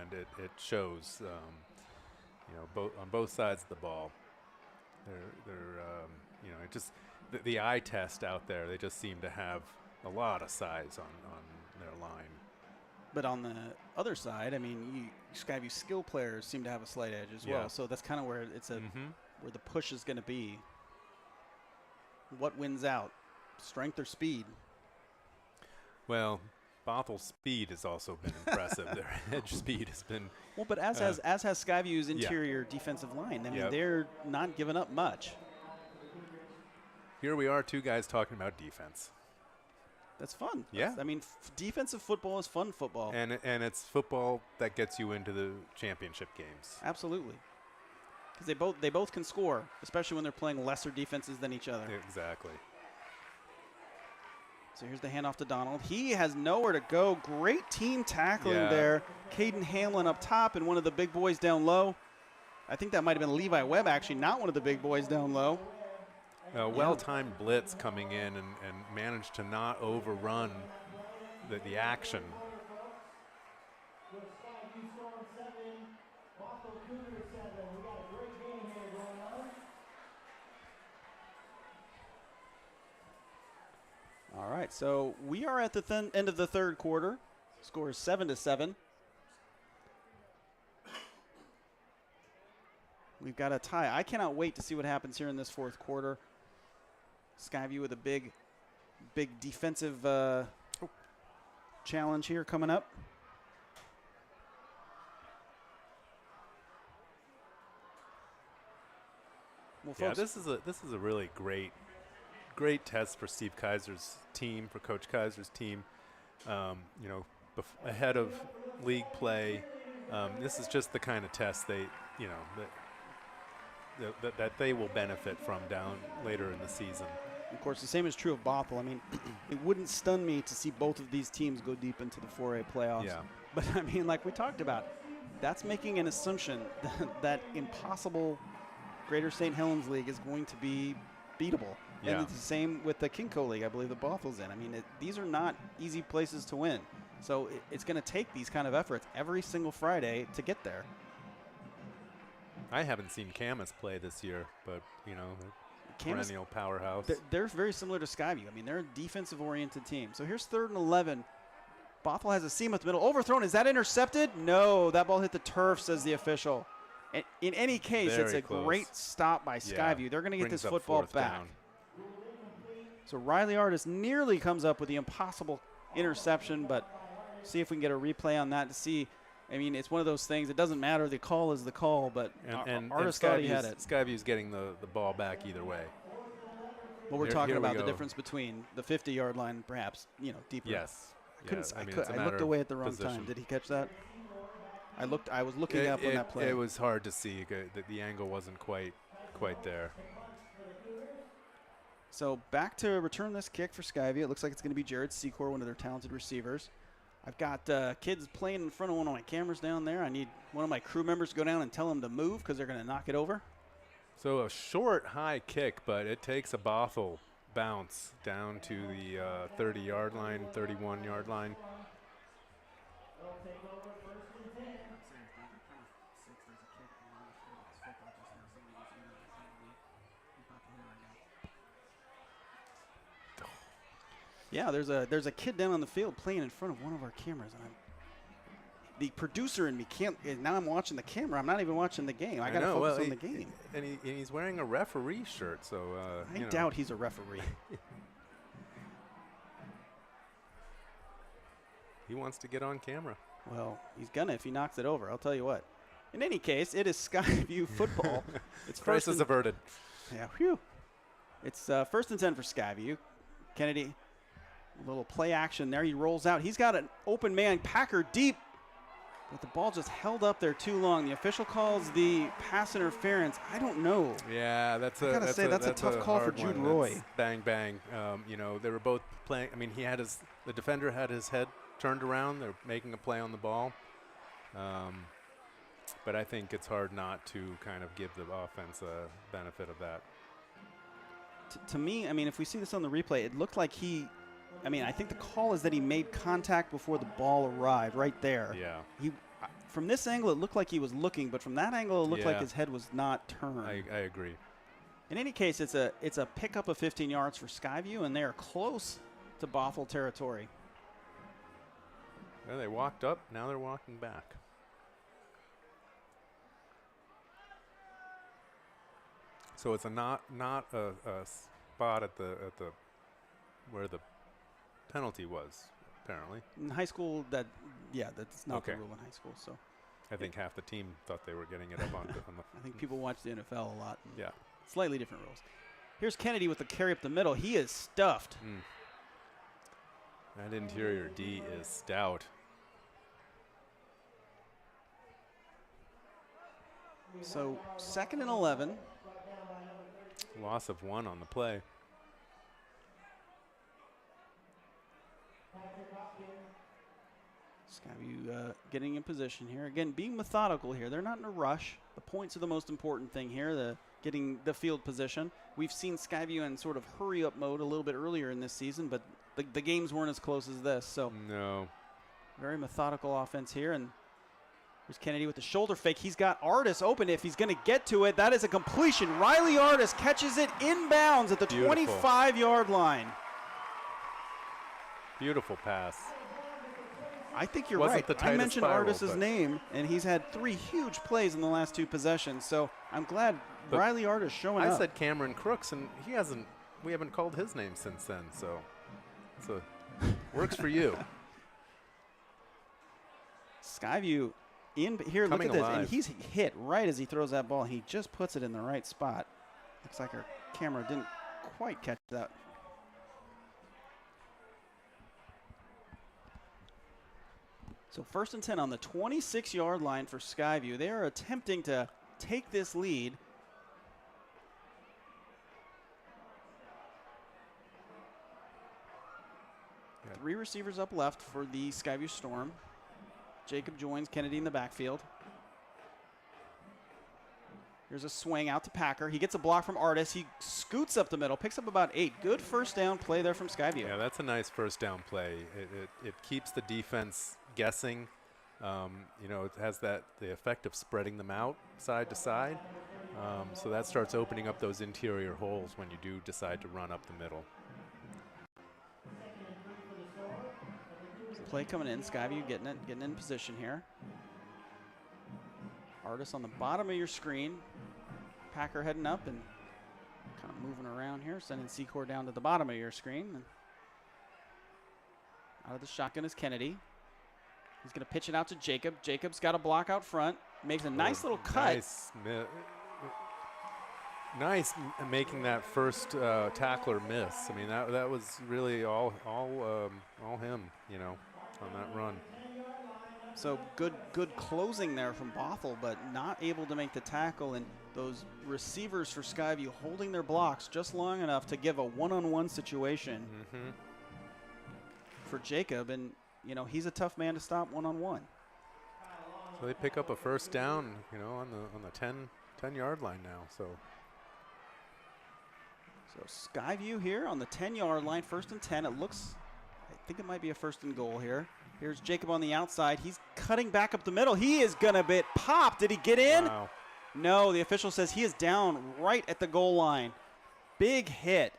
Speaker 1: And it shows, on both sides of the ball. They're it just, the eye test out there, they just seem to have a lot of size on their line.
Speaker 2: But on the other side, I mean, Skyview skill players seem to have a slight edge as well. So that's kind of where it's where the push is going to be. What wins out, strength or speed?
Speaker 1: Well, Bothell's speed has also been impressive. Their edge speed has been
Speaker 2: well, but as has Skyview's interior defensive line. I mean, they're not giving up much.
Speaker 1: Here we are, two guys talking about defense.
Speaker 2: That's fun.
Speaker 1: Yeah.
Speaker 2: I mean, defensive football is fun football.
Speaker 1: And it's football that gets you into the championship games.
Speaker 2: Absolutely. Because they both can score, especially when they're playing lesser defenses than each other.
Speaker 1: Exactly.
Speaker 2: So here's the handoff to Donald. He has nowhere to go. Great team tackling there. Caden Hamlin up top and one of the big boys down low. I think that might have been Levi Webb, actually, not one of the big boys down low.
Speaker 1: Well-timed blitz coming in and managed to not overrun the action.
Speaker 2: All right, so we are at the end of the third quarter. Score is 7-7. We've got a tie. I cannot wait to see what happens here in this fourth quarter. Skyview with a big defensive challenge here coming up. Well, folks,
Speaker 1: this is a really great test for Steve Kaiser's team, for Coach Kaiser's team. Ahead of league play, this is just the kind of test that they will benefit from down later in the season.
Speaker 2: Of course, the same is true of Bothell. I mean, it wouldn't stun me to see both of these teams go deep into the 4A playoffs.
Speaker 1: Yeah.
Speaker 2: But, I mean, like we talked about, that's making an assumption that impossible Greater St. Helens League is going to be beatable.
Speaker 1: Yeah.
Speaker 2: And it's the same with the Kinco League, I believe, that Bothell's in. I mean, these are not easy places to win. So it's going to take these kind of efforts every single Friday to get there.
Speaker 1: I haven't seen Camas play this year, but, perennial powerhouse.
Speaker 2: They're very similar to Skyview. I mean, they're a defensive-oriented team. So here's 3rd and 11. Bothell has a seam at the middle. Overthrown. Is that intercepted? No, that ball hit the turf, says the official. And in any case,
Speaker 1: Very
Speaker 2: it's a
Speaker 1: close.
Speaker 2: Great stop by Skyview.
Speaker 1: Yeah.
Speaker 2: They're going to get
Speaker 1: Brings
Speaker 2: this
Speaker 1: up
Speaker 2: football
Speaker 1: 4th
Speaker 2: back.
Speaker 1: down.
Speaker 2: So Riley Artis nearly comes up with the impossible interception, but see if we can get a replay on that to see. I mean, it's one of those things. It doesn't matter. The call is the call, but Artis thought he had it.
Speaker 1: Skyview's getting the ball back either way.
Speaker 2: Well, we're talking about the difference between the 50-yard line, perhaps, deeper.
Speaker 1: Yes.
Speaker 2: I looked away at the wrong time. Did he catch that? I was looking up on that play.
Speaker 1: It was hard to see. The angle wasn't quite there.
Speaker 2: So back to return this kick for Skyview. It looks like it's going to be Jared Secor, one of their talented receivers. I've got kids playing in front of one of my cameras down there. I need one of my crew members to go down and tell them to move because they're going to knock it over.
Speaker 1: So a short, high kick, but it takes a Bothell bounce down to the 30-yard line, 31-yard line.
Speaker 2: Yeah, there's a kid down on the field playing in front of one of our cameras, and the producer in me can't. Now I'm watching the camera. I'm not even watching the game. I got to focus on the game.
Speaker 1: And he's wearing a referee shirt, so
Speaker 2: I doubt he's a referee.
Speaker 1: He wants to get on camera.
Speaker 2: Well, he's gonna if he knocks it over. I'll tell you what. In any case, it is Skyview football. It's
Speaker 1: crisis averted.
Speaker 2: Yeah, whew. It's 1st and 10 for Skyview. Kennedy. A little play action there. He rolls out. He's got an open man, Packer deep, but the ball just held up there too long. The official calls the pass interference. I don't know.
Speaker 1: Yeah, that's a
Speaker 2: tough call for Jude Roy.
Speaker 1: That's bang bang. They were both playing. I mean, the defender had his head turned around. They're making a play on the ball. But I think it's hard not to kind of give the offense a benefit of that.
Speaker 2: To me, I mean, if we see this on the replay, it looked like I think the call is that he made contact before the ball arrived right there.
Speaker 1: Yeah.
Speaker 2: From this angle, it looked like he was looking, but from that angle, it looked like his head was not turned.
Speaker 1: I agree.
Speaker 2: In any case, it's a pickup of 15 yards for Skyview, and they are close to Bothell territory.
Speaker 1: Well, they walked up. Now they're walking back. So it's not a spot at the where the penalty was, apparently.
Speaker 2: In high school, that's not the
Speaker 1: Okay.
Speaker 2: rule in high school. So
Speaker 1: I think half the team thought they were getting it up on the.
Speaker 2: I think people watch the NFL a lot.
Speaker 1: Yeah.
Speaker 2: Slightly different rules. Here's Kennedy with the carry up the middle. He is stuffed.
Speaker 1: That interior D is stout.
Speaker 2: So 2nd and 11.
Speaker 1: Loss of 1 on the play.
Speaker 2: Skyview getting in position here. Again, being methodical here. They're not in a rush. The points are the most important thing here, getting the field position. We've seen Skyview in sort of hurry-up mode a little bit earlier in this season, but the games weren't as close as this. So
Speaker 1: no.
Speaker 2: Very methodical offense here. And here's Kennedy with the shoulder fake. He's got Artis open if he's going to get to it. That is a completion. Riley Artis catches it inbounds at the 25-yard line.
Speaker 1: Beautiful pass.
Speaker 2: I think you're
Speaker 1: Wasn't
Speaker 2: right.
Speaker 1: the
Speaker 2: I
Speaker 1: tightest
Speaker 2: mentioned
Speaker 1: spiral,
Speaker 2: Artis's
Speaker 1: but-
Speaker 2: name, and he's had 3 huge plays in the last 2 possessions. So I'm glad
Speaker 1: But
Speaker 2: Riley Artis showing up.
Speaker 1: I said Cameron Crooks, and we haven't called his name since then. So works for you.
Speaker 2: Skyview in here.
Speaker 1: Coming
Speaker 2: look at this,
Speaker 1: alive.
Speaker 2: and he's hit right as he throws that ball. He just puts it in the right spot. Looks like our camera didn't quite catch that. So 1st and 10 on the 26-yard line for Skyview. They are attempting to take this lead.
Speaker 1: Yeah.
Speaker 2: 3 receivers up left for the Skyview Storm. Jacob joins Kennedy in the backfield. Here's a swing out to Packer. He gets a block from Artis. He scoots up the middle, picks up about 8. Good first down play there from Skyview.
Speaker 1: Yeah, that's a nice first down play. It keeps the defense guessing. It has the effect of spreading them out side to side. So that starts opening up those interior holes when you do decide to run up the middle.
Speaker 2: Play coming in. Skyview getting in position here. Artis on the bottom of your screen. Packer heading up and kind of moving around here, sending Secor down to the bottom of your screen. And out of the shotgun is Kennedy. He's going to pitch it out to Jacob. Jacob's got a block out front. Makes a nice little cut.
Speaker 1: Nice making that first tackler miss. I mean, that was really all him, on that run.
Speaker 2: So good closing there from Bothell, but not able to make the tackle. And those receivers for Skyview holding their blocks just long enough to give a one-on-one situation for Jacob. And, he's a tough man to stop one-on-one.
Speaker 1: So they pick up a first down, on the 10-yard line now. So
Speaker 2: Skyview here on the 10-yard line, 1st and 10. I think it might be a 1st and goal here. Here's Jacob on the outside. He's cutting back up the middle. He is going to get popped. Did he get in?
Speaker 1: Wow.
Speaker 2: No, the official says he is down right at the goal line. Big hit,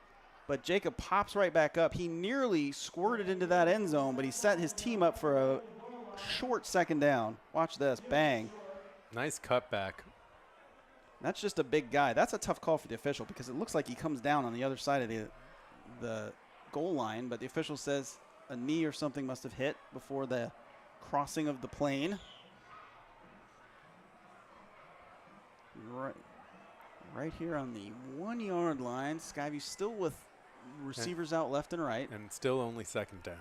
Speaker 2: but Jacob pops right back up. He nearly squirted into that end zone, but he set his team up for a short 2nd down. Watch this. Bang.
Speaker 1: Nice cutback.
Speaker 2: That's just a big guy. That's a tough call for the official because it looks like he comes down on the other side of the goal line, but the official says a knee or something must have hit before the crossing of the plane. Right here on the 1-yard line. Skyview still with receivers out left and right.
Speaker 1: And still only 2nd down.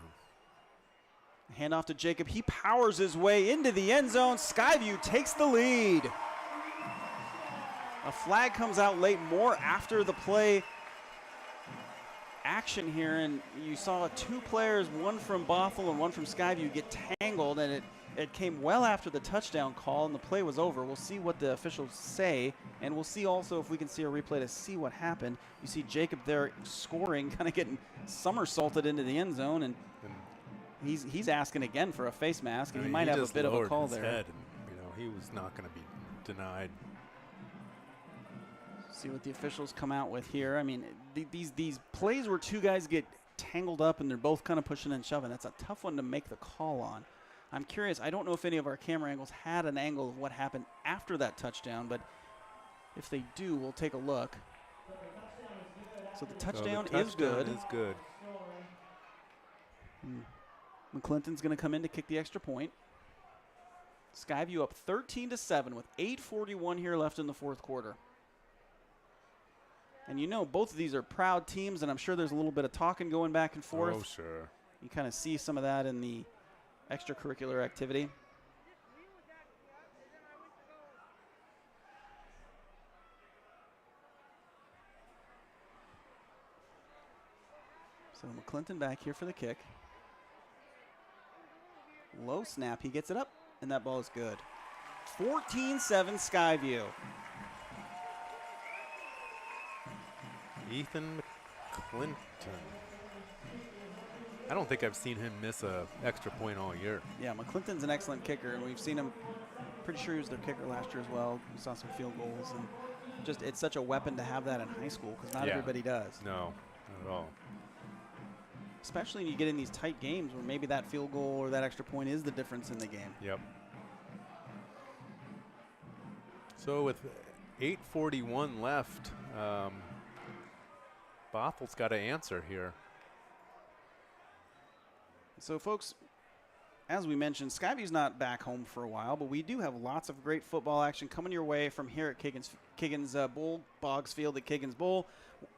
Speaker 2: Hand off to Jacob. He powers his way into the end zone. Skyview takes the lead. A flag comes out late, more after the play action here, and you saw 2 players, one from Bothell and one from Skyview, get tangled, and It came well after the touchdown call, and the play was over. We'll see what the officials say, and we'll see also if we can see a replay to see what happened. You see Jacob there scoring, kind of getting somersaulted into the end zone, and he's asking again for a face mask, and he might have a bit of a call there.
Speaker 1: Head and, he was not going to be denied.
Speaker 2: See what the officials come out with here. I mean, these plays where two guys get tangled up and they're both kind of pushing and shoving, that's a tough one to make the call on. I'm curious, I don't know if any of our camera angles had an angle of what happened after that touchdown, but if they do, we'll take a look. So the touchdown is good. McClinton's going to come in to kick the extra point. Skyview up 13-7 with 8:41 here left in the fourth quarter. And both of these are proud teams, and I'm sure there's a little bit of talking going back and forth.
Speaker 1: Oh, sure.
Speaker 2: You kind of see some of that in the extracurricular activity. So McClinton back here for the kick. Low snap, he gets it up, and that ball is good. 14-7 Skyview.
Speaker 1: Ethan McClinton. I don't think I've seen him miss a extra point all year.
Speaker 2: Yeah, McClinton's an excellent kicker, and we've seen him. Pretty sure he was their kicker last year as well. We saw some field goals, and just it's such a weapon to have that in high school because not everybody does.
Speaker 1: No, not at all.
Speaker 2: Especially when you get in these tight games where maybe that field goal or that extra point is the difference in the game.
Speaker 1: Yep. So with 8:41 left, Bothell's got to answer here.
Speaker 2: So, folks, as we mentioned, Skyview's not back home for a while, but we do have lots of great football action coming your way from here at Kiggins Bowl, Boggs Field at Kiggins Bowl.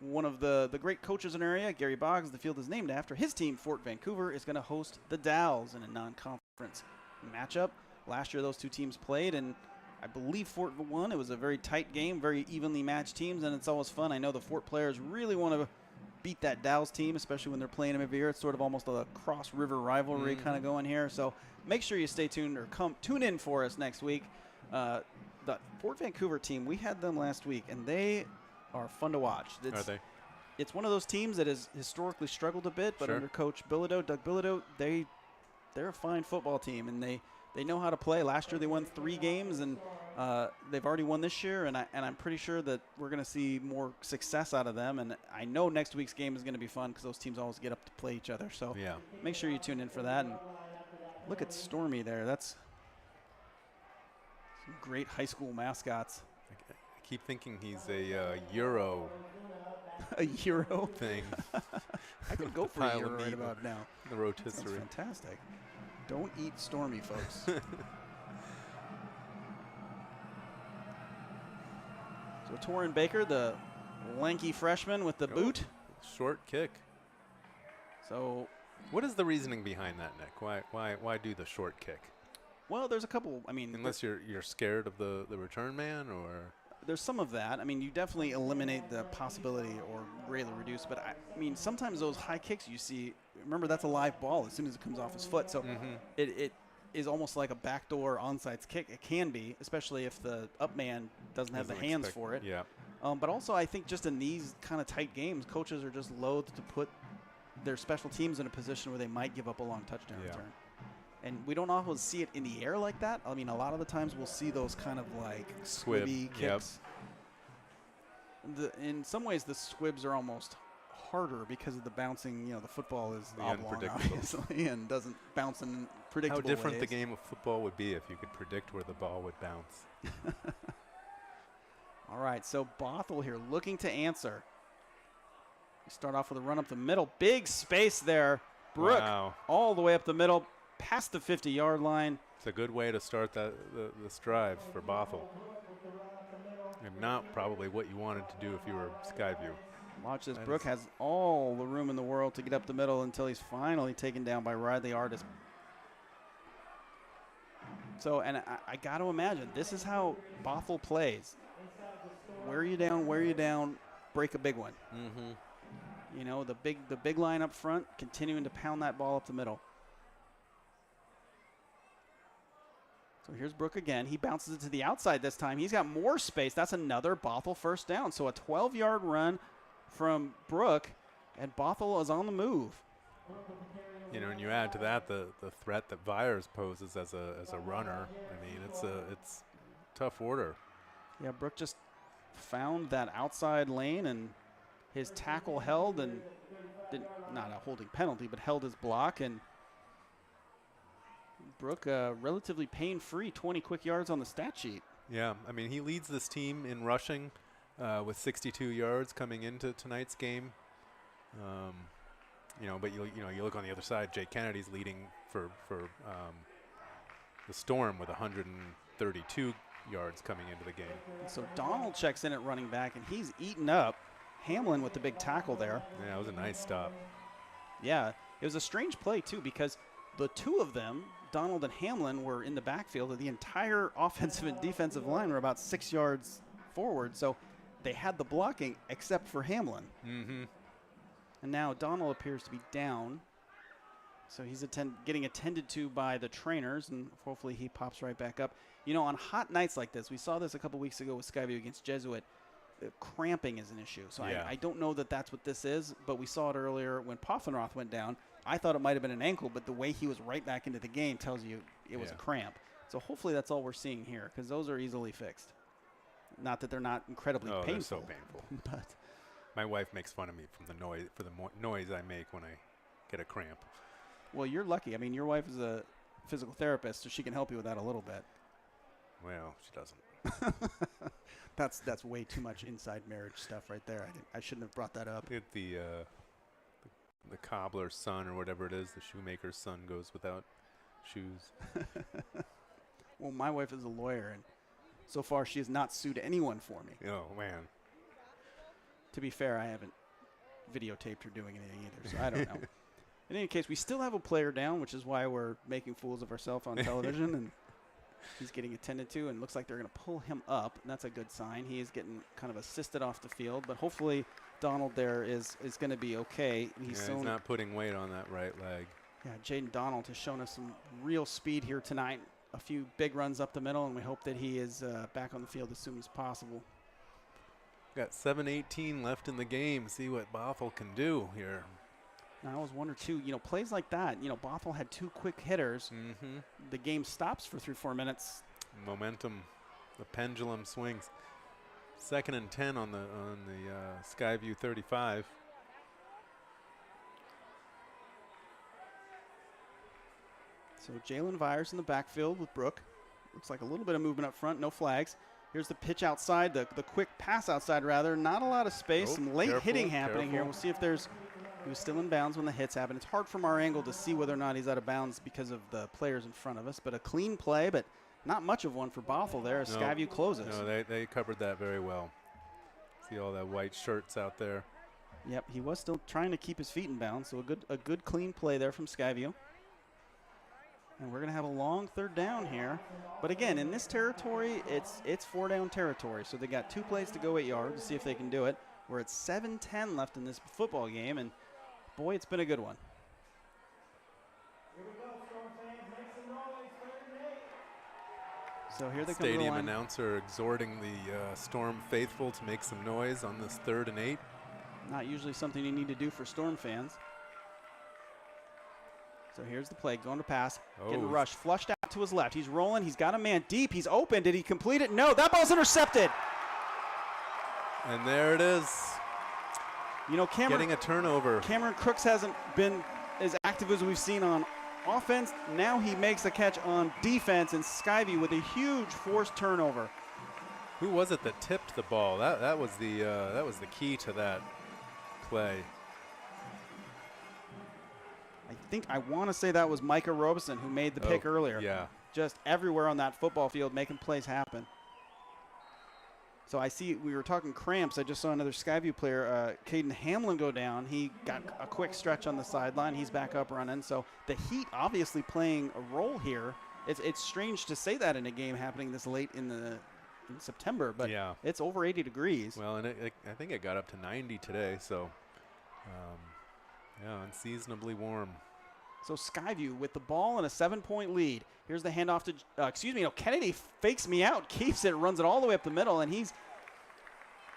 Speaker 2: One of the great coaches in our area, Gary Boggs, the field is named after. His team, Fort Vancouver, is going to host the Dowls in a non-conference matchup. Last year, those two teams played, and I believe Fort won. It was a very tight game, very evenly matched teams, and it's always fun. I know the Fort players really want to beat that Dow's team, especially when they're playing them every year. It's sort of almost a cross-river rivalry kind of going here. So make sure you stay tuned or tune in for us next week. The Fort Vancouver team, we had them last week, and they are fun to watch.
Speaker 1: Are they?
Speaker 2: It's one of those teams that has historically struggled a bit, but under Coach Doug Bilodeau, they're a fine football team, and they know how to play. Last year they won 3 games, and they've already won this year, and I'm pretty sure that we're going to see more success out of them. And I know next week's game is going to be fun because those teams always get up to play each other. So make sure you tune in for that. And look at Stormy there. That's some great high school mascots.
Speaker 1: I keep thinking he's a Euro.
Speaker 2: A Euro
Speaker 1: thing.
Speaker 2: I could go for a Euro right about now.
Speaker 1: The rotisserie.
Speaker 2: That's fantastic. Don't eat Stormy, folks. So Torrin Baker, the lanky freshman with the boot.
Speaker 1: Short kick.
Speaker 2: So
Speaker 1: what is the reasoning behind that, Nick? Why do the short kick?
Speaker 2: Well, there's a couple. I mean,
Speaker 1: unless you're scared of the return man, or
Speaker 2: there's some of that. I mean, you definitely eliminate the possibility or greatly reduce. But I mean, sometimes those high kicks you see. Remember, that's a live ball as soon as it comes off his foot. So it is almost like a backdoor onside kick. It can be, especially if the up man doesn't have the hands for it.
Speaker 1: Yeah.
Speaker 2: But also, I think just in these kind of tight games, coaches are just loath to put their special teams in a position where they might give up a long touchdown return. And we don't always see it in the air like that. I mean, a lot of the times we'll see those kind of like squibby kicks. In some ways, the squibs are almost harder because of the bouncing. You know, the football is oblong, obviously, and doesn't bounce in predictable ways.
Speaker 1: How different the game of football would be if you could predict where the ball would bounce.
Speaker 2: All right, so Bothell here looking to answer. We start off with a run up the middle. Big space there. Brooke all the way up the middle, past the 50-yard line.
Speaker 1: It's a good way to start this drive for Bothell. And not probably what you wanted to do if you were Skyview.
Speaker 2: Watch this. Brooke has all the room in the world to get up the middle until he's finally taken down by Riley Artis. So, and I got to imagine, this is how Bothell plays. Wear you down, break a big one. You know, the big line up front, continuing to pound that ball up the middle. So here's Brooke again. He bounces it to the outside this time. He's got more space. That's another Bothell first down. So a 12-yard run from Brooke, and Bothell is on the move.
Speaker 1: You know, and you add to that the threat that Vyers poses as a runner. I mean, it's tough order.
Speaker 2: Yeah, Brooke just found that outside lane, and his tackle held, and not a holding penalty, but held his block, and Brooke relatively pain-free, 20 quick yards on the stat sheet.
Speaker 1: Yeah, I mean, he leads this team in rushing with 62 yards coming into tonight's game. You know, but you look on the other side. Jake Kennedy's leading for the Storm with 132 yards coming into the game.
Speaker 2: So Donald checks in at running back, and he's eaten up Hamlin with the big tackle there.
Speaker 1: Yeah, it was a nice stop.
Speaker 2: Yeah, it was a strange play too, because the two of them, Donald and Hamlin, were in the backfield, and the entire offensive and defensive line were about 6 yards forward. So they had the blocking except for Hamlin.
Speaker 1: Mm-hmm.
Speaker 2: And now Donald appears to be down. So he's getting attended to by the trainers, and hopefully he pops right back up. You know, on hot nights like this, we saw this a couple weeks ago with Skyview against Jesuit, cramping is an issue. So
Speaker 1: yeah.
Speaker 2: I don't know that that's what this is, but we saw it earlier when Poffenroth went down. I thought it might have been an ankle, but the way he was right back into the game tells you it was a cramp. So hopefully that's all we're seeing here, because those are easily fixed. Not that they're not incredibly painful.
Speaker 1: They're so painful.
Speaker 2: But
Speaker 1: my wife makes fun of me from the noise I make when I get a cramp.
Speaker 2: Well, you're lucky. I mean, your wife is a physical therapist, so she can help you with that a little bit.
Speaker 1: Well, she doesn't.
Speaker 2: That's way too much inside marriage stuff right there. I shouldn't have brought that up.
Speaker 1: The cobbler's son, or whatever it is, the shoemaker's son, goes without shoes.
Speaker 2: Well, my wife is a lawyer, and so far she has not sued anyone for me.
Speaker 1: Oh, man.
Speaker 2: To be fair, I haven't videotaped her doing anything either, so I don't know. In any case, we still have a player down, which is why we're making fools of ourselves on television, and he's getting attended to, and looks like they're going to pull him up, and that's a good sign. He is getting kind of assisted off the field, but hopefully Donald there is going to be okay.
Speaker 1: He's not putting weight on that right leg.
Speaker 2: Yeah, Jaden Donald has shown us some real speed here tonight. A few big runs up the middle, and we hope that he is back on the field as soon as possible.
Speaker 1: Got 7:18 left in the game. See what Bothell can do here.
Speaker 2: Now, I was one or two, plays like that. Bothell had two quick hitters.
Speaker 1: Mm-hmm.
Speaker 2: The game stops for 3-4 minutes.
Speaker 1: Momentum, the pendulum swings. 2nd and 10 on the Skyview 35.
Speaker 2: So Jalen Vyers in the backfield with Brooke. Looks like a little bit of movement up front, no flags. Here's the pitch outside, the quick pass outside rather. Not a lot of space, some late hitting happening here. We'll see if he was still in bounds when the hits happen. It's hard from our angle to see whether or not he's out of bounds because of the players in front of us, but a clean play, but not much of one for Bothell there as Skyview closes.
Speaker 1: No, they covered that very well. See all that white shirts out there.
Speaker 2: Yep, he was still trying to keep his feet in bounds, so a good clean play there from Skyview. And we're going to have a long 3rd down here. But again, in this territory, it's 4-down territory. So they got 2 plays to go 8 yards to see if they can do it. We're at 7:10 left in this football game, and boy, it's been a good one. So here they come to the line.
Speaker 1: Stadium announcer exhorting the Storm faithful to make some noise on this 3rd and 8.
Speaker 2: Not usually something you need to do for Storm fans. So here's the play, going to pass, getting rushed, flushed out to his left. He's rolling, he's got a man deep, he's open. Did he complete it? No, that ball's intercepted.
Speaker 1: And there it is.
Speaker 2: Getting
Speaker 1: a turnover.
Speaker 2: Cameron Crooks hasn't been as active as we've seen on offense. Now he makes a catch on defense, and Skyview with a huge forced turnover.
Speaker 1: Who was it that tipped the ball? That was the key to that play.
Speaker 2: I want to say that was Micah Robeson who made the pick earlier.
Speaker 1: Yeah.
Speaker 2: Just everywhere on that football field making plays happen. So I see we were talking cramps. I just saw another Skyview player, Caden Hamlin, go down. He got a quick stretch on the sideline. He's back up running. So the heat obviously playing a role here. It's strange to say that in a game happening this late in September, but it's over 80 degrees.
Speaker 1: Well, and I think it got up to 90 today. So, unseasonably warm.
Speaker 2: So Skyview with the ball and a 7-point lead. Here's the handoff to, Kennedy fakes me out, keeps it, runs it all the way up the middle, and he's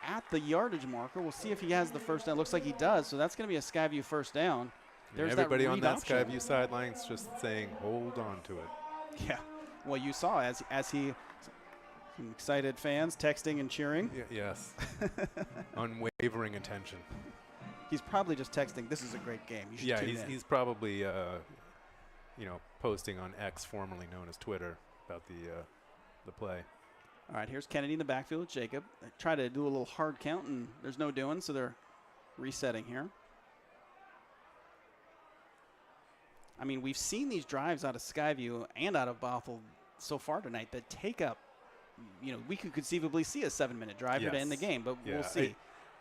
Speaker 2: at the yardage marker. We'll see if he has the first down. Looks like he does, so that's going to be a Skyview first down. There's
Speaker 1: everybody on that
Speaker 2: option.
Speaker 1: Skyview sidelines just saying, hold on to it.
Speaker 2: Yeah. Well, you saw as he, some excited fans texting and cheering.
Speaker 1: Yes. Unwavering attention.
Speaker 2: He's probably just texting, this is a great game. You should tune in.
Speaker 1: He's probably, posting on X, formerly known as Twitter, about the play.
Speaker 2: All right, here's Kennedy in the backfield with Jacob. They try to do a little hard count, and there's no doing, so they're resetting here. I mean, we've seen these drives out of Skyview and out of Bothell so far tonight that take up, we could conceivably see a 7-minute drive here to end the game, but we'll see.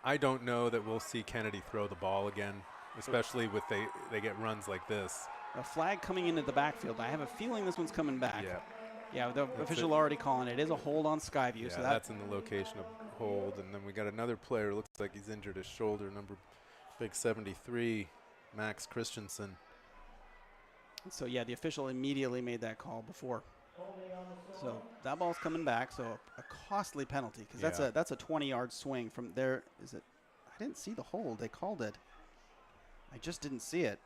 Speaker 1: I don't know that we'll see Kennedy throw the ball again, especially with they get runs like this.
Speaker 2: A flag coming into the backfield. I have a feeling this one's coming back. Yeah, the official already calling it. It is a hold on Skyview.
Speaker 1: Yeah,
Speaker 2: so
Speaker 1: that's in the location of hold. And then we got another player. Looks like he's injured his shoulder. Number big 73, Max Christensen.
Speaker 2: So, yeah, the official immediately made that call before. So that ball's coming back. So a costly penalty because that's a 20-yard swing from there. Is it? I didn't see the hold. They called it. I just didn't see it.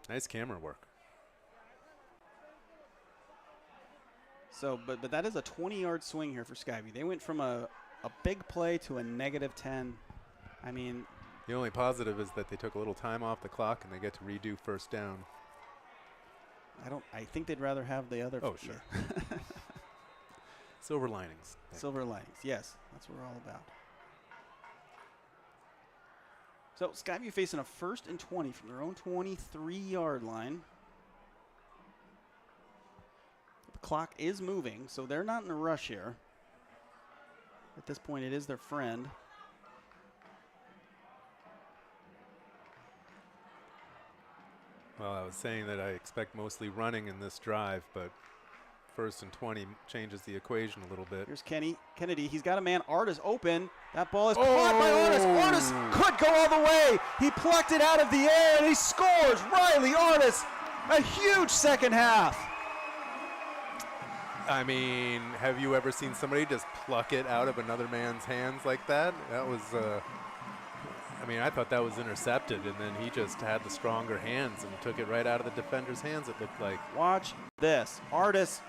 Speaker 1: Nice camera work.
Speaker 2: So, but that is a 20-yard swing here for Skyview. They went from a big play to a -10. I mean,
Speaker 1: the only positive is that they took a little time off the clock and they get to redo first down.
Speaker 2: I think they'd rather have the other.
Speaker 1: Oh, sure. Silver linings.
Speaker 2: Silver linings, yes. That's what we're all about. So Skyview facing a 1st and 20 from their own 23-yard line. The clock is moving, so they're not in a rush here. At this point, it is their friend.
Speaker 1: Well, I was saying that I expect mostly running in this drive, but 1st and 20 changes the equation a little bit.
Speaker 2: Here's Kennedy. He's got a man. Artis open. That ball is caught by Artis. Artis could go all the way. He plucked it out of the air, and he scores. Riley Artis, a huge second half.
Speaker 1: I mean, have you ever seen somebody just pluck it out of another man's hands like that? That was, I thought that was intercepted, and then he just had the stronger hands and took it right out of the defender's hands, it looked like.
Speaker 2: Watch this. Artis,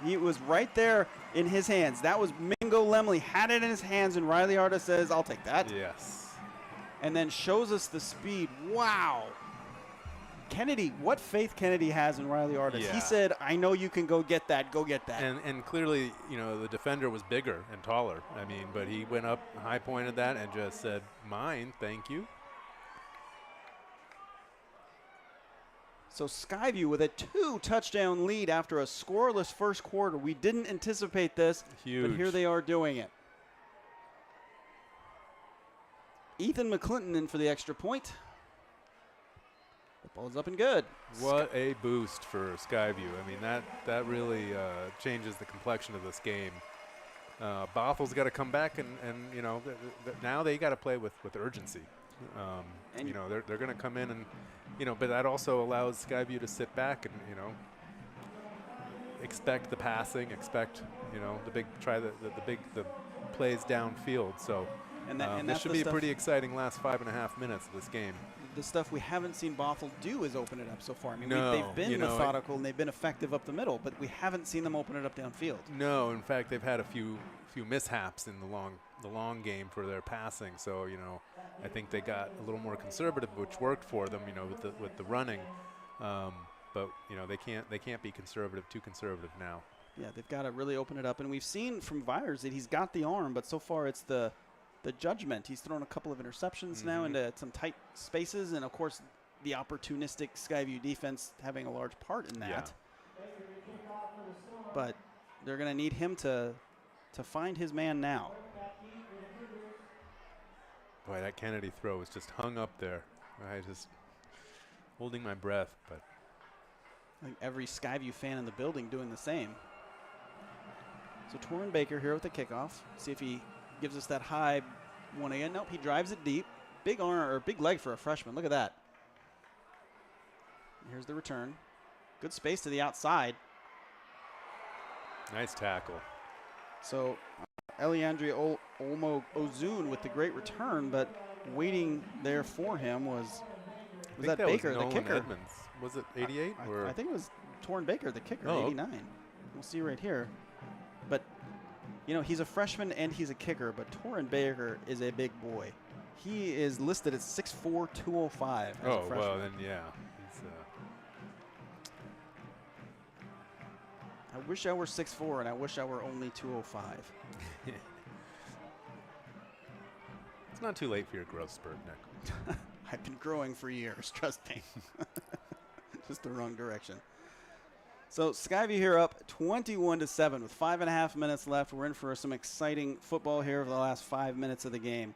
Speaker 2: he was right there in his hands. That was Mingo Lemley, had it in his hands, and Riley Artis says, I'll take that.
Speaker 1: Yes.
Speaker 2: And then shows us the speed. Wow. Kennedy, what faith Kennedy has in Riley Artis.
Speaker 1: Yeah.
Speaker 2: He said, I know you can go get that. Go get that.
Speaker 1: And clearly, the defender was bigger and taller. But he went up, high pointed that, and just said, mine, thank you.
Speaker 2: So Skyview with a 2-touchdown lead after a scoreless first quarter. We didn't anticipate this,
Speaker 1: Huge.
Speaker 2: But here they are doing it. Ethan McClinton in for the extra point. The ball's up and good.
Speaker 1: What a boost for Skyview. That really changes the complexion of this game. Bothell's got to come back, and now they got to play with urgency. They're going to come in and, but that also allows Skyview to sit back and, expect the passing, expect, the plays downfield. So this should be a pretty exciting last 5.5 minutes of this game.
Speaker 2: The stuff we haven't seen Bothell do is open it up so far.
Speaker 1: No,
Speaker 2: they've been methodical and they've been effective up the middle, but we haven't seen them open it up downfield.
Speaker 1: No, in fact, they've had a few mishaps in the long game for their passing. So I think they got a little more conservative, which worked for them. With the running, but they can't be too conservative now.
Speaker 2: Yeah, they've got to really open it up, and we've seen from Vyers that he's got the arm, but so far it's the judgment. He's thrown a couple of interceptions now into some tight spaces, and of course the opportunistic Skyview defense having a large part in that.
Speaker 1: Yeah.
Speaker 2: But they're going to need him to find his man now.
Speaker 1: Boy, that Kennedy throw was just hung up there. I just holding my breath, but
Speaker 2: I think every Skyview fan in the building doing the same. So Torrin Baker here with the kickoff. See if he gives us that high one again. Nope, he drives it deep. Big arm or big leg for a freshman. Look at that. Here's the return. Good space to the outside.
Speaker 1: Nice tackle.
Speaker 2: So Eliandri Olmo Ozun with the great return, but waiting there for him was that Baker, the kicker.
Speaker 1: Edmonds. Was it 88?
Speaker 2: I think it was Torrin Baker, the kicker,
Speaker 1: Oh.
Speaker 2: 89. We'll see right here. But, you know, he's a freshman and he's a kicker, but Torrin Baker is a big boy. He is listed at 6'4", 205 as a freshman.
Speaker 1: Well, then, yeah. He's,
Speaker 2: I wish I were 6'4", and I wish I were only 205.
Speaker 1: It's not too late for your growth spurt, Nick.
Speaker 2: I've been growing for years, trust me. Just the wrong direction. So Skyview here up 21-7 with 5.5 minutes left. We're in for some exciting football here over the last 5 minutes of the game.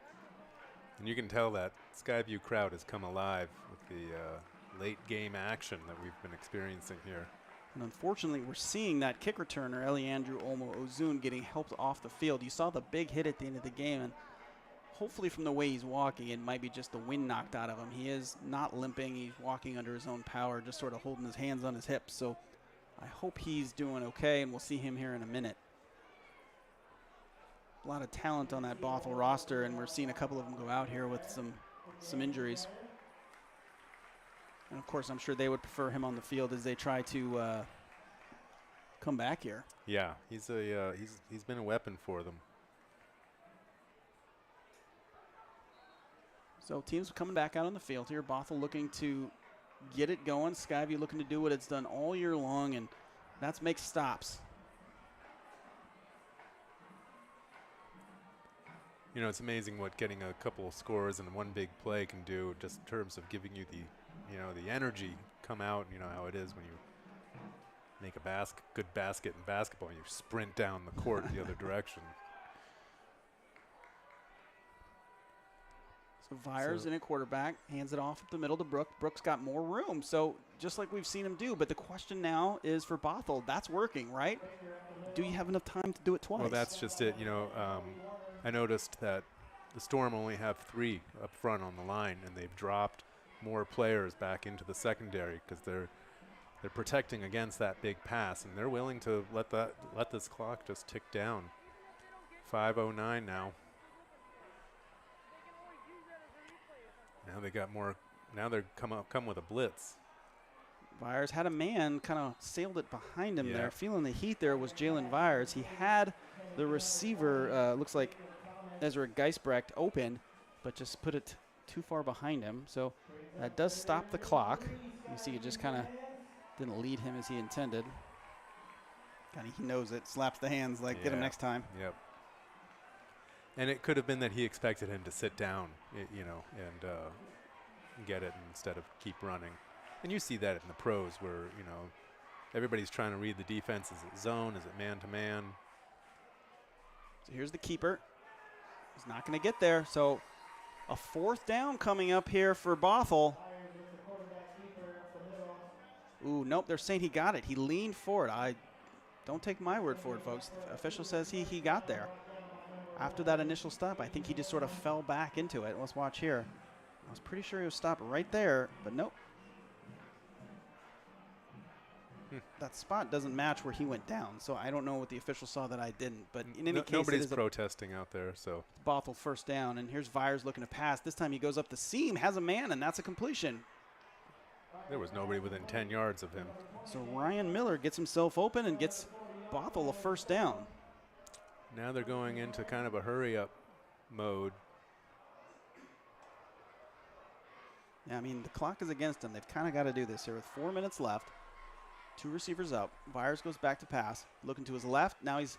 Speaker 1: And you can tell that Skyview crowd has come alive with the late game action that we've been experiencing here.
Speaker 2: And unfortunately, we're seeing that kick returner, Eliandru Olmo Ozun, getting helped off the field. You saw the big hit at the end of the game, and hopefully from the way he's walking, it might be just the wind knocked out of him. He is not limping. He's walking under his own power, just sort of holding his hands on his hips. So I hope he's doing okay, and we'll see him here in a minute. A lot of talent on that Bothell roster, and we're seeing a couple of them go out here with some injuries. And, of course, I'm sure they would prefer him on the field as they try to come back here.
Speaker 1: Yeah, he's been a weapon for them.
Speaker 2: So teams coming back out on the field here. Bothell looking to get it going. Skyview looking to do what it's done all year long, and that's make stops.
Speaker 1: You know, it's amazing what getting a couple of scores and one big play can do, just in terms of giving you the energy come out. You know how it is when you make a good basket in basketball and you sprint down the court the other direction.
Speaker 2: So Vyers in at quarterback, hands it off up the middle to Brook. Brook's got more room, so just like we've seen him do. But the question now is for Bothell, that's working, right? Do you have enough time to do it twice?
Speaker 1: Well, that's just it. You know, I noticed that the Storm only have 3 up front on the line, and they've dropped more players back into the secondary because they're protecting against that big pass, and they're willing to let this clock just tick down. 5:09 now. Now they got more. Now they're come with a blitz.
Speaker 2: Vyers had a man, kind of sailed it behind him there. Feeling the heat there was Jalen Vyers. He had the receiver, looks like Ezra Geisbrecht, open, but just put it too far behind him. So that does stop the clock. You see it just kind of didn't lead him as he intended. He knows it, slaps the hands like, get him next time.
Speaker 1: Yep. And it could have been that he expected him to sit down, you know, and get it instead of keep running. And you see that in the pros where, you know, everybody's trying to read the defense. Is it zone? Is it man-to-man?
Speaker 2: So here's the keeper. He's not going to get there. So a 4th down coming up here for Bothell. Ooh, nope, they're saying he got it. He leaned forward. Don't take my word for it, folks. The official says he got there. After that initial stop, I think he just sort of fell back into it. Let's watch here. I was pretty sure he was stopped right there, but nope. That spot doesn't match where he went down, so I don't know what the official saw that I didn't. But in any case,
Speaker 1: nobody's protesting out there. So
Speaker 2: Bothell 1st down, and here's Vyers looking to pass. This time he goes up the seam, has a man, and that's a completion.
Speaker 1: There was nobody within 10 yards of him.
Speaker 2: So Ryan Miller gets himself open and gets Bothell a 1st down.
Speaker 1: Now they're going into kind of a hurry-up mode.
Speaker 2: Yeah, I mean, the clock is against them. They've kind of got to do this here with 4 minutes left. 2 receivers up. Vyers goes back to pass. Looking to his left. Now he's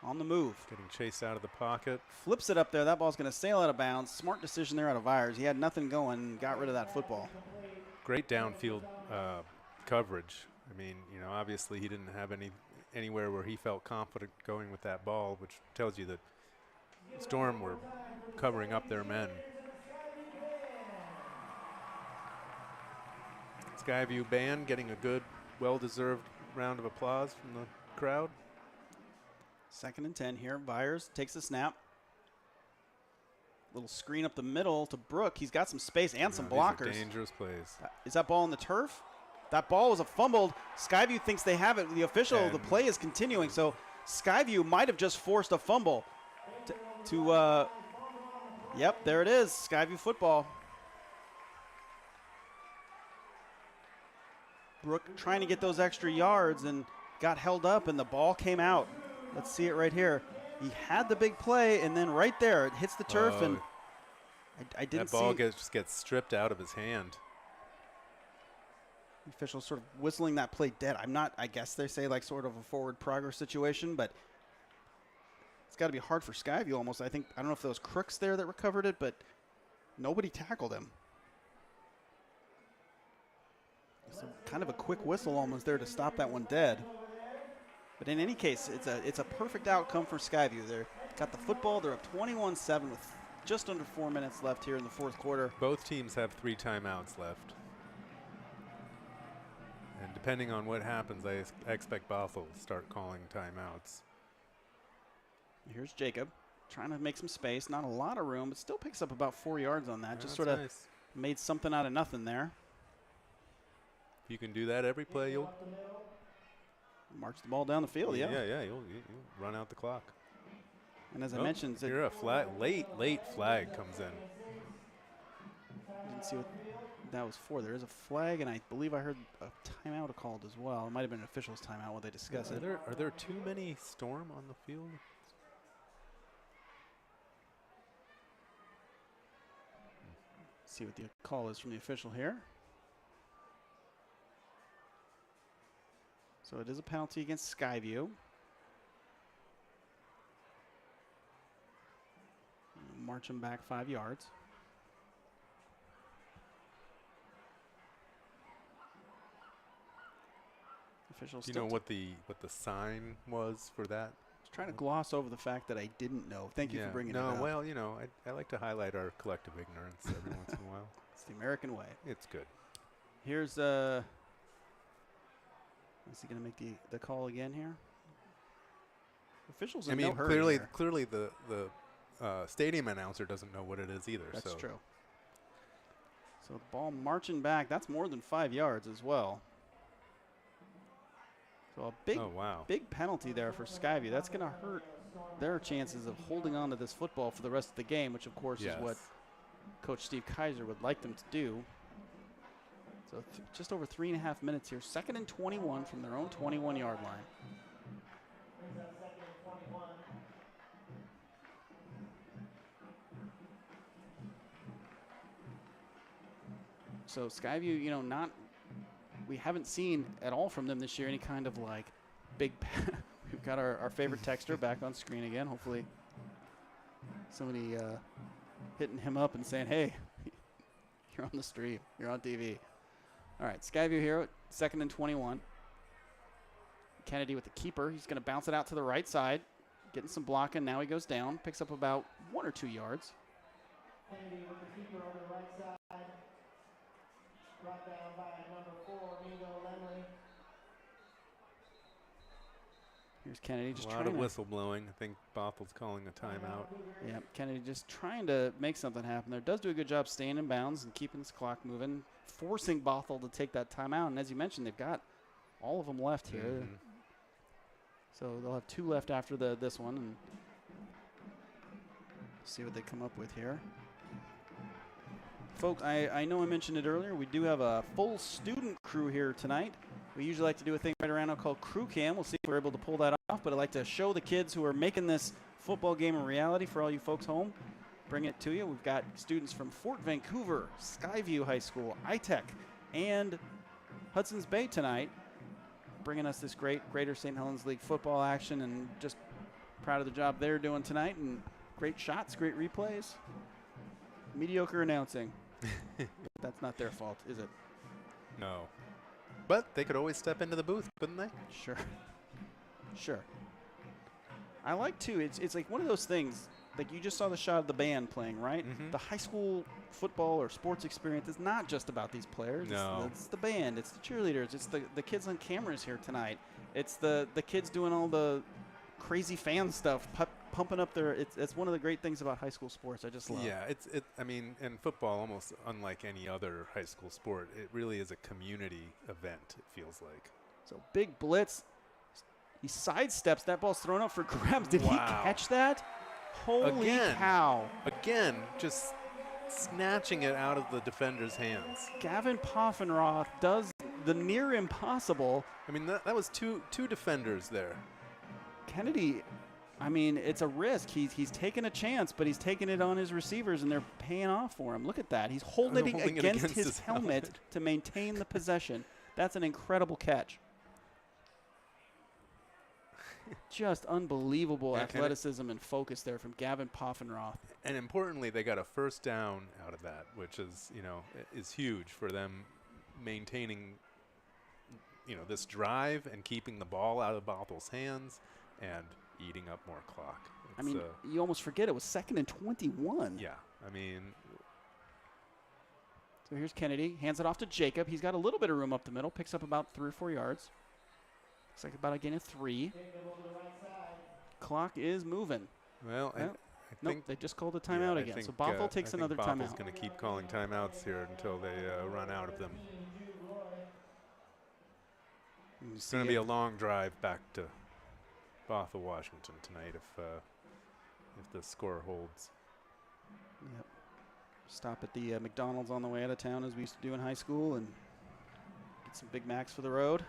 Speaker 2: on the move.
Speaker 1: Getting chased out of the pocket.
Speaker 2: Flips it up there. That ball's going to sail out of bounds. Smart decision there out of Vyers. He had nothing going and got rid of that football.
Speaker 1: Great downfield coverage. I mean, you know, obviously he didn't have anywhere where he felt confident going with that ball, which tells you that Storm were covering up their men. Skyview band getting a good, well-deserved round of applause from the crowd.
Speaker 2: 2nd and 10 here. Vyers takes the snap. Little screen up the middle to Brook. He's got some space and some blockers.
Speaker 1: These are dangerous plays.
Speaker 2: Is that ball on the turf? that ball was a fumbled. Skyview thinks they have it. The official, the play is continuing. So Skyview might have just forced a fumble yep, there it is. Skyview football. Brooke trying to get those extra yards and got held up, and the ball came out. Let's see it right here. He had the big play, and then right there, it hits the turf, and I didn't see.
Speaker 1: That ball just gets stripped out of his hand.
Speaker 2: The official sort of whistling that play dead. I guess they say like sort of a forward progress situation, but it's got to be hard for Skyview almost. I don't know if those crooks there that recovered it, but nobody tackled him. So kind of a quick whistle almost there to stop that one dead. But in any case, it's a perfect outcome for Skyview. They've got the football. They're up 21-7 with just under 4 minutes left here in the fourth quarter.
Speaker 1: Both teams have 3 timeouts left. And depending on what happens, I expect Bothell to start calling timeouts.
Speaker 2: Here's Jacob trying to make some space. Not a lot of room, but still picks up about 4 yards on that.
Speaker 1: Yeah,
Speaker 2: just sort of
Speaker 1: nice.
Speaker 2: Made something out of nothing there.
Speaker 1: If you can do that every play, you'll
Speaker 2: march the ball down the field. Yeah.
Speaker 1: You'll run out the clock.
Speaker 2: And as I mentioned,
Speaker 1: here a flag, late flag comes in.
Speaker 2: Didn't see what that was for. There is a flag, and I believe I heard a timeout called as well. It might have been an official's timeout when they discuss it.
Speaker 1: Are there too many Storm on the field?
Speaker 2: See what the call is from the official here. So it is a penalty against Skyview. March him back 5 yards. Official.
Speaker 1: Do you know what the sign was for that?
Speaker 2: I was trying to gloss over the fact that I didn't know. Thank you for bringing it up.
Speaker 1: No, well, I like to highlight our collective ignorance every once in a while.
Speaker 2: It's the American way.
Speaker 1: It's good.
Speaker 2: Here's is he going to make the call again here? Officials in no hurry here.
Speaker 1: Clearly the stadium announcer doesn't know what it is either.
Speaker 2: That's true. So the ball marching back. That's more than 5 yards as well. So a big penalty there for Skyview. That's going to hurt their chances of holding on to this football for the rest of the game, which of course is what Coach Steve Kaiser would like them to do. So just over 3.5 minutes here. 2nd and 21 from their own 21-yard line. So Skyview, we haven't seen at all from them this year any kind of like big. We've got our favorite texter back on screen again. Hopefully, somebody hitting him up and saying, "Hey, you're on the stream. You're on TV." All right, Skyview here, 2nd and 21. Kennedy with the keeper. He's going to bounce it out to the right side, getting some blocking. Now he goes down, picks up about 1 or 2 yards.
Speaker 11: Kennedy with the keeper on the right side. Brought down by number 4, Nico Lemley.
Speaker 2: Here's Kennedy just
Speaker 1: trying to. A lot of whistle blowing. I think Bothell's calling a timeout.
Speaker 2: Yeah, Kennedy just trying to make something happen there. Does do a good job staying in bounds and keeping his clock moving, forcing Bothell to take that timeout. And as you mentioned, they've got all of them left here. Mm-hmm. So they'll have 2 left after this one, and see what they come up with here. Folks, I know I mentioned it earlier. We do have a full student crew here tonight. We usually like to do a thing right around now called Crew Cam. We'll see if we're able to pull that off, but I'd like to show the kids who are making this football game a reality for all you folks home. Bring it to you. We've got students from Fort Vancouver, Skyview High School, ITech, and Hudson's Bay tonight, bringing us this great Greater St. Helens League football action, and just proud of the job they're doing tonight, and great shots, great replays. Mediocre announcing. That's not their fault, is it?
Speaker 1: No. But they could always step into the booth, couldn't they?
Speaker 2: Sure. I like, too, it's like one of those things, like you just saw the shot of the band playing, right?
Speaker 1: Mm-hmm.
Speaker 2: The high school football or sports experience is not just about these players.
Speaker 1: No.
Speaker 2: It's the band, it's the cheerleaders, it's the kids on cameras here tonight. It's the kids doing all the crazy fan stuff, pumping up their. It's one of the great things about high school sports. I just love.
Speaker 1: Yeah, I mean, and football, almost unlike any other high school sport, it really is a community event. It feels like.
Speaker 2: So big blitz. He sidesteps. That ball's thrown up for grabs. Did he catch that? Holy cow!
Speaker 1: Again, just snatching it out of the defender's hands.
Speaker 2: Gavin Poffenroth does the near impossible.
Speaker 1: I mean, that was two defenders there.
Speaker 2: Kennedy, I mean, it's a risk. He's taking a chance, but he's taking it on his receivers, and they're paying off for him. Look at that. He's holding it against his helmet to maintain the possession. That's an incredible catch. Just unbelievable athleticism and focus there from Gavin Poffenroth.
Speaker 1: And importantly, they got a first down out of that, which is, is huge for them maintaining, this drive and keeping the ball out of Bothell's hands and eating up more clock.
Speaker 2: I mean, you almost forget it was 2nd and 21.
Speaker 1: Yeah, I mean.
Speaker 2: So here's Kennedy, hands it off to Jacob. He's got a little bit of room up the middle, picks up about 3 or 4 yards. Looks like about a gain of 3. Clock is moving.
Speaker 1: Well, I think
Speaker 2: they just called a timeout again. So Bothell takes another timeout.
Speaker 1: Bothell's going to keep calling timeouts here until they run out of them. It's going to be a long drive back to Bothell, Washington tonight if the score holds.
Speaker 2: Yep. Stop at the McDonald's on the way out of town as we used to do in high school and get some Big Macs for the road.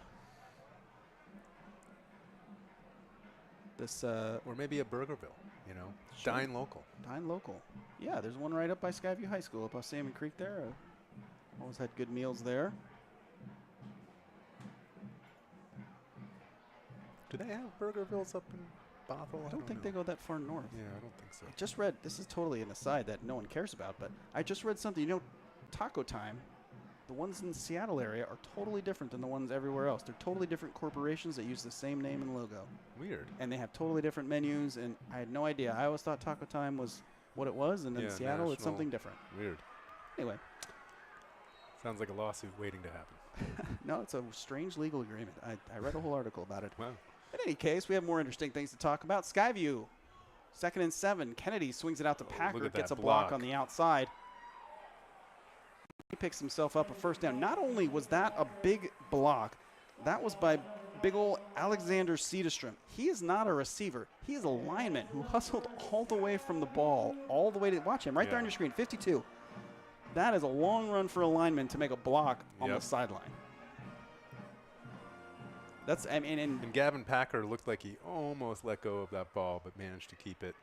Speaker 2: This
Speaker 1: or maybe a Burgerville,
Speaker 2: Sure.
Speaker 1: Dine local.
Speaker 2: Dine local. Yeah, there's one right up by Skyview High School, up off Salmon Creek there. Always had good meals there.
Speaker 1: Do they have Burgervilles up in Bothell?
Speaker 2: I don't think they go that far north.
Speaker 1: Yeah, I don't think so.
Speaker 2: I just read, this is totally an aside that no one cares about, but I just read something. Taco Time, the ones in the Seattle area are totally different than the ones everywhere else. They're totally different corporations that use the same name and logo.
Speaker 1: Weird.
Speaker 2: And they have totally different menus, and I had no idea. I always thought Taco Time was what it was, and in Seattle it's something different.
Speaker 1: Weird.
Speaker 2: Anyway.
Speaker 1: Sounds like a lawsuit waiting to happen.
Speaker 2: No, it's a strange legal agreement. I read a whole article about it.
Speaker 1: Wow.
Speaker 2: In any case, we have more interesting things to talk about. Skyview, 2nd and 7. Kennedy swings it out to Packer, gets a block on the outside. He picks himself up a first down. Not only was that a big block, that was by big old Alexander Cederstrom. He is not a receiver. He is a lineman who hustled all the way from the ball, all the way to, watch him right there on your screen, 52. That is a long run for a lineman to make a block on the sideline. And
Speaker 1: Gavin Packer looked like he almost let go of that ball, but managed to keep it.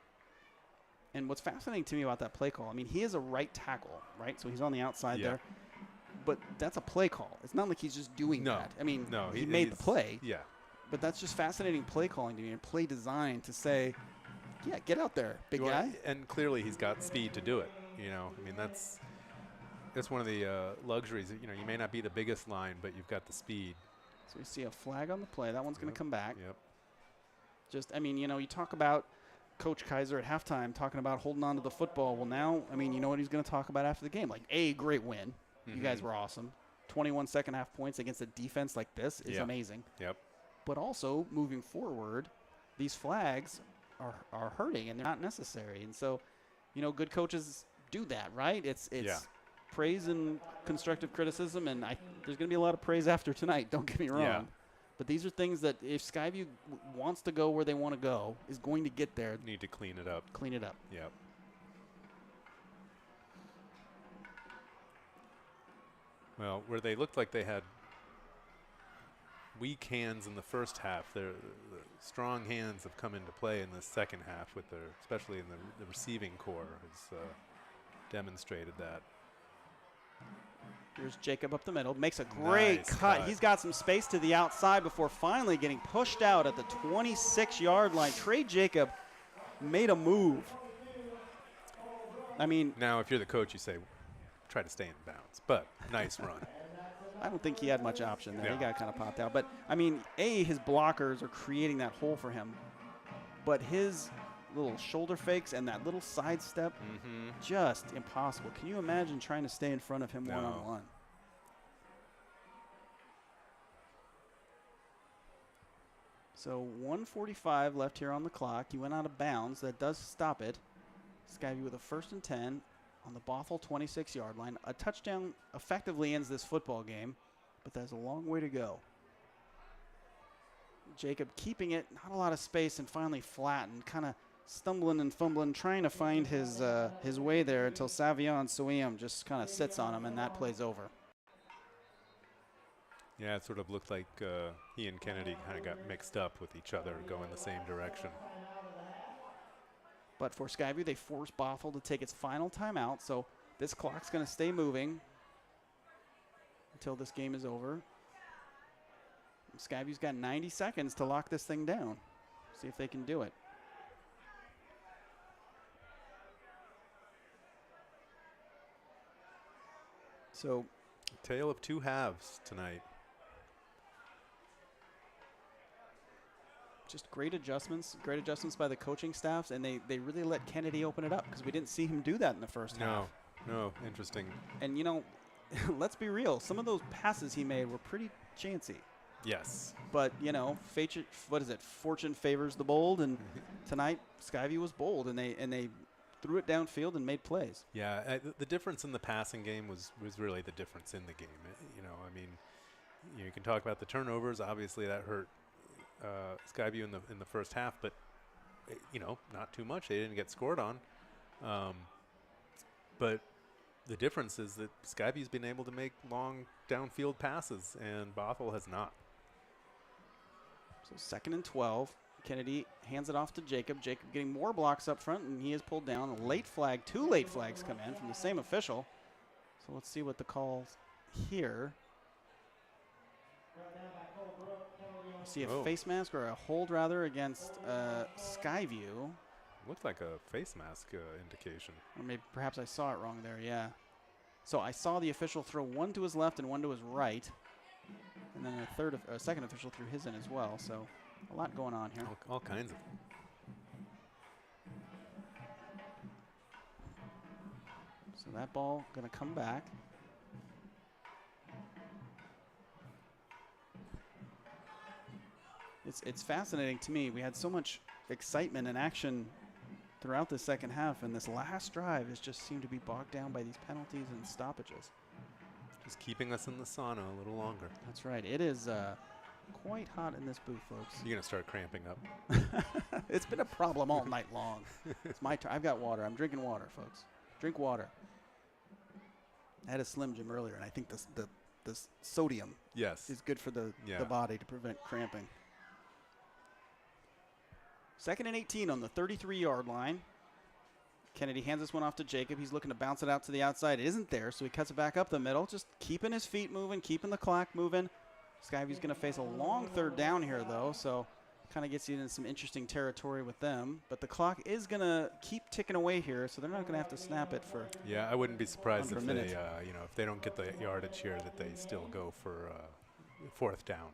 Speaker 2: And what's fascinating to me about that play call, I mean, he is a right tackle, right? So he's on the outside there. But that's a play call. It's not like he's just doing that. I mean, he made the play.
Speaker 1: Yeah.
Speaker 2: But that's just fascinating play calling to me and play design to say, yeah, get out there, big guy.
Speaker 1: And clearly he's got speed to do it. I mean, that's one of the luxuries. You may not be the biggest line, but you've got the speed.
Speaker 2: So we see a flag on the play. That one's going to come back.
Speaker 1: Yep.
Speaker 2: You talk about Coach Kaiser at halftime talking about holding on to the football. Well, now, I mean, you know what he's going to talk about after the game? Like, great win. You guys were awesome. 21 second half points against a defense like this is amazing.
Speaker 1: Yep.
Speaker 2: But also, moving forward, these flags are hurting, and they're not necessary. And so, good coaches do that, right? It's praise and constructive criticism, and there's going to be a lot of praise after tonight, don't get me wrong.
Speaker 1: Yeah.
Speaker 2: But these are things that if Skyview wants to go where they want to go, is going to get there.
Speaker 1: Need to clean it up.
Speaker 2: Clean it up.
Speaker 1: Yep. Well, where they looked like they had weak hands in the first half, the strong hands have come into play in the second half, especially in the receiving core has demonstrated that.
Speaker 2: Here's Jacob up the middle, makes a great cut. He's got some space to the outside before finally getting pushed out at the 26-yard line. Trey Jacob made a move. I mean,
Speaker 1: now if you're the coach, you say, try to stay in bounds, but nice run.
Speaker 2: I don't think he had much option there. He got kind of popped out. But, I mean, his blockers are creating that hole for him. But his little shoulder fakes and that little sidestep, just impossible. Can you imagine trying to stay in front of him one-on-one? So 1:45 left here on the clock. He went out of bounds. That does stop it. Skyview with a 1st and 10 on the Bothell 26-yard line. A touchdown effectively ends this football game, but there's a long way to go. Jacob keeping it, not a lot of space, and finally flattened, kind of stumbling and fumbling, trying to find his way there until Savion Suiam just kind of sits on him, and that play's over.
Speaker 1: Yeah, it sort of looked like he and Kennedy kind of got mixed up with each other, going the same direction.
Speaker 2: But for Skyview, they force Bothell to take its final timeout, so this clock's going to stay moving until this game is over. Skyview's got 90 seconds to lock this thing down. See if they can do it. So,
Speaker 1: tale of two halves tonight.
Speaker 2: Just great adjustments by the coaching staffs, and they really let Kennedy open it up because we didn't see him do that in the first half.
Speaker 1: No, interesting.
Speaker 2: And, you know, let's be real. Some of those passes he made were pretty chancy.
Speaker 1: Yes.
Speaker 2: But, you know, fortune favors the bold, and tonight Skyview was bold, and they threw it downfield and made plays.
Speaker 1: Yeah, the difference in the passing game was really the difference in the game. I mean, you can talk about the turnovers. Obviously, that hurt Skyview in the first half, but not too much. They didn't get scored on. But the difference is that Skyview's been able to make long downfield passes, and Bothell has not.
Speaker 2: So 2nd and 12. Kennedy hands it off to Jacob. Jacob getting more blocks up front, and he is pulled down. A late flag. 2 late flags come in from the same official. So let's see what the call's here. See a face mask or a hold rather against Skyview.
Speaker 1: Looked like a face mask indication.
Speaker 2: Or maybe perhaps I saw it wrong there, yeah. So I saw the official throw one to his left and one to his right. And then a second official threw his in as well. So a lot going on here.
Speaker 1: All kinds of.
Speaker 2: So that ball going to come back. It's fascinating to me. We had so much excitement and action throughout the second half, and this last drive has just seemed to be bogged down by these penalties and stoppages.
Speaker 1: Just keeping us in the sauna a little longer.
Speaker 2: That's right. It is quite hot in this booth, folks.
Speaker 1: You're going to start cramping up.
Speaker 2: It's been a problem all night long. It's my turn. I've got water. I'm drinking water, folks. Drink water. I had a Slim Jim earlier, and I think the sodium is good for the body to prevent cramping. 2nd and 18 on the 33-yard line. Kennedy hands this one off to Jacob. He's looking to bounce it out to the outside. It isn't there, so he cuts it back up the middle, just keeping his feet moving, keeping the clock moving. Skyview's going to face a long 3rd down here, though, so kind of gets you into some interesting territory with them. But the clock is going to keep ticking away here, so they're not going to have to snap it for.
Speaker 1: Yeah, I wouldn't be surprised if they, if they don't get the yardage here, that they still go for 4th down.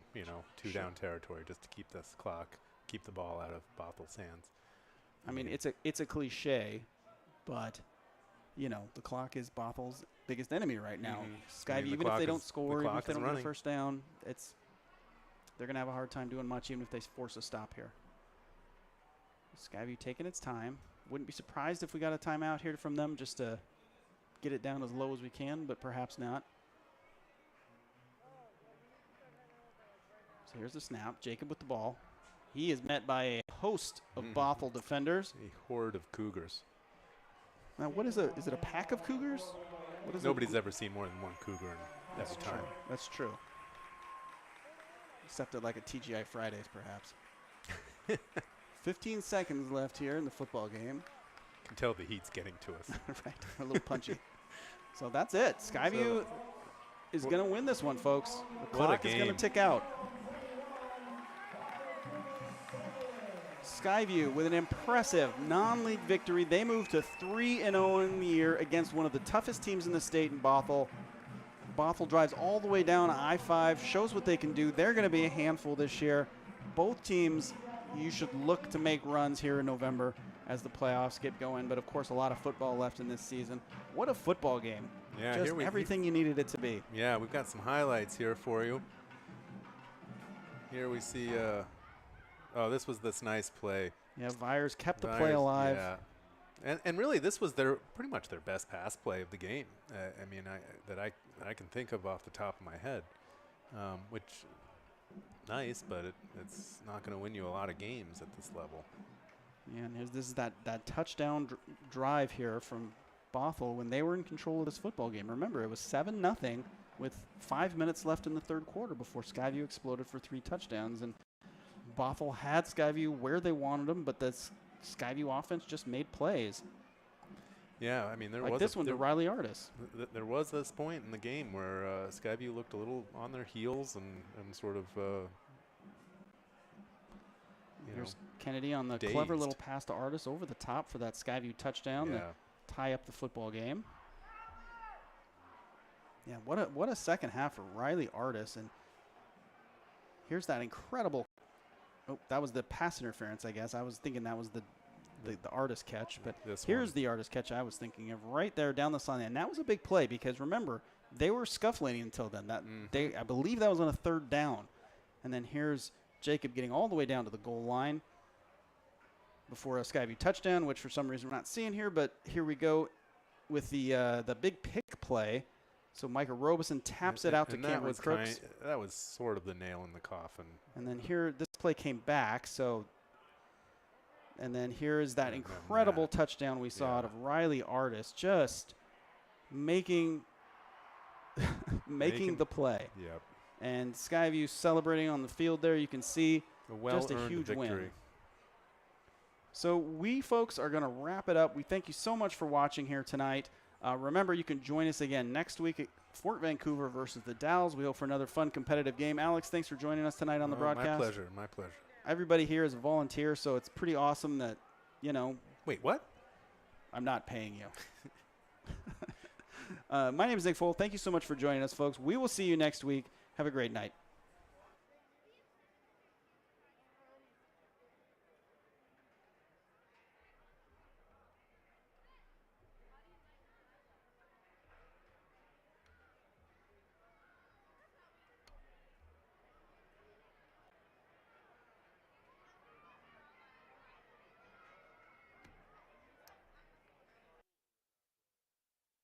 Speaker 1: 2 down territory, just to keep this clock, keep the ball out of Bothell's hands.
Speaker 2: I mean, it's a cliche, but the clock is Bothell's biggest enemy right now. Skyview, even if they don't score, even if they don't get a 1st down, they're going to have a hard time doing much, even if they force a stop here. Skyview taking its time. Wouldn't be surprised if we got a timeout here from them just to get it down as low as we can, but perhaps not. So here's the snap. Jacob with the ball. He is met by a host of Bothell defenders.
Speaker 1: A horde of Cougars.
Speaker 2: Now, is it a pack of Cougars?
Speaker 1: Nobody's ever seen more than one Cougar in every time.
Speaker 2: That's true. Except at like a TGI Fridays, perhaps. 15 seconds left here in the football game.
Speaker 1: Can tell the heat's getting to us.
Speaker 2: Right, a little punchy. So that's it. Skyview is going to win this one, folks. The clock is going to tick out. Skyview with an impressive non-league victory. They move to 3-0 in the year against one of the toughest teams in the state in Bothell. Bothell drives all the way down I-5, shows what they can do. They're going to be a handful this year. Both teams, you should look to make runs here in November as the playoffs get going. But, of course, a lot of football left in this season. What a football game.
Speaker 1: Yeah,
Speaker 2: just everything you needed it to be.
Speaker 1: Yeah, we've got some highlights here for you. Here we see Oh, this was this nice play.
Speaker 2: Yeah, Vyers kept the play alive.
Speaker 1: Yeah. And really, this was pretty much their best pass play of the game. I mean, I can think of off the top of my head, which nice, but it's not going to win you a lot of games at this level.
Speaker 2: Yeah, and this is that touchdown drive here from Bothell when they were in control of this football game. Remember, it was 7-0 with 5 minutes left in the third quarter before Skyview exploded for 3 touchdowns. And Bothell had Skyview where they wanted them, but the Skyview offense just made plays.
Speaker 1: Yeah, I mean, there
Speaker 2: like
Speaker 1: was
Speaker 2: this one to Riley Artis.
Speaker 1: There was this point in the game where Skyview looked a little on their heels and sort of.
Speaker 2: Here's Kennedy on the
Speaker 1: dazed.
Speaker 2: clever little pass to Artis over the top for that Skyview touchdown to tie up the football game. Yeah, what a second half for Riley Artis. And here's that incredible. Oh, that was the pass interference, I guess. I was thinking that was the Artis catch, but here's the Artis catch I was thinking of right there down the sideline. And that was a big play because remember, they were scuffling until then. I believe that was on a 3rd down. And then here's Jacob getting all the way down to the goal line before a Skyview touchdown, which for some reason we're not seeing here, but here we go with the big pick play. So Micah Robeson taps it out to Cameron Crooks.
Speaker 1: That was sort of the nail in the coffin.
Speaker 2: And then here, this play came back. And then here is that incredible touchdown we saw out of Riley Artis, just making the play.
Speaker 1: Yep.
Speaker 2: And Skyview celebrating on the field there. You can see just a huge
Speaker 1: victory.
Speaker 2: win. So we, folks, are going to wrap it up. We thank you so much for watching here tonight. Remember, you can join us again next week at Fort Vancouver versus the Dalles. We hope for another fun, competitive game. Alex, thanks for joining us tonight on the broadcast.
Speaker 1: My pleasure. My pleasure.
Speaker 2: Everybody here is a volunteer, so it's pretty awesome that,
Speaker 1: Wait, what?
Speaker 2: I'm not paying you. My name is Nick Foll. Thank you so much for joining us, folks. We will see you next week. Have a great night.